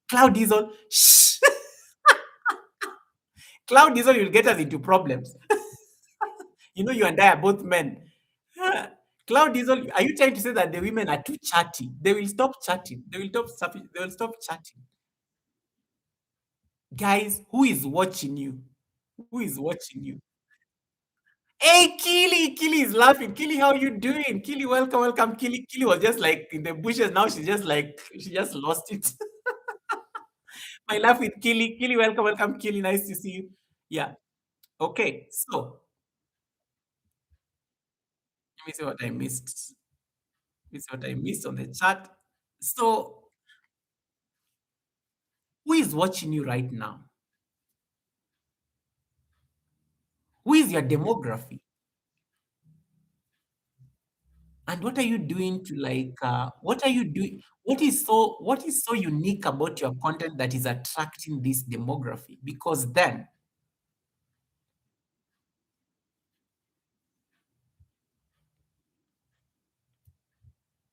Cloud Diesel, shh. Cloud Diesel, you'll get us into problems. You know, you and I are both men. Cloud Diesel, are you trying to say that the women are too chatty? They will stop chatting. They will stop chatting. Guys, who is watching you? Who is watching you? Hey, Kili! Kili is laughing. Kili, how you doing? Kili, welcome, welcome. Kili was just like in the bushes. Now she just lost it. My laugh with Kili. Kili, welcome, welcome. Kili, nice to see you. Yeah. Okay. So let me see what I missed. This is what I missed on the chat. So, who is watching you right now? Who is your demography? And what are you doing to what are you doing? What is so unique about your content that is attracting this demography? Because then,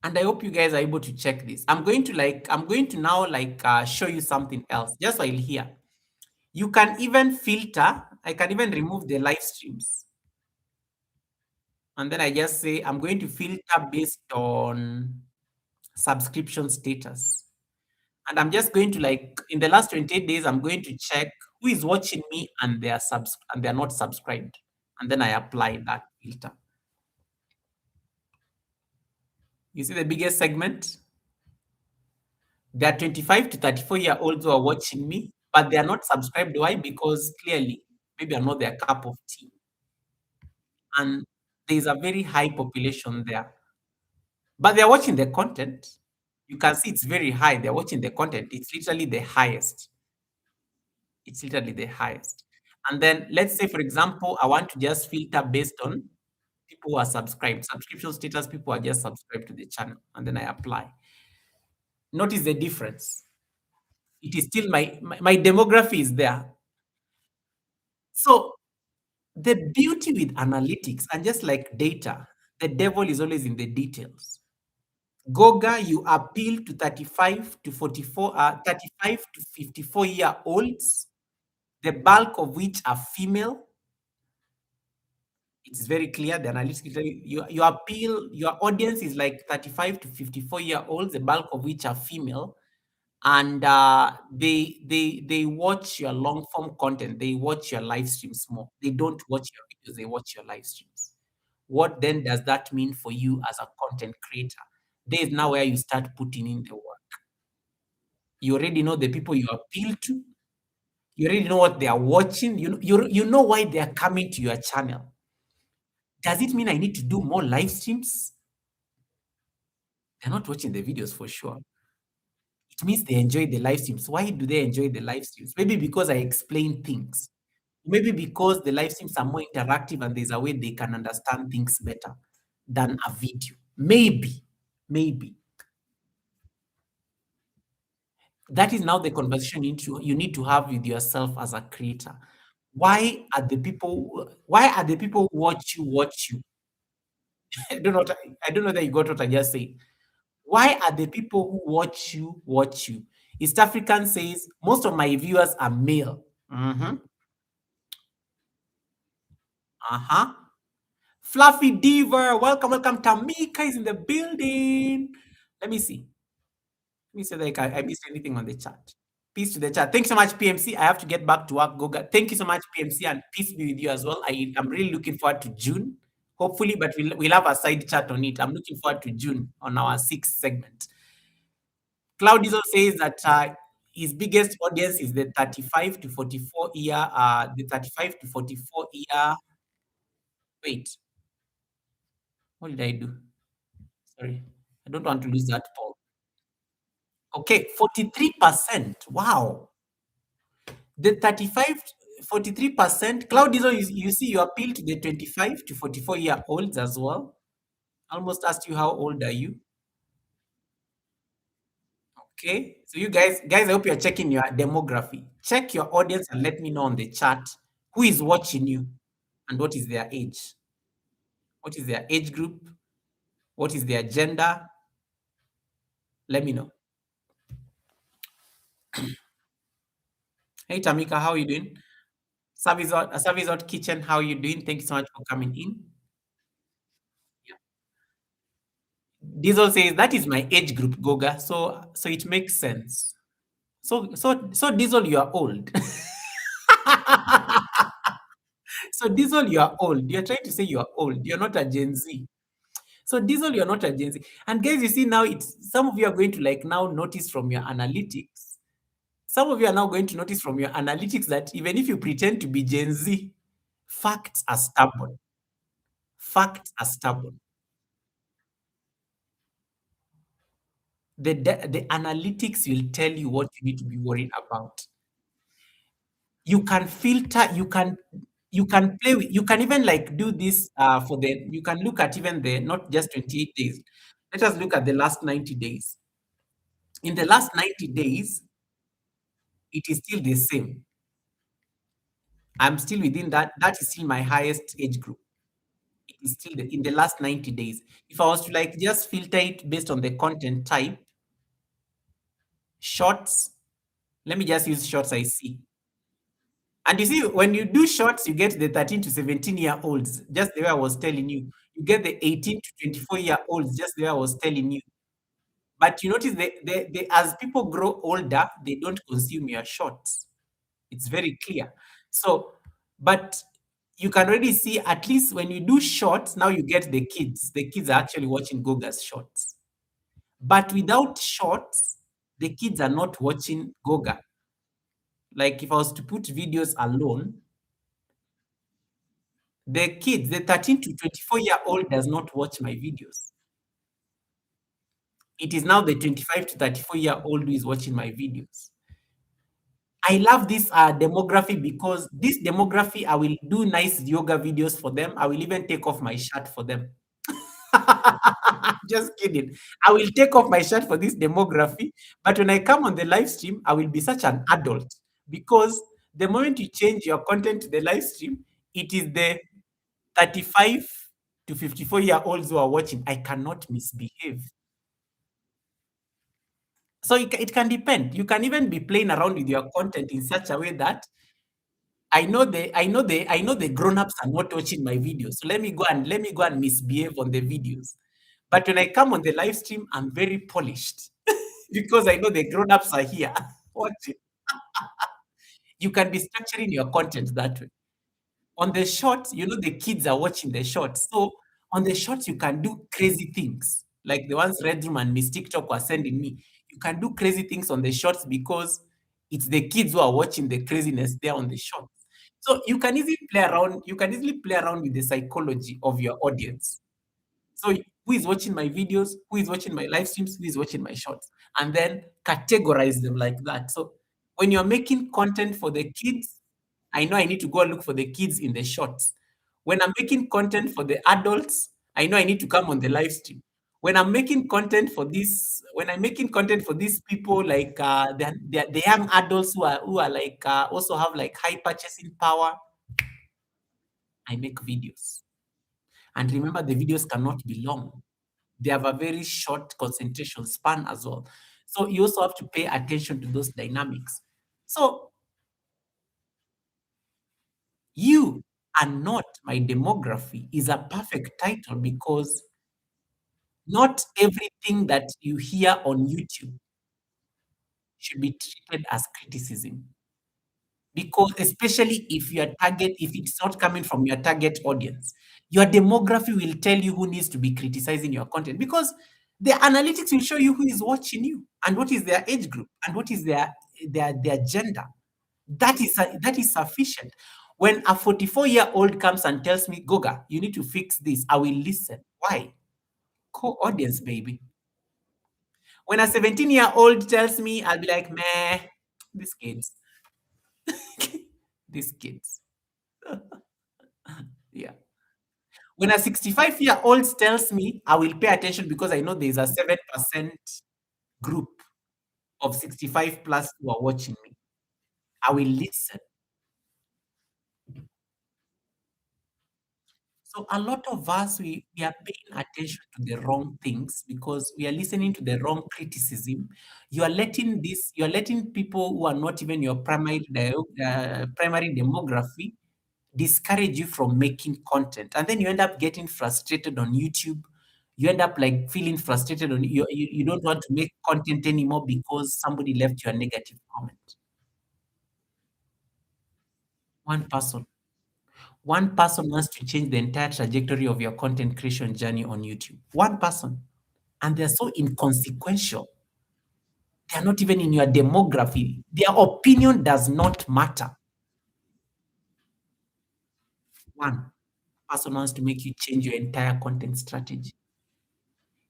and I hope you guys are able to check this. I'm going to now show you something else just while here. You can even filter. I can even remove the live streams. And then I just say, I'm going to filter based on subscription status. And I'm just going to in the last 28 days, I'm going to check who is watching me and they're not subscribed. And then I apply that filter. You see the biggest segment? There are 25 to 34-year-olds who are watching me, but they are not subscribed. Why? Because clearly, maybe I'm not their cup of tea. And there's a very high population there. But they're watching the content. You can see it's very high. They're watching the content. It's literally the highest. It's literally the highest. And then let's say, for example, I want to just filter based on people who are subscribed, subscription status, people who are just subscribed to the channel. And then I apply. Notice the difference. It is still my demography is there. So the beauty with analytics and just like data, the devil is always in the details. Goga, you appeal to 35 to 44, 35 to 54-year-olds, the bulk of which are female. It's very clear. The analytics tell you appeal, your audience is like 35 to 54-year-olds, the bulk of which are female. And they watch your long form content. They watch your live streams more. They don't watch your videos. They watch your live streams. What then does that mean for you as a content creator? There is now where you start putting in the work. You already know the people you appeal to. You already know what they are watching. You know why they are coming to your channel. Does it mean I need to do more live streams? They're not watching the videos for sure. It means they enjoy the live streams. Why do they enjoy the live streams? Maybe because I explain things. Maybe because the live streams are more interactive and there's a way they can understand things better than a video. Maybe, maybe. That is now the conversation you need to have with yourself as a creator. Why are the people who watch you? I don't know that you got what I just said. Why are the people who watch you? East African says most of my viewers are male. Mm-hmm. Uh-huh. Fluffy Diva, welcome, welcome. Tamika is in the building. Let me see. Let me see that I missed anything on the chat. Peace to the chat. Thanks so much, PMC. I have to get back to work, Goga. Thank you so much, PMC, and peace be with you as well. I'm really looking forward to June, hopefully, but we'll have a side chat on it. I'm looking forward to June on our sixth segment. Claudio says that his biggest audience is the 35 to 44 year, the 35 to 44 year. Wait, what did I do? Sorry, I don't want to lose that poll. Okay, 43%. Wow. The 35, 43%. Claudio, you see, you appeal to the 25 to 44-year-olds as well. Almost asked you how old are you? Okay, so you guys, I hope you're checking your demography. Check your audience and let me know on the chat who is watching you and what is their age. What is their age group? What is their gender? Let me know. Hey Tamika, how are you doing? Service out kitchen, how are you doing? Thank you so much for coming in. Yeah. Diesel says that is my age group, Goga. So it makes sense. So Diesel, you are old. So Diesel, you are old. You're trying to say you are old. You're not a Gen Z. So Diesel, you're not a Gen Z. And guys, you see now it's some of you are going to now notice from your analytics. Some of you are now going to notice from your analytics that even if you pretend to be Gen Z, facts are stubborn. Facts are stubborn. The analytics will tell you what you need to be worried about. You can filter, you can play with, you can even like do this for the, you can look at even the, not just 28 days. Let us look at the last 90 days. In the last 90 days, it is still the same. I'm still within that. That is still my highest age group. It is still in the last 90 days. If I was to like just filter it based on the content type, shorts, let me just use shorts I see. And you see, when you do shorts, you get the 13 to 17-year-olds, just the way I was telling you. You get the 18 to 24-year-olds, just the way I was telling you. But you notice as people grow older, they don't consume your shorts. It's very clear. So, but you can already see, at least when you do shorts, now you get the kids. The kids are actually watching Goga's shorts. But without shorts, the kids are not watching Goga. Like if I was to put videos alone, the kids, the 13 to 24-year-old does not watch my videos. It is now the 25 to 34-year-old who is watching my videos. I love this demography because this demography, I will do nice yoga videos for them. I will even take off my shirt for them. Just kidding. I will take off my shirt for this demography. But when I come on the live stream, I will be such an adult because the moment you change your content to the live stream, it is the 35 to 54-year-olds who are watching. I cannot misbehave. So it can depend. You can even be playing around with your content in such a way that I know the grown-ups are not watching my videos. So let me go and misbehave on the videos. But when I come on the live stream, I'm very polished because I know the grown-ups are here watching. You can be structuring your content that way. On the shorts, the kids are watching the shorts. So on the shorts, you can do crazy things like the ones Red Room and Miss TikTok were sending me. You can do crazy things on the shorts because it's the kids who are watching the craziness there on the shorts. So you can easily play around. You can easily play around with the psychology of your audience. So who is watching my videos? Who is watching my live streams? Who is watching my shorts? And then categorize them like that. So when you're making content for the kids, I know I need to go and look for the kids in the shorts. When I'm making content for the adults, I know I need to come on the live stream. When I'm making content for this, when I'm making content for these people like the young adults who are like also have like high purchasing power, I make videos. And remember, the videos cannot be long. They have a very short concentration span as well. So you also have to pay attention to those dynamics. So you are not my demography is a perfect title because not everything that you hear on YouTube should be treated as criticism. Because especially if it's not coming from your target audience, your demography will tell you who needs to be criticizing your content because the analytics will show you who is watching you and what is their age group and what is their gender. That is sufficient. When a 44-year-old comes and tells me, Goga, you need to fix this, I will listen. Why? Co-audience, baby. When a 17-year-old tells me, I'll be like, meh, these kids. These kids. Yeah. When a 65-year-old tells me, I will pay attention because I know there's a 7% group of 65 plus who are watching me. I will listen. So a lot of us, we are paying attention to the wrong things because we are listening to the wrong criticism. You are letting people who are not even your primary demography discourage you from making content. And then you end up getting frustrated on YouTube. You end up like feeling frustrated on you don't want to make content anymore because somebody left you a negative comment. One person. One person wants to change the entire trajectory of your content creation journey on YouTube. One person. And they're so inconsequential. They're not even in your demography. Their opinion does not matter. One person wants to make you change your entire content strategy.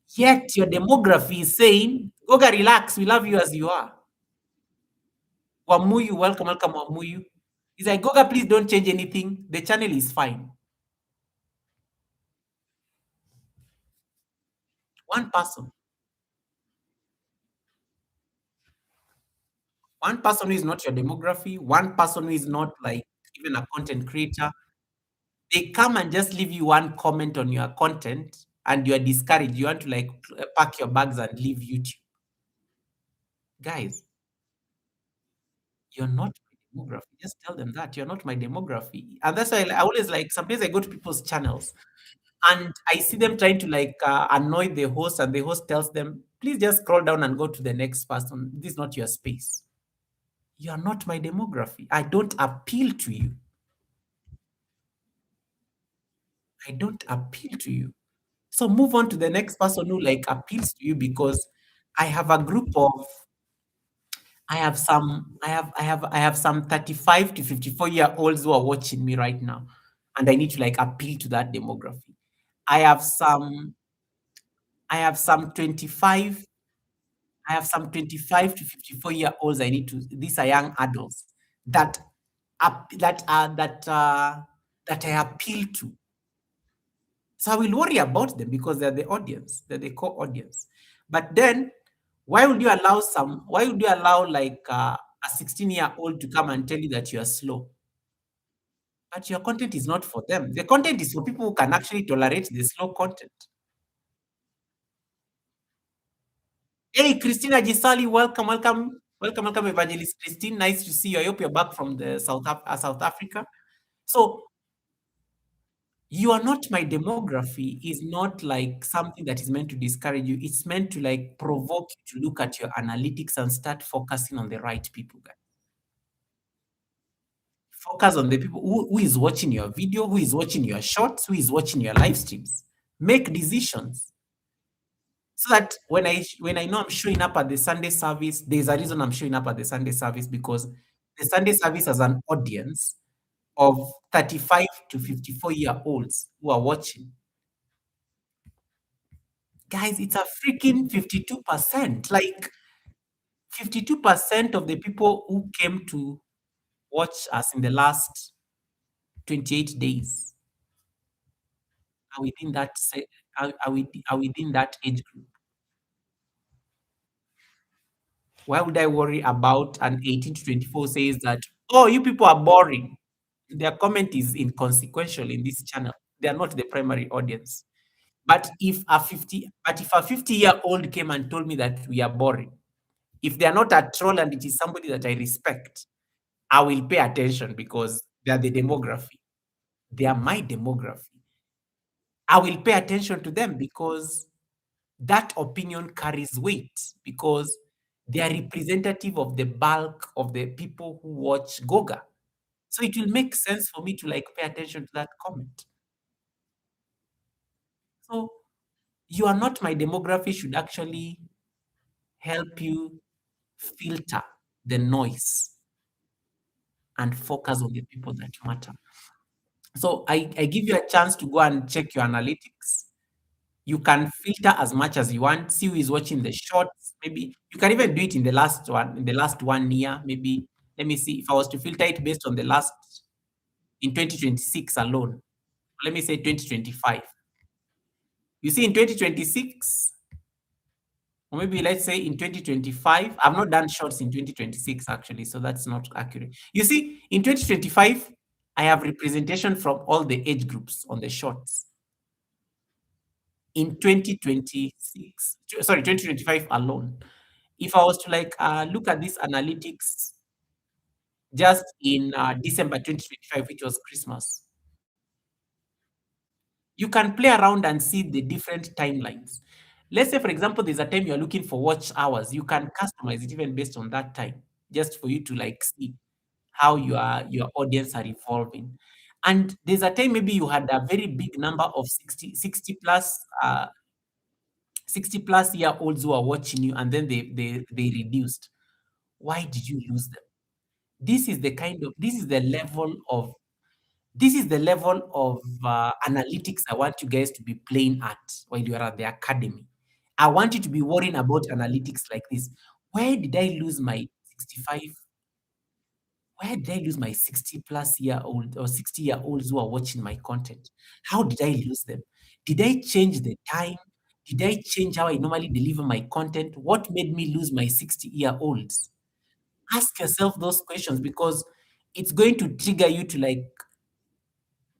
Yet your demography is saying Goga, relax. We love you as you are. Wamuyu, welcome, welcome, Wamuyu. He's like, Goga, please don't change anything. The channel is fine. One person, one person who is not your demography, one person who is not like even a content creator, they come and just leave you one comment on your content and you are discouraged. You want to like pack your bags and leave YouTube. Guys, you're not my demography. Just tell them that you're not my demography. And that's why I always like, sometimes I go to people's channels and I see them trying to like annoy the host, and the host tells them, please just scroll down and go to the next person. This is not your space. You are not my demography. I don't appeal to you. I don't appeal to you. So move on to the next person who like appeals to you, because I have a group of I have some 35 to 54-year olds who are watching me right now. And I need to like appeal to that demography. I have some I have some 25 I have some 25 to 54-year olds I need to, these are young adults that that I appeal to. So I will worry about them because they're the audience, they're the core audience. But then, why would you allow like a 16-year-old to come and tell you that you are slow? But your content is not for them. The content is for people who can actually tolerate the slow content. Hey, Christina Gisali, welcome, welcome, welcome, welcome, Evangelist Christine. Nice to see you. I hope you're back from the South Africa. So you are not my demography is not like something that is meant to discourage you. It's meant to like provoke you to look at your analytics and start focusing on the right people, guys. Focus on the people who is watching your video, who is watching your shorts, who is watching your live streams. Make decisions so that when I know I'm showing up at the Sunday service, there's a reason I'm showing up at the Sunday service, because the Sunday service has an audience of 35 to 54-year-olds who are watching. Guys, it's a freaking 52%. Like 52% of the people who came to watch us in the last 28 days are within that are within that age group. Why would I worry about an 18 to 24 says that, oh, you people are boring? Their comment is inconsequential in this channel. They are not the primary audience. But if a 50-year-old came and told me that we are boring, if they are not a troll and it is somebody that I respect, I will pay attention because they are the demography. They are my demography. I will pay attention to them because that opinion carries weight, because they are representative of the bulk of the people who watch Goga. So it will make sense for me to like pay attention to that comment. So you are not my demography should actually help you filter the noise and focus on the people that matter. So I give you a chance to go and check your analytics. You can filter as much as you want. See who is watching the shorts. Maybe you can even do it in the last 1 year. Maybe let me see if I was to filter it based on the last in 2026 alone. Let me say 2025. You see, in 2026, or maybe let's say in 2025, I've not done shorts in 2026 actually, so that's not accurate. You see, in 2025, I have representation from all the age groups on the shorts. In 2026, sorry, 2025 alone. If I was to like look at this analytics just in December 2025, which was Christmas, you can play around and see the different timelines. Let's say, for example, there's a time you're looking for watch hours. You can customize it even based on that time, just for you to like see how your audience are evolving. And there's a time maybe you had a very big number of 60 plus year olds who are watching you, and then they reduced. Why did you lose them? This is the level of analytics I want you guys to be playing at while you are at the academy. I want you to be worrying about analytics like this. Where did I lose my 65 where did I lose my 60 plus year old or 60-year-olds who are watching my content? How did I lose them? Did I change the time? Did I change how I normally deliver my content? What made me lose my 60-year-olds? Ask yourself those questions because it's going to trigger you to like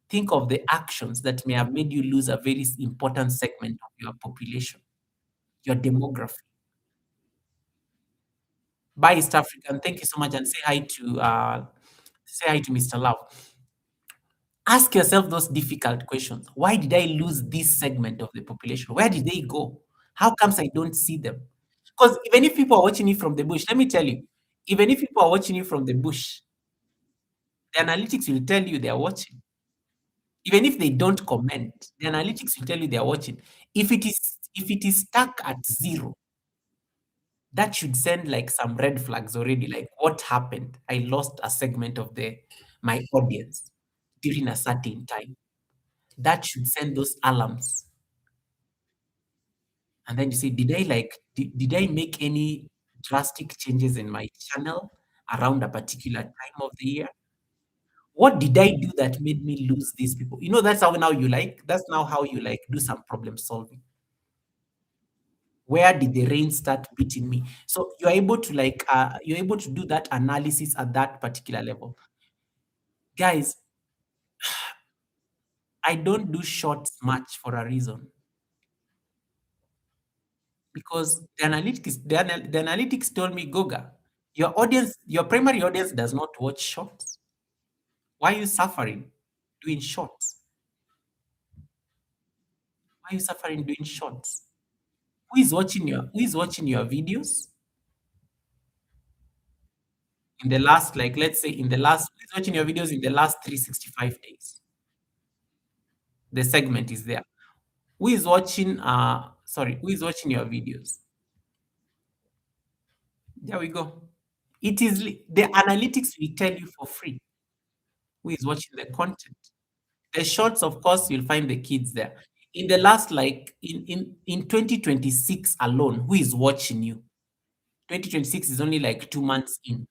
think of the actions that may have made you lose a very important segment of your population, your demography. Bye, East African. Thank you so much, and say hi to Mr. Love. Ask yourself those difficult questions. Why did I lose this segment of the population? Where did they go? How comes I don't see them? Because even if people are watching you from the bush, let me tell you, even if people are watching you from the bush, the analytics will tell you they are watching. Even if they don't comment, the analytics will tell you they are watching. If it is stuck at zero, that should send like some red flags already. Like, what happened? I lost a segment of the my audience during a certain time. That should send those alarms. And then you say, did I make any drastic changes in my channel around a particular time of the year? What did I do that made me lose these people? That's now how you like do some problem solving. Where did the rain start beating me? So you're able to do that analysis at that particular level. Guys, I don't do shorts much for a reason because the analytics told me, Goga, your primary audience does not watch shorts. Why are you suffering doing shorts? Why are you suffering doing shorts? Who is watching your videos in the last, like, let's say in the last who is watching your videos in the last 365 days? The segment is there. Who is watching your videos? There we go. The analytics will tell you for free who is watching the content. The shorts, of course, you'll find the kids there. In the last, like in 2026 alone, who is watching you? 2026 is only like 2 months in.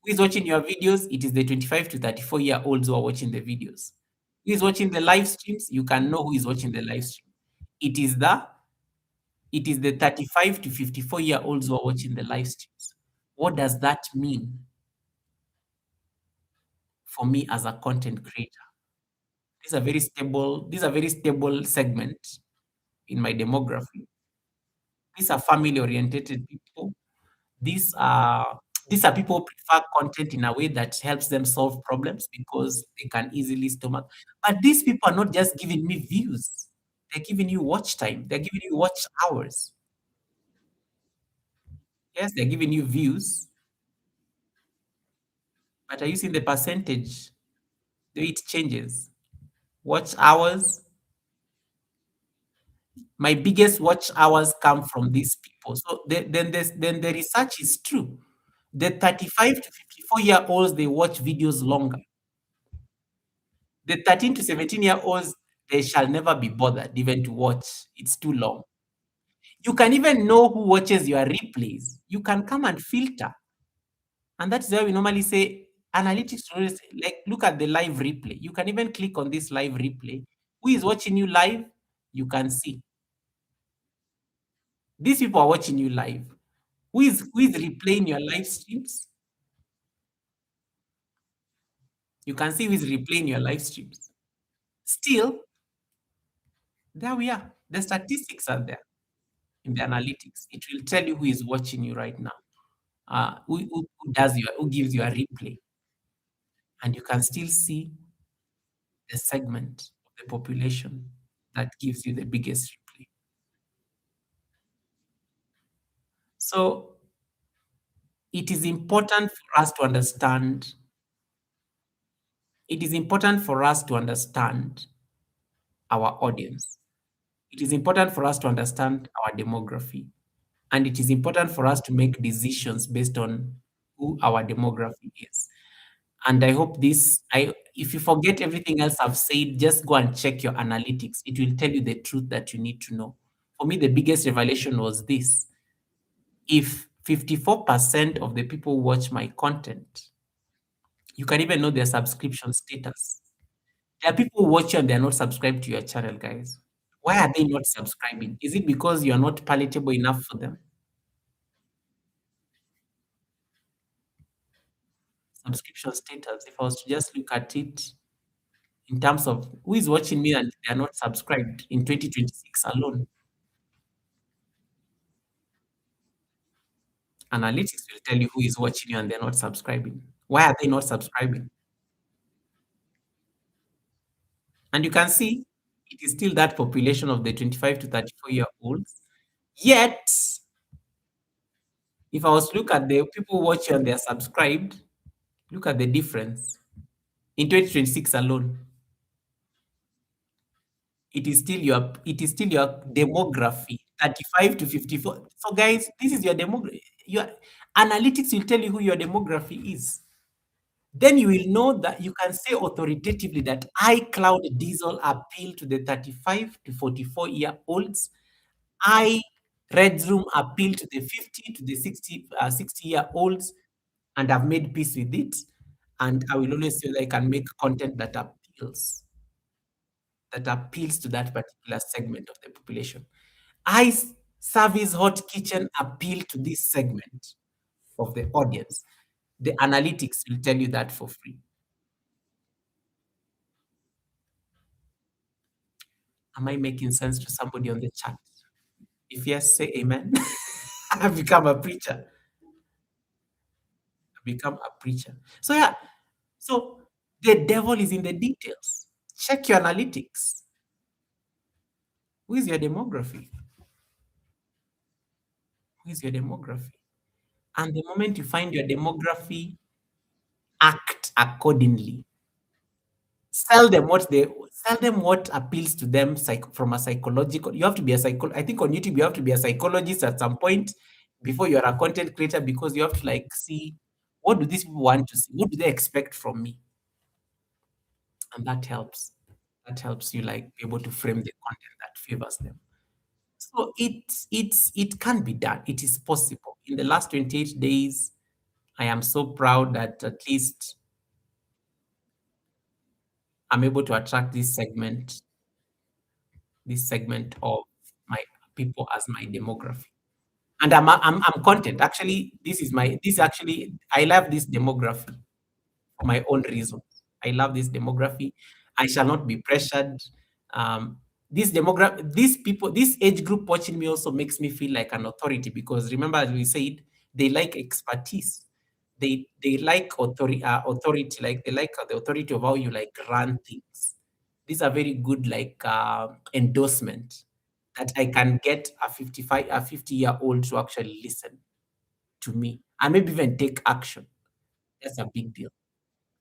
Who is watching your videos? It is the 25 to 34-year-olds who are watching the videos. Who is watching the live streams? You can know who is watching the live stream. It is the it is the 35 to 54-year-olds who are watching the live streams. What does that mean for me as a content creator? These are very stable segment in my demography. These are family-oriented people. These are these are people who prefer content in a way that helps them solve problems because they can easily stomach. But these people are not just giving me views. They're giving you watch time. They're giving you watch hours. Yes, they're giving you views, but are you seeing the percentage? The way it changes. Watch hours. My biggest watch hours come from these people. So then the research is true. The 35 to 54-year-olds, they watch videos longer. The 13 to 17-year-olds, they shall never be bothered even to watch. It's too long. You can even know who watches your replays. You can come and filter. And that's why we normally say analytics always like look at the live replay. You can even click on this live replay. Who is watching you live? You can see. These people are watching you live. Who is replaying your live streams? You can see who is replaying your live streams. Still, there we are. The statistics are there in the analytics. It will tell you who is watching you right now. Who gives you a replay, and you can still see the segment of the population that gives you the biggest replay. So it is important for us to understand. It is important for us to understand our audience. It is important for us to understand our demography. And it is important for us to make decisions based on who our demography is. And I hope if you forget everything else I've said, just go and check your analytics. It will tell you the truth that you need to know For me, the biggest revelation was this: if 54% of the people watch my content, you can even know their subscription status. There are people who watch you and they're not subscribed to your channel, guys. Why are they not subscribing? Is it because you're not palatable enough for them? Subscription status, if I was to just look at it in terms of who is watching me and they're not subscribed in 2026 alone, analytics will tell you who is watching you and they're not subscribing. Why are they not subscribing? And you can see it is still that population of the 25 to 34-year-olds. Yet, if I was to look at the people who watch you and they're subscribed, look at the difference. In 2026 alone, it is still your demography, 35 to 54. So guys, this is your demography. Your analytics will tell you who your demography is. Then you will know that you can say authoritatively that iCloud Diesel appeal to the 35 to 44-year-olds. I Red Room appeal to the 50 to the 60-year-olds, and I've made peace with it. And I will always say that I can make content that appeals to that particular segment of the population. I Service Hot Kitchen appeal to this segment of the audience. The analytics will tell you that for free. Am I making sense to somebody on the chat? If yes, say amen. I've become a preacher. I've become a preacher. So yeah, so the devil is in the details. Check your analytics. Who is your demography? Who is your demography? And the moment you find your demography, act accordingly. Sell them what appeals to them from a psychological. You have to be a psycho. I think on YouTube you have to be a psychologist at some point before you're a content creator, because you have to like see what do these people want to see, what do they expect from me, and that helps. That helps you like be able to frame the content that favors them. So it can be done. It is possible. In the last 28 days, I am so proud that at least I'm able to attract this segment of my people as my demography. And I'm content. Actually, I love this demography for my own reasons. I love this demography. I shall not be pressured. Um, these people, this age group watching me also makes me feel like an authority, because remember, as we said, they like expertise. They like authority, like they like the authority of how you like run things. These are very good like endorsement that I can get a 50-year-old to actually listen to me and maybe even take action. That's a big deal.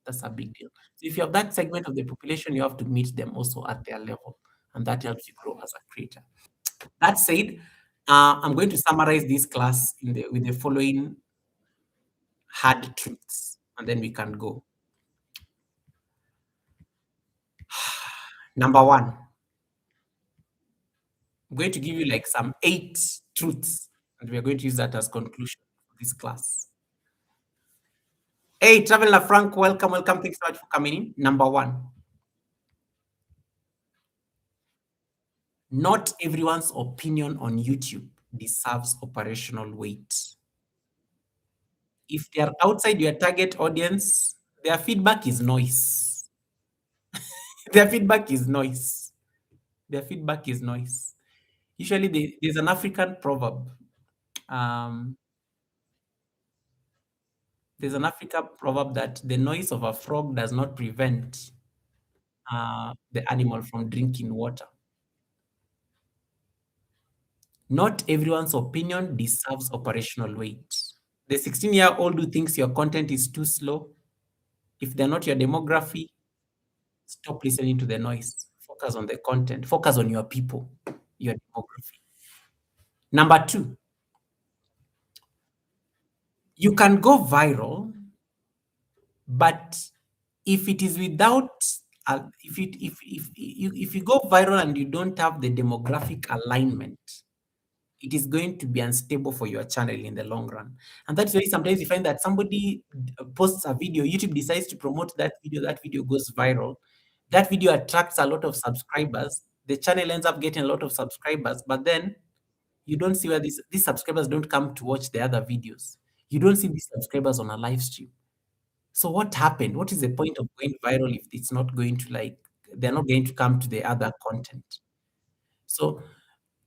That's a big deal. So if you have that segment of the population, you have to meet them also at their level, and that helps you grow as a creator. That said, I'm going to summarize this class with the following hard truths, and then we can go. Number one, I'm going to give you like some 8 truths, and we are going to use that as conclusion for this class. Hey, Traveler Frank, welcome, welcome. Thanks so much for coming in. Number one, not everyone's opinion on YouTube deserves operational weight. If they are outside your target audience, their feedback is noise. Their feedback is noise. Their feedback is noise. Usually, there's an African proverb. Um, there's an African proverb that the noise of a frog does not prevent the animal from drinking water. Not everyone's opinion deserves operational weight. The 16-year-old who thinks your content is too slow, if they're not your demography, stop listening to the noise. Focus on the content. Focus on your people, your demography. Number two, you can go viral, but if it is without, if you go viral and you don't have the demographic alignment, it is going to be unstable for your channel in the long run. And that's why sometimes you find that somebody posts a video, YouTube decides to promote that video goes viral. That video attracts a lot of subscribers. The channel ends up getting a lot of subscribers, but then you don't see where these subscribers don't come to watch the other videos. You don't see these subscribers on a live stream. So what happened? What is the point of going viral if it's not going to like they're not going to come to the other content? So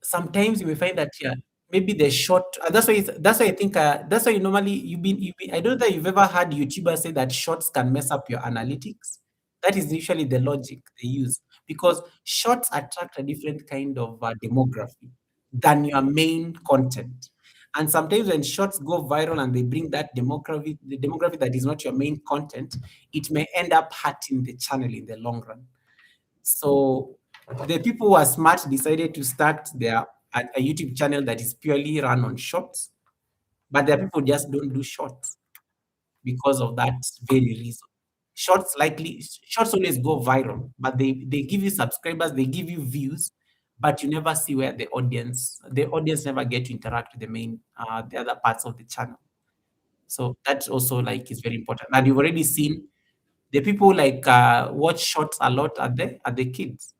sometimes you may find that yeah, maybe the short. That's why I think that's why normally you've been. I don't know that you've ever heard YouTubers say that shorts can mess up your analytics. That is usually the logic they use because shorts attract a different kind of demography than your main content. And sometimes when shorts go viral and they bring that demography, the demography that is not your main content, it may end up hurting the channel in the long run. So the people who are smart decided to start a YouTube channel that is purely run on shorts, but there are people who just don't do shorts because of that very reason. Shorts always go viral, but they give you subscribers, they give you views, but you never see where the audience never get to interact with the other parts of the channel. So that's also like is very important. And you've already seen the people like watch shorts a lot are the kids.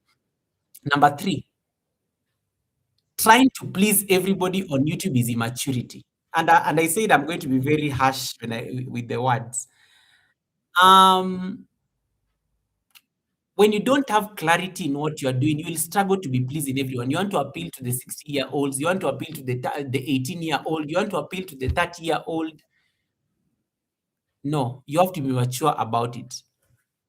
Number three, trying to please everybody on YouTube is immaturity. And I said I'm going to be very harsh with the words. Um, when you don't have clarity in what you are doing, you will struggle to be pleasing everyone. You want to appeal to the 60-year-olds, you want to appeal to the 18-year-old, you want to appeal to the 30-year-old. No, you have to be mature about it.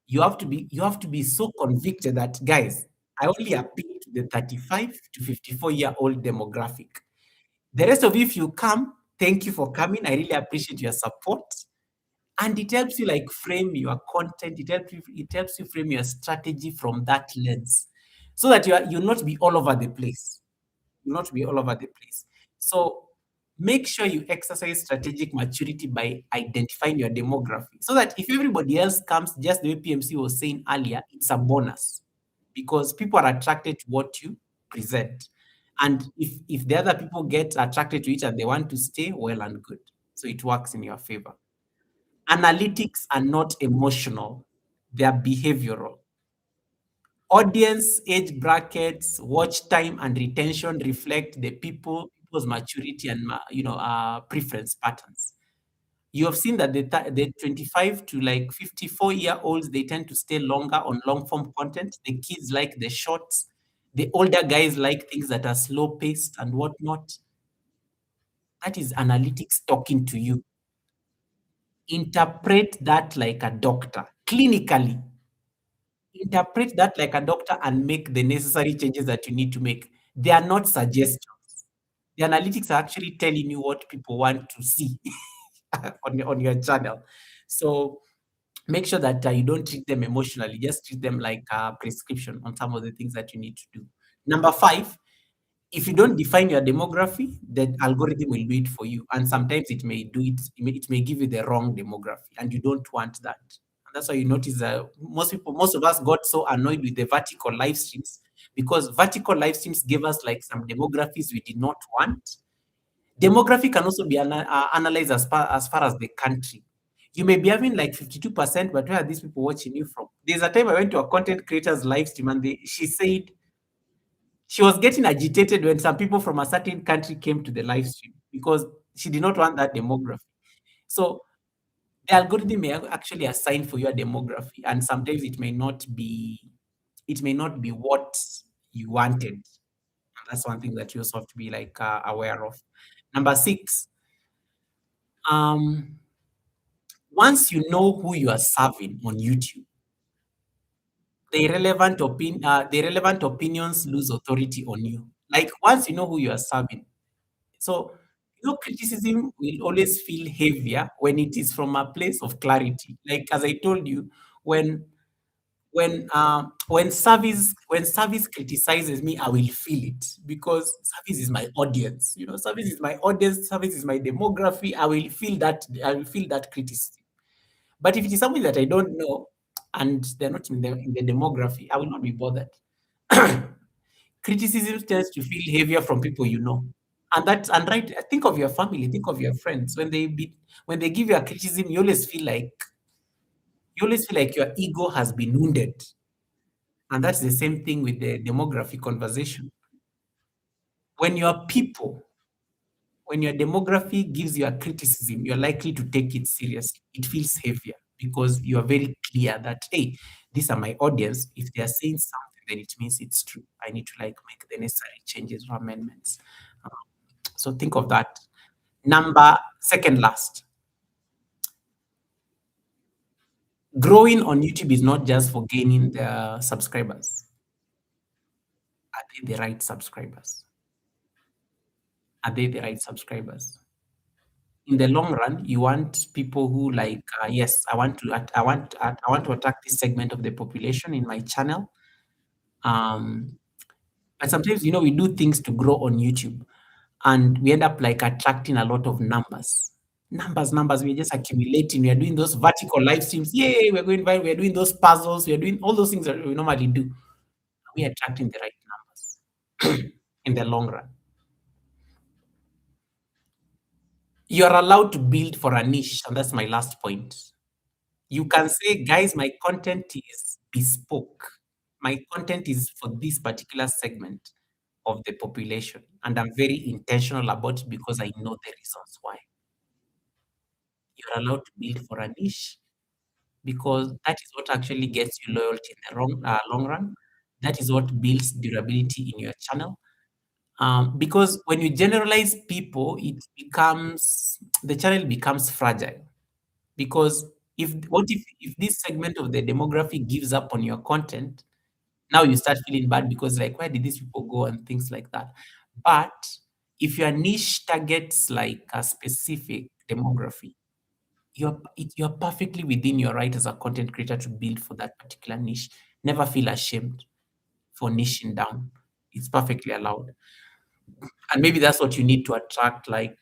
You have to be so convicted that guys, I only appeal to the 35 to 54-year-old demographic. The rest of you, if you come, thank you for coming. I really appreciate your support. And it helps you like frame your content. It helps you frame your strategy from that lens. So that you'll not be all over the place. You'll not be all over the place. So make sure you exercise strategic maturity by identifying your demography. So that if everybody else comes, just the way PMC was saying earlier, it's a bonus because people are attracted to what you present. And if the other people get attracted to it and they want to stay, well and good. So it works in your favor. Analytics are not emotional, they are behavioral. Audience age brackets, watch time, and retention reflect people's maturity and preference patterns. You have seen that the 25 to like 54-year-olds, they tend to stay longer on long form content. The kids like the shorts. The older guys like things that are slow paced and whatnot. That is analytics talking to you. Interpret that like a doctor, clinically. Interpret that like a doctor and make the necessary changes that you need to make. They are not suggestions. The analytics are actually telling you what people want to see on your channel. So make sure that you don't treat them emotionally. Just treat them like a prescription on some of the things that you need to do. Number five, if you don't define your demography, the algorithm will do it for you. And sometimes it may do it, it may give you the wrong demography, and you don't want that. And that's why you notice that most of us got so annoyed with the vertical live streams because vertical live streams gave us like some demographies we did not want. Demography can also be analyzed as far as the country. You may be having like 52%, but where are these people watching you from? There's a time I went to a content creator's live stream and she said she was getting agitated when some people from a certain country came to the live stream because she did not want that demography. So the algorithm may actually assign for your demography, and sometimes it may not be what you wanted. And that's one thing that you also have to be like aware of. Number six, um, once you know who you are serving on YouTube, the relevant opinions lose authority on you. Like once you know who you are serving, so criticism will always feel heavier when it is from a place of clarity. Like as I told you, when when service criticizes me, I will feel it because service is my audience. Service is my audience. Service is my demography. I will feel that. I will feel that criticism. But if it is something that I don't know and they're not in the demography, I will not be bothered. Criticism tends to feel heavier from people you know. And right, think of your family, think of your friends. When they give you a criticism, you always feel like your ego has been wounded. And that's the same thing with the demography conversation. When your people, when your demography gives you a criticism, you're likely to take it seriously. It feels heavier because you are very clear that, hey, these are my audience. If they are saying something, then it means it's true. I need to like make the necessary changes or amendments. Um, so think of that. Number second last, growing on YouTube is not just for gaining the subscribers. Are they the right subscribers? Are they the right subscribers? In the long run, you want people who like, yes, I want to attack this segment of the population in my channel. Um, but sometimes, we do things to grow on YouTube, and we end up like attracting a lot of numbers. Numbers. We're just accumulating. We are doing those vertical live streams. Yay, we're going viral. We're doing those puzzles. We're doing all those things that we normally do. We're attracting the right numbers in the long run. You're allowed to build for a niche, and that's my last point. You can say, guys, my content is bespoke. My content is for this particular segment of the population, and I'm very intentional about it because I know the reasons why. You're allowed to build for a niche because that is what actually gets you loyalty in the long run. That is what builds durability in your channel. Because when you generalize people, the channel becomes fragile. Because if this segment of the demography gives up on your content, now you start feeling bad because like, where did these people go and things like that. But if your niche targets like a specific demography, you're perfectly within your right as a content creator to build for that particular niche. Never feel ashamed for niching down. It's perfectly allowed. And maybe that's what you need to attract, like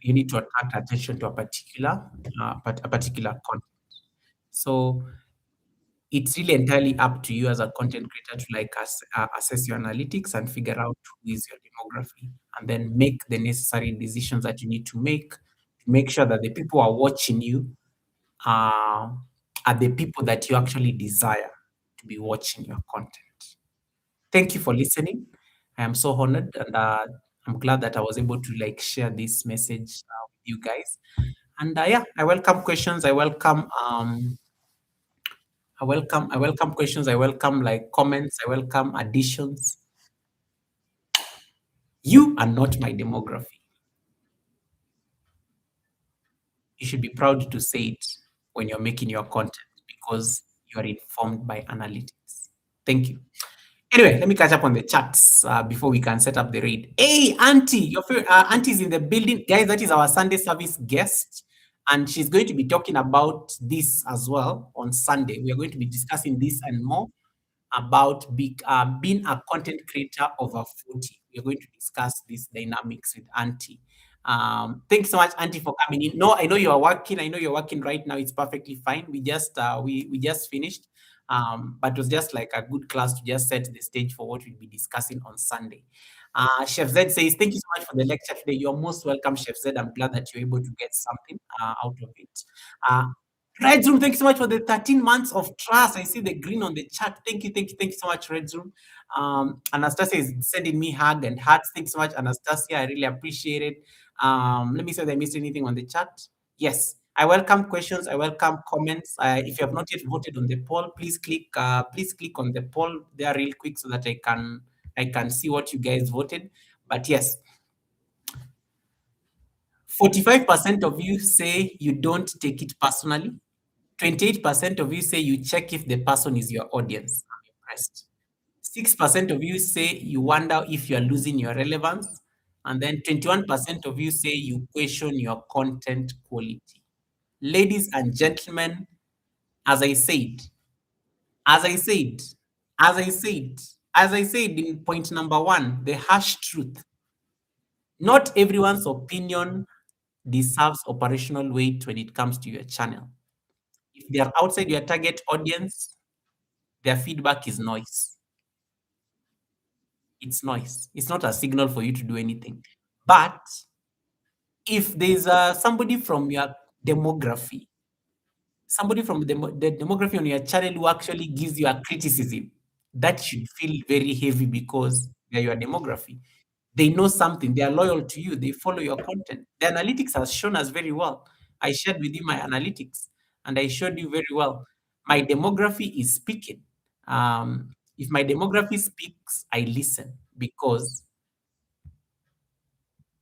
you need to attract attention to a particular content. So it's really entirely up to you as a content creator to like assess your analytics and figure out who is your demography, and then make the necessary decisions that you need to make sure that the people who are watching you are are the people that you actually desire to be watching your content. Thank you for listening. I am so honored, and I'm glad that I was able to like share this message with you guys. And yeah, I welcome questions. I welcome questions. I welcome like comments. I welcome additions. You are not my demography. You should be proud to say it when you're making your content because you are informed by analytics. Thank you. Anyway, let me catch up on the chats before we can set up the raid. Hey, Auntie, your Auntie's in the building. Guys, that is our Sunday service guest. And she's going to be talking about this as well on Sunday. We are going to be discussing this and more about being a content creator over 40. We're going to discuss these dynamics with Auntie. Thanks so much, Auntie, for coming in. No, I know you are working. I know you're working right now. It's perfectly fine. We just finished. But it was just like a good class to just set the stage for what we'll be discussing on Sunday. Chef Zed says, thank you so much for the lecture today. You're most welcome, Chef Zed. I'm glad that you're able to get something out of it. Uh, Red Room, thank you so much for the 13 months of trust. I see the green on the chat. Thank you so much, Red Room. Anastasia is sending me hug and hearts. Thanks so much, Anastasia. I really appreciate it. Let me see if I missed anything on the chat. Yes, I welcome questions. I welcome comments. If you have not yet voted on the poll, please click on the poll there real quick so that I can see what you guys voted. But yes, 45% of you say you don't take it personally. 28% of you say you check if the person is your audience. I'm impressed. 6% of you say you wonder if you're losing your relevance. And then 21% of you say you question your content quality. Ladies and gentlemen, as I said, as I said, as I said, as I said in point number one, the harsh truth. Not everyone's opinion deserves operational weight when it comes to your channel. If they are outside your target audience, their feedback is noise. It's noise. It's not a signal for you to do anything. But if there's somebody from your demography, somebody from the demography on your channel who actually gives you a criticism, that should feel very heavy because they're your demography. They know something, they are loyal to you, they follow your content. The analytics has shown us very well. I shared with you my analytics and I showed you very well. My demography is speaking. If my demography speaks, I listen because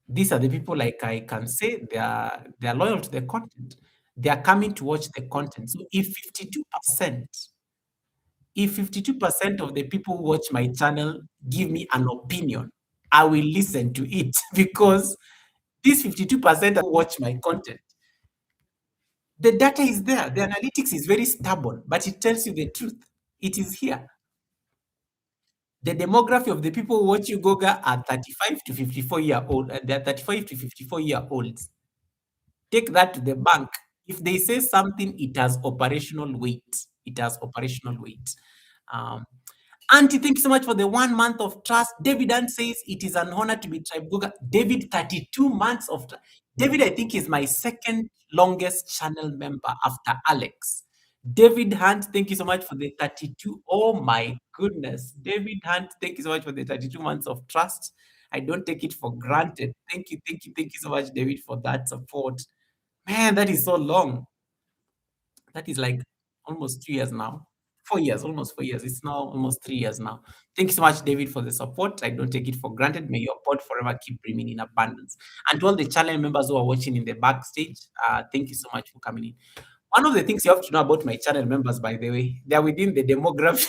these are the people, like I can say, they are loyal to the content. They are coming to watch the content. So if 52% of the people who watch my channel give me an opinion, I will listen to it because these 52% who watch my content, the data is there. The analytics is very stubborn, but it tells you the truth. It is here. The demography of the people who watch you Goga are 35 to 54 year old. They're 35 to 54 year olds. Take that to the bank. If they say something, it has operational weight. It has operational weight. Um, Auntie, thank you so much for the 1 month of trust. David Ann says it is an honor to be Tribe Goga. David, 32 months of trust. David, I think, is my second longest channel member after Alex. David Hunt, thank you so much for the 32. Oh my goodness. David Hunt, thank you so much for the 32 months of trust. I don't take it for granted. Thank you, thank you, thank you so much, David, for that support. Man, that is so long. That is like almost 2 years now. 4 years, almost 4 years. It's now almost 3 years now. Thank you so much, David, for the support. I don't take it for granted. May your pot forever keep brimming in abundance. And to all the channel members who are watching in the backstage, thank you so much for coming in. One of the things you have to know about my channel members, by the way, they are within the demography.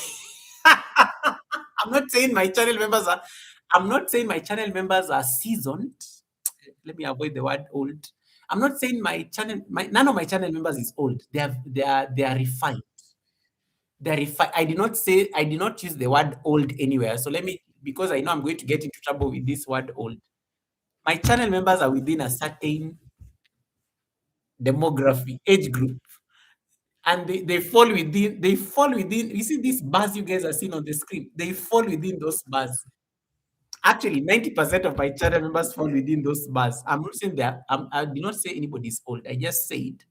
I'm not saying my channel members are. I'm not saying my channel members are seasoned. Let me avoid the word old. I'm not saying none of my channel members is old. They are refined. They're refined. I did not use the word old anywhere. So let me, because I know I'm going to get into trouble with this word old. My channel members are within a certain demography, age group. And they fall within, you see these bars you guys are seeing on the screen, they fall within those bars. Actually, 90% of my channel members fall within those bars. I'm not saying that I did not say anybody's old. I just said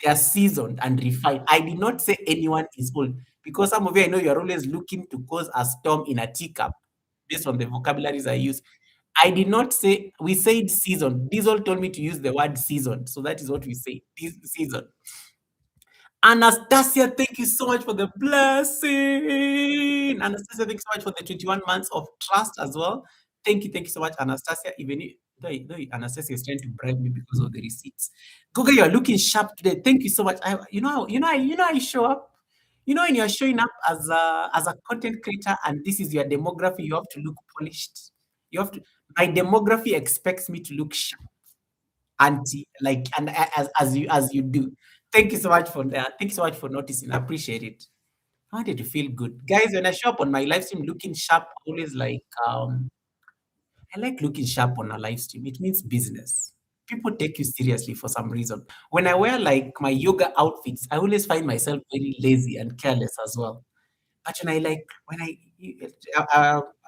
they are seasoned and refined. I did not say anyone is old because some of you, I know you're always looking to cause a storm in a teacup based on the vocabularies I use. I did not say, we said season. Diesel told me to use the word season. So that is what we say, season. Anastasia, thank you so much for the blessing. Anastasia, thank you so much for the 21 months of trust as well. Thank you so much, Anastasia. Even if, though Anastasia is trying to bribe me because of the receipts. Google, you are looking sharp today. Thank you so much. I show up. You know, when you're showing up as a content creator and this is your demography, you have to look polished. You have to. My demography expects me to look sharp, auntie, like, and as you do. Thank you so much for that. Thank you so much for noticing. I appreciate it. I wanted to feel good, guys. When I show up on my live stream looking sharp, always like I like looking sharp on a live stream. It means business. People take you seriously for some reason. When I wear like my yoga outfits, I always find myself very lazy and careless as well. But when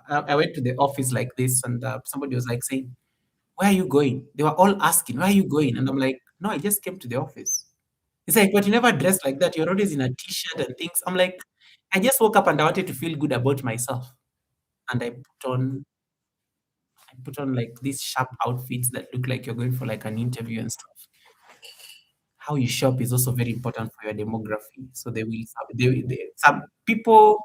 I went to the office like this, and somebody was like saying, "Where are you going?" They were all asking, "Where are you going?" And I'm like, "No, I just came to the office." It's like, "But you never dress like that. You're always in a t-shirt and things." I'm like, "I just woke up and I wanted to feel good about myself." And I put on like these sharp outfits that look like you're going for like an interview and stuff. How you shop is also very important for your demography. So some people,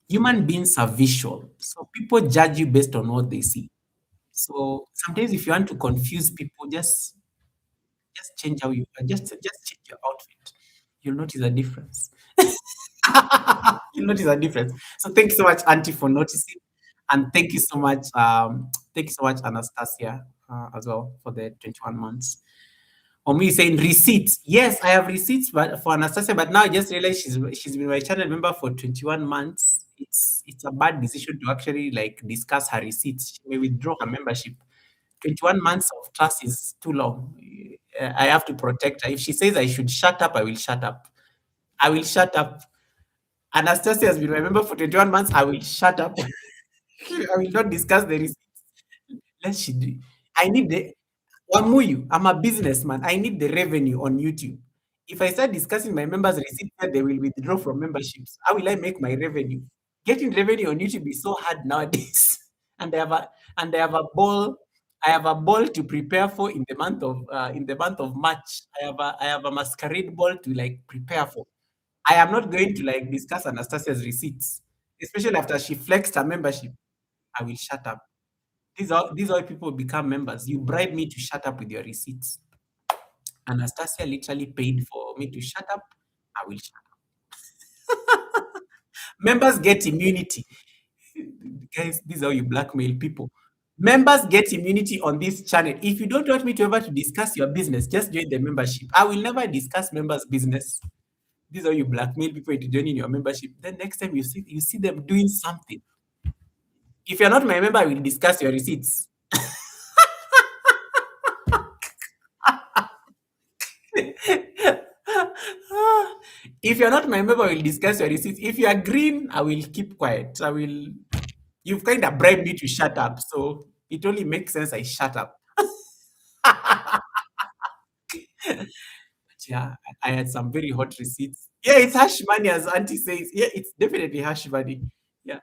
human beings are visual. So people judge you based on what they see. So sometimes if you want to confuse people, just change how you just change your outfit. You'll notice a difference. You'll notice a difference. So thank you so much, Auntie, for noticing. And thank you so much, Anastasia, as well for the 21 months. Or me saying receipts. Yes, I have receipts, but for Anastasia, but now I just realized she's been my channel member for 21 months. It's a bad decision to actually like discuss her receipts. She may withdraw her membership. 21 months of trust is too long. I have to protect her. If she says I should shut up, I will shut up. I will shut up. Anastasia has been my member for 21 months. I will shut up. I will not discuss the receipts. Let she do. I need the Wamuyu. I'm a businessman. I need the revenue on YouTube. If I start discussing my members' receipts, they will withdraw from memberships. How will I make my revenue? Getting revenue on YouTube is so hard nowadays. and I have a and I have a ball. I have a ball to prepare for in the month of March. I have a masquerade ball to like prepare for. I am not going to like discuss Anastasia's receipts, especially after she flexed her membership. I will shut up. These are how people become members. You bribe me to shut up with your receipts. Anastasia literally paid for me to shut up. I will shut up. Members get immunity. Guys, this is how you blackmail people. Members get immunity on this channel. If you don't want me to ever to discuss your business, just join the membership. I will never discuss members' business. This is how you blackmail people into joining your membership. Then next time you see them doing something. If you're not my member, I will discuss your receipts. If you're not my member, I will discuss your receipts. If you are green, I will keep quiet. You've kind of bribed me to shut up. So it only makes sense I shut up. Yeah, I had some very hot receipts. Yeah, it's hash money, as Auntie says. Yeah, it's definitely hash money. Yeah.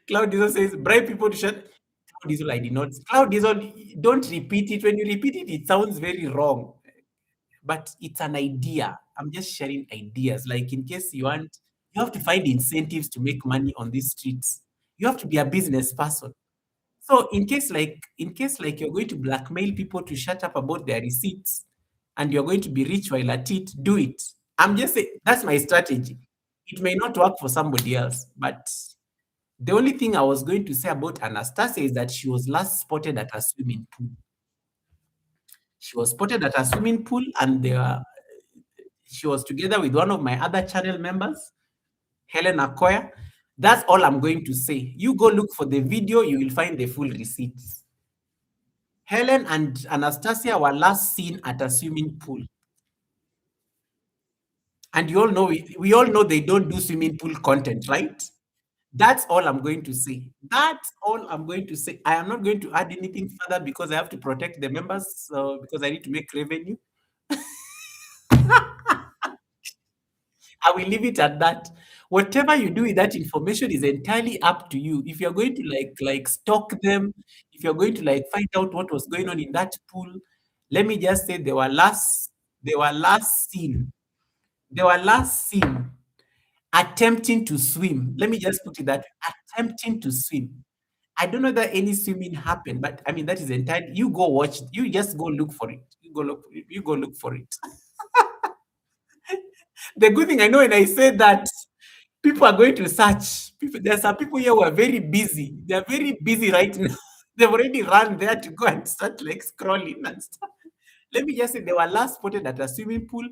Cloud Diesel says, bribe people to shut. Cloud Diesel, I did not. Cloud Diesel, don't repeat it. When you repeat it, it sounds very wrong. But it's an idea. I'm just sharing ideas. Like in case you want, you have to find incentives to make money on these streets. You have to be a business person. So in case like you're going to blackmail people to shut up about their receipts and you're going to be rich while at it, do it. I'm just saying that's my strategy. It may not work for somebody else, but the only thing I was going to say about Anastasia is that she was last spotted at a swimming pool. She was spotted at a swimming pool and she was together with one of my other channel members, Helen Akoya. That's all I'm going to say. You go look for the video, you will find the full receipts. Helen and Anastasia were last seen at a swimming pool. And you all know we all know they don't do swimming pool content, right? That's all I'm going to say. That's all I'm going to say. I am not going to add anything further because I have to protect the members, because I need to make revenue. I will leave it at that. Whatever you do with that information is entirely up to you. If you're going to like stalk them, if you're going to like find out what was going on in that pool, let me just say they were last seen. They were last seen attempting to swim. Let me just put it that way, attempting to swim. I don't know that any swimming happened, but I mean that is entirely. You go watch. You just go look for it. You go look. You go look for it. The good thing I know when I say that, people are going to search. There are some people here who are very busy. They are very busy right now. They've already run there to go and start like scrolling and stuff. Let me just say they were last spotted at a swimming pool,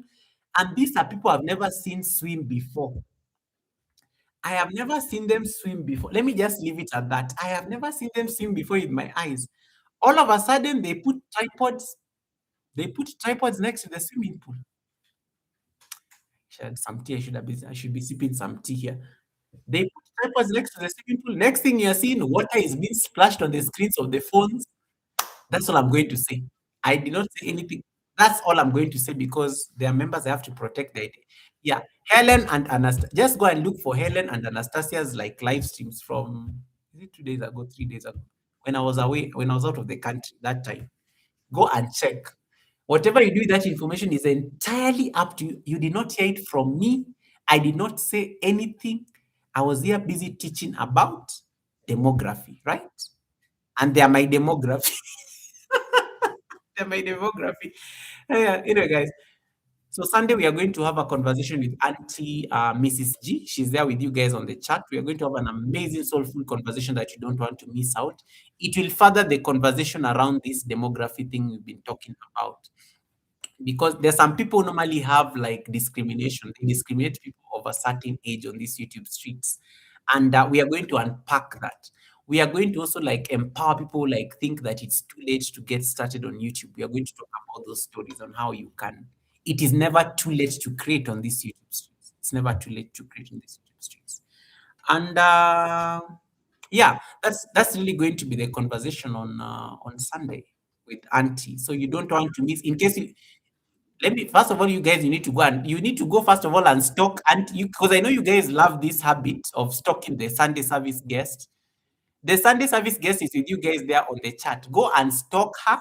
and these are people I've never seen swim before. I have never seen them swim before. Let me just leave it at that. I have never seen them swim before with my eyes. All of a sudden, they put tripods. They put tripods next to the swimming pool. Should some tea. I should be sipping some tea here. They put tripods next to the swimming pool. Next thing you're seeing, water is being splashed on the screens of the phones. That's all I'm going to say. I did not say anything. That's all I'm going to say because they are members. I have to protect the idea. Yeah, Helen and Anastasia. Just go and look for Helen and Anastasia's like live streams from is it 2 days ago, 3 days ago, when I was away, when I was out of the country that time. Go and check. Whatever you do with that information is entirely up to you. You did not hear it from me. I did not say anything. I was here busy teaching about demography, right? And they are my demography. They're my demography. Yeah, anyway, guys. So Sunday we are going to have a conversation with Auntie Mrs. G. She's there with you guys on the chat. We are going to have an amazing soulful conversation that you don't want to miss out. It will further the conversation around this demography thing we've been talking about. Because there's some people normally have like discrimination. They discriminate people of a certain age on these YouTube streets. And we are going to unpack that. We are going to also like empower people like think that it's too late to get started on YouTube. We are going to talk about those stories on how you can. It is never too late to create on these YouTube streets. It's never too late to create on these YouTube streets. And yeah, that's really going to be the conversation on Sunday with Auntie. So you don't want to miss. In case you let me first of all, you guys, you need to go first of all and stalk Auntie, because I know you guys love this habit of stalking the Sunday service guest. The Sunday service guest is with you guys there on the chat. Go and stalk her.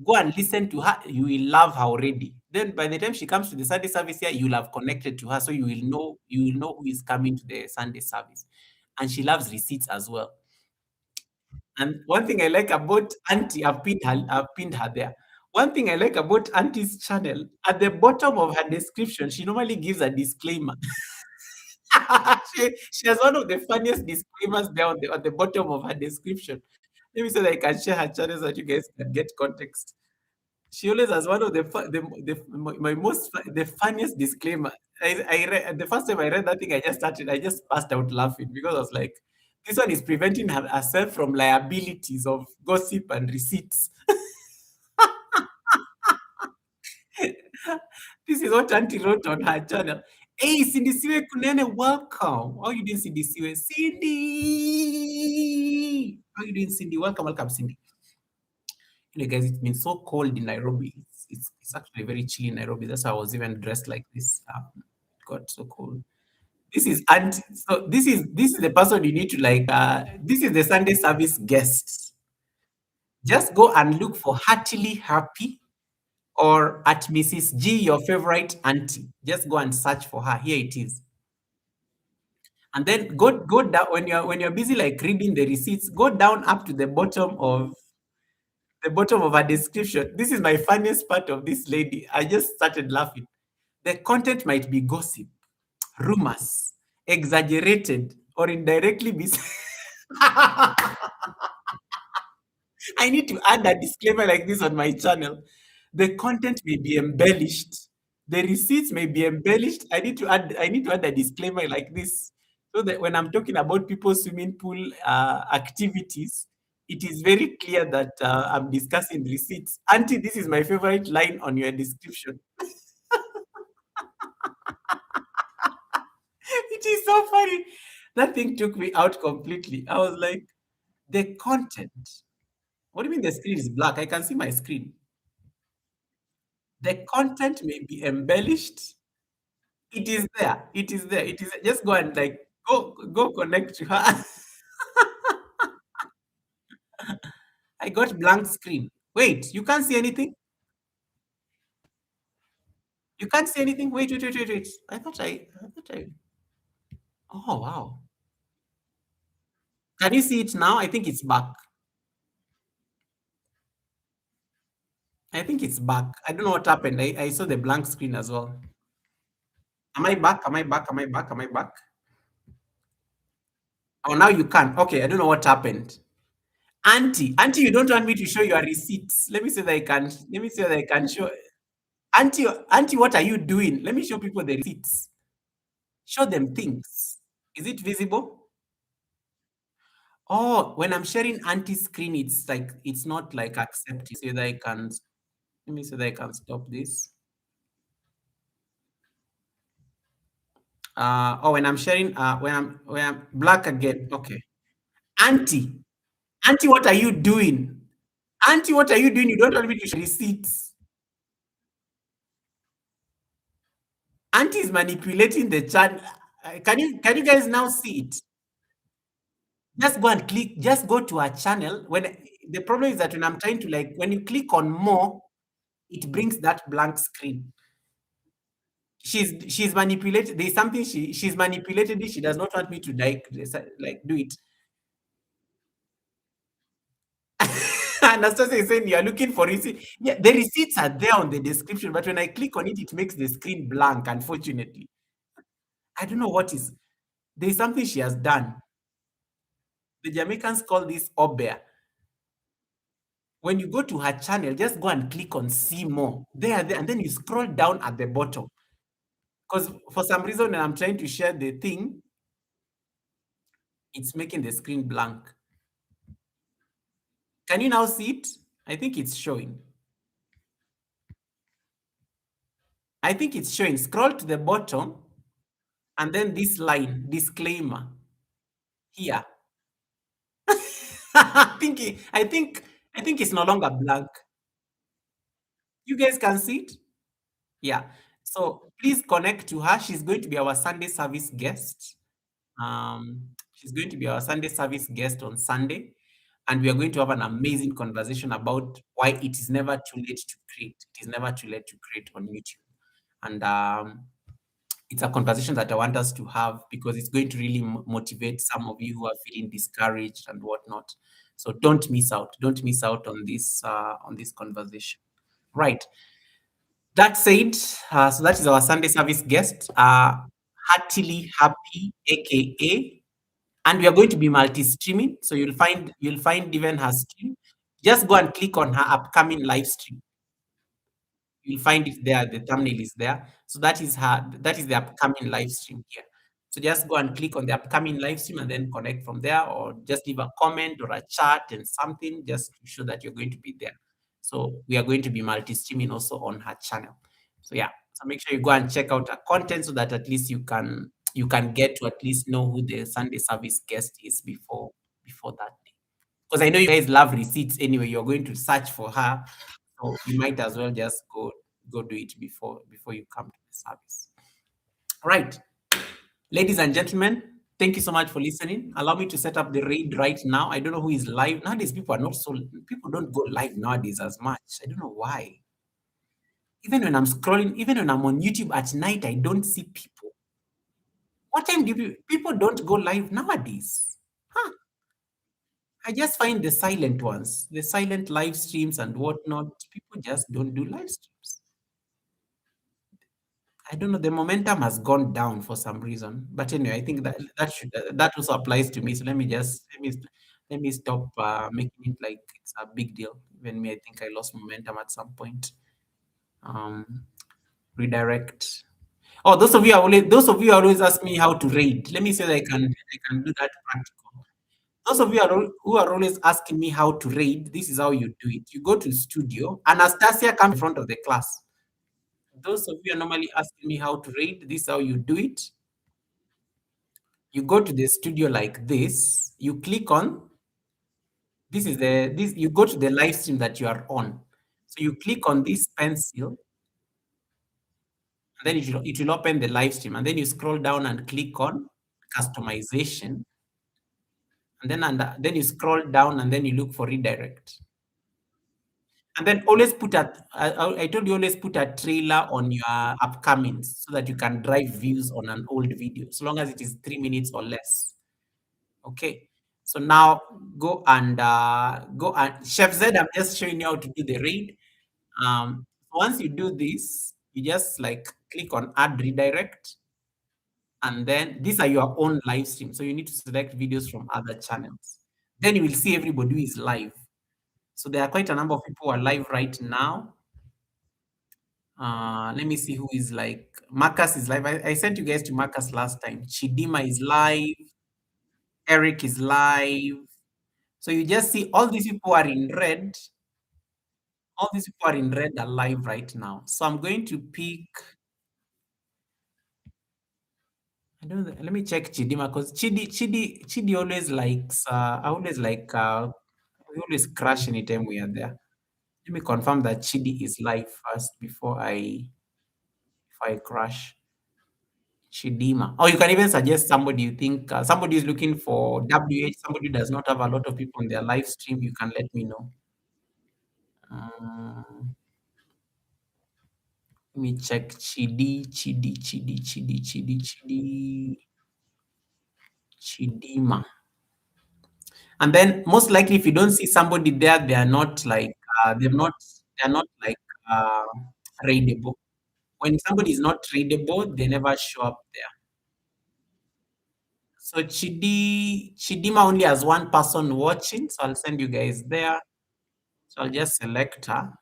Go and listen to her. You will love her already. Then by the time she comes to the Sunday service here, you'll have connected to her, so you will know who is coming to the Sunday service. And she loves receipts as well. And one thing I like about Auntie, I've pinned her there. One thing I like about Auntie's channel, at the bottom of her description, she normally gives a disclaimer. She has one of the funniest disclaimers there on the bottom of her description. Let me see that I can share her channel so that you guys can get context. She always has one of my most the funniest disclaimer. The first time I read that thing, I just burst out laughing because I was like, this one is preventing herself from liabilities of gossip and receipts. This is what Auntie wrote on her channel. Hey, Cindy Siwe Kunene, welcome. How you doing, Cindy Siwe? Cindy! How you doing, Cindy? Welcome, welcome, Cindy. Guys, it's been so cold in Nairobi. It's actually very chilly in Nairobi. That's why I was even dressed like this. It got so cold. This is Auntie. So this is the person you need to like. This is the Sunday service guest. Just go and look for Heartily Happy or at Mrs. G, your favorite auntie. Just go and search for her. Here it is. And then go down when you're busy like reading the receipts, go down up to the bottom of her description. This is my funniest part of this lady. I just started laughing. The content might be gossip, rumors, exaggerated, or indirectly I need to add a disclaimer like this on my channel. The content may be embellished. The receipts may be embellished. I need to add a disclaimer like this so that when I'm talking about people's swimming pool activities, it is very clear that I'm discussing receipts. Auntie, this is my favorite line on your description. It is so funny. That thing took me out completely. I was like, the content. What do you mean the screen is black? I can see my screen. The content may be embellished. It is there. It is there. It is there. Just go and like go connect to her. I got blank screen. Wait, you can't see anything? You can't see anything? Wait, wait, wait, wait, wait. I thought I. Oh wow. Can you see it now? I think it's back. I think it's back. I don't know what happened. I saw the blank screen as well. Am I back? Am I back? Am I back? Am I back? Oh, now you can. Okay, I don't know what happened. Auntie, you don't want me to show your receipts. Let me see that I can. Let me see that I can show. Auntie, what are you doing? Let me show people the receipts. Show them things. Is it visible? Oh, when I'm sharing Auntie's screen, it's like it's not like accepted. So that I can. Let me see that I can stop this. Oh, when I'm sharing. When I'm black again. Okay. Auntie, Auntie, what are you doing? Auntie, what are you doing? You don't want me to share receipts. Auntie is manipulating the chat. Can you guys now see it? Just go and click, just go to our channel. When the problem is that when I'm trying to like when you click on more, it brings that blank screen. She's manipulated. There's something she's manipulated it. She does not want me to like do it. Anastasia is saying you are looking for receipts. Yeah, the receipts are there on the description, but when I click on it, it makes the screen blank, unfortunately. I don't know what is there's something she has done. The Jamaicans call this obeah. When you go to her channel, just go and click on see more. There, and then you scroll down at the bottom. Because for some reason, when I'm trying to share the thing, it's making the screen blank. Can you now see it? I think it's showing. I think it's showing. Scroll to the bottom, and then this line, disclaimer. here. I think it's no longer blank. You guys can see it? Yeah. So please connect to her. She's going to be our Sunday service guest. She's going to be our Sunday service guest on Sunday, and we are going to have an amazing conversation about why it is never too late to create. It is never too late to create on YouTube, and it's a conversation that I want us to have because it's going to really motivate some of you who are feeling discouraged and whatnot. So don't miss out. Don't miss out on this conversation. Right. That said, so that is our Sunday service guest, Heartily Happy, aka, and we are going to be multi-streaming. So you'll find even her stream. Just go and click on her upcoming live stream. You'll find it there. The thumbnail is there. So that is the upcoming live stream here. So just go and click on the upcoming live stream and then connect from there, or just leave a comment or a chat and something just to show that you're going to be there. So we are going to be multi-streaming also on her channel. So yeah, so make sure you go and check out her content so that at least you can get to at least know who the Sunday service guest is before that day. Because I know you guys love receipts anyway. You're going to search for her, so you might as well just go do it before you come to the service. Right, ladies and gentlemen, thank you so much for listening. Allow me to set up the raid right now. I don't know who is live nowadays. People don't go live nowadays as much. I don't know why. Even when I'm scrolling, even when I'm on YouTube at night, I don't see people. What time do people don't go live nowadays? Huh? I just find the silent ones, the silent live streams and whatnot. People just don't do live streams. I don't know. The momentum has gone down for some reason. But anyway, I think that also applies to me. So let me stop making it like it's a big deal. Even me, I think I lost momentum at some point. Um, Redirect. Oh, those of you always ask me how to raid. Let me say that I can do that practical. Those of you who are always asking me how to raid, this is how you do it. You go to studio. Anastasia comes in front of the class. Those of you are normally asking me how to raid, this is how you do it. You go to the studio like this. You click on this. You go to the live stream that you are on. So you click on this pencil, and then it will open the live stream. And then you scroll down and click on customization. And then you scroll down and then you look for redirect. And then always I told you always put a trailer on your upcomings so that you can drive views on an old video, so long as it is 3 minutes or less. Okay. So now go and Chef Z, I'm just showing you how to do the raid. Once you do this, you just like click on add redirect, and then these are your own live stream. So you need to select videos from other channels. Then you will see everybody who is live. So there are quite a number of people who are live right now. Let me see who is like. Marcus is live. I sent you guys to Marcus last time. Chidima is live. Eric is live. So you just see all these people are in red. All these people are in red are live right now. So I'm going to pick. I don't know. Let me check Chidima because Chidi always likes. I always like. We always crash anytime we are there. Let me confirm that Chidi is live first before I crash. Chidima. Or you can even suggest somebody you think somebody is looking for WH, somebody who does not have a lot of people on their live stream. You can let me know. Let me check Chidima. And then most likely, if you don't see somebody there, they are not like they're not like uh, raidable. When somebody is not raidable, they never show up there. So Chidima only has one person watching, so I'll send you guys there. So I'll just select her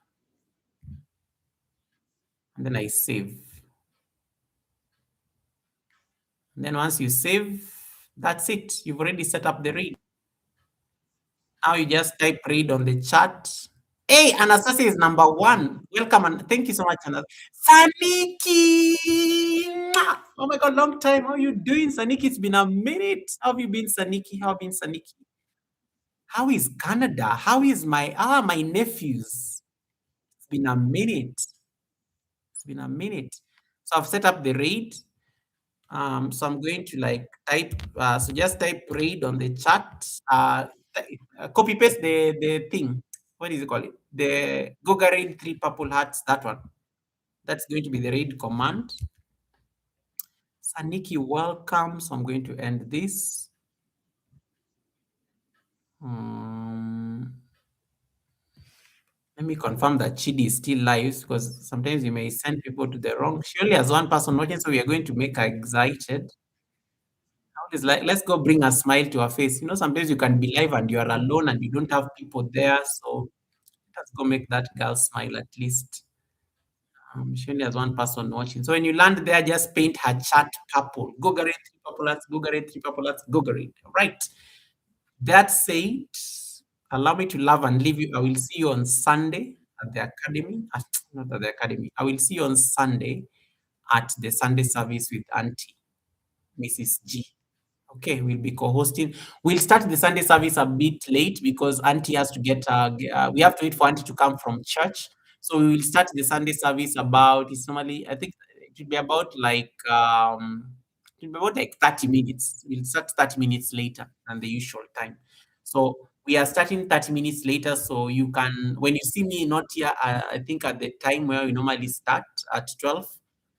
and then I save. And then once you save, that's it. You've already set up the read. Now you just type read on the chat. Hey, Anastasia is number one. Welcome and thank you so much, Anastasia. Saniki! Mwah! Oh my God, long time. How you doing, Saniki? It's been a minute. How have you been, Saniki? How have you been, Saniki? How is Canada? How is my nephews? It's been a minute. It's been a minute. So I've set up the raid. So I'm going to like type. So just type raid on the chat. Copy paste the thing. What is it called? The Goga raid 3 purple hearts. That one. That's going to be the raid command. Saniki, welcome. So I'm going to end this. Um, Let me confirm that Chidi is still live because sometimes you may send people to the wrong. She only has one person watching, so we are going to make her excited. It's like, let's go bring a smile to her face. Sometimes you can be live and you are alone and you don't have people there. So let's go make that girl smile at least. She only has one person watching. So when you land there, just paint her chat purple. Gogare 3 purple hearts, Gogare 3 purple hearts, Gogare. Right. That said, allow me to love and leave you. I will see you on Sunday at the academy. Not at the academy. I will see you on Sunday at the Sunday service with Auntie Mrs. G. Okay, we'll be co-hosting. We'll start the Sunday service a bit late because Auntie has to we have to wait for Auntie to come from church. So we will start the Sunday service it's normally, I think it will be about it will be about like 30 minutes. We'll start 30 minutes later than the usual time. So we are starting 30 minutes later. So you can, when you see me not here, I think at the time where we normally start at 12,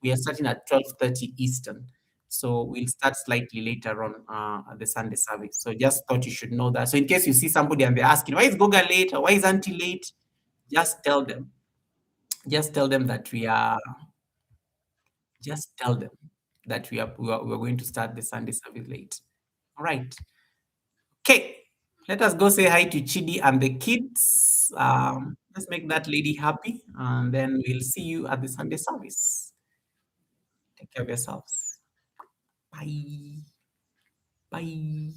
we are starting at 12:30 Eastern. So we'll start slightly later on at the Sunday service. So just thought you should know that. So in case you see somebody and they're asking, why is Goga late or why is Auntie late? Just tell them. Just tell them that just tell them that we are going to start the Sunday service late. All right. Okay. Let us go say hi to Chidi and the kids. Let's make that lady happy. And then we'll see you at the Sunday service. Take care of yourselves. Bye. Bye.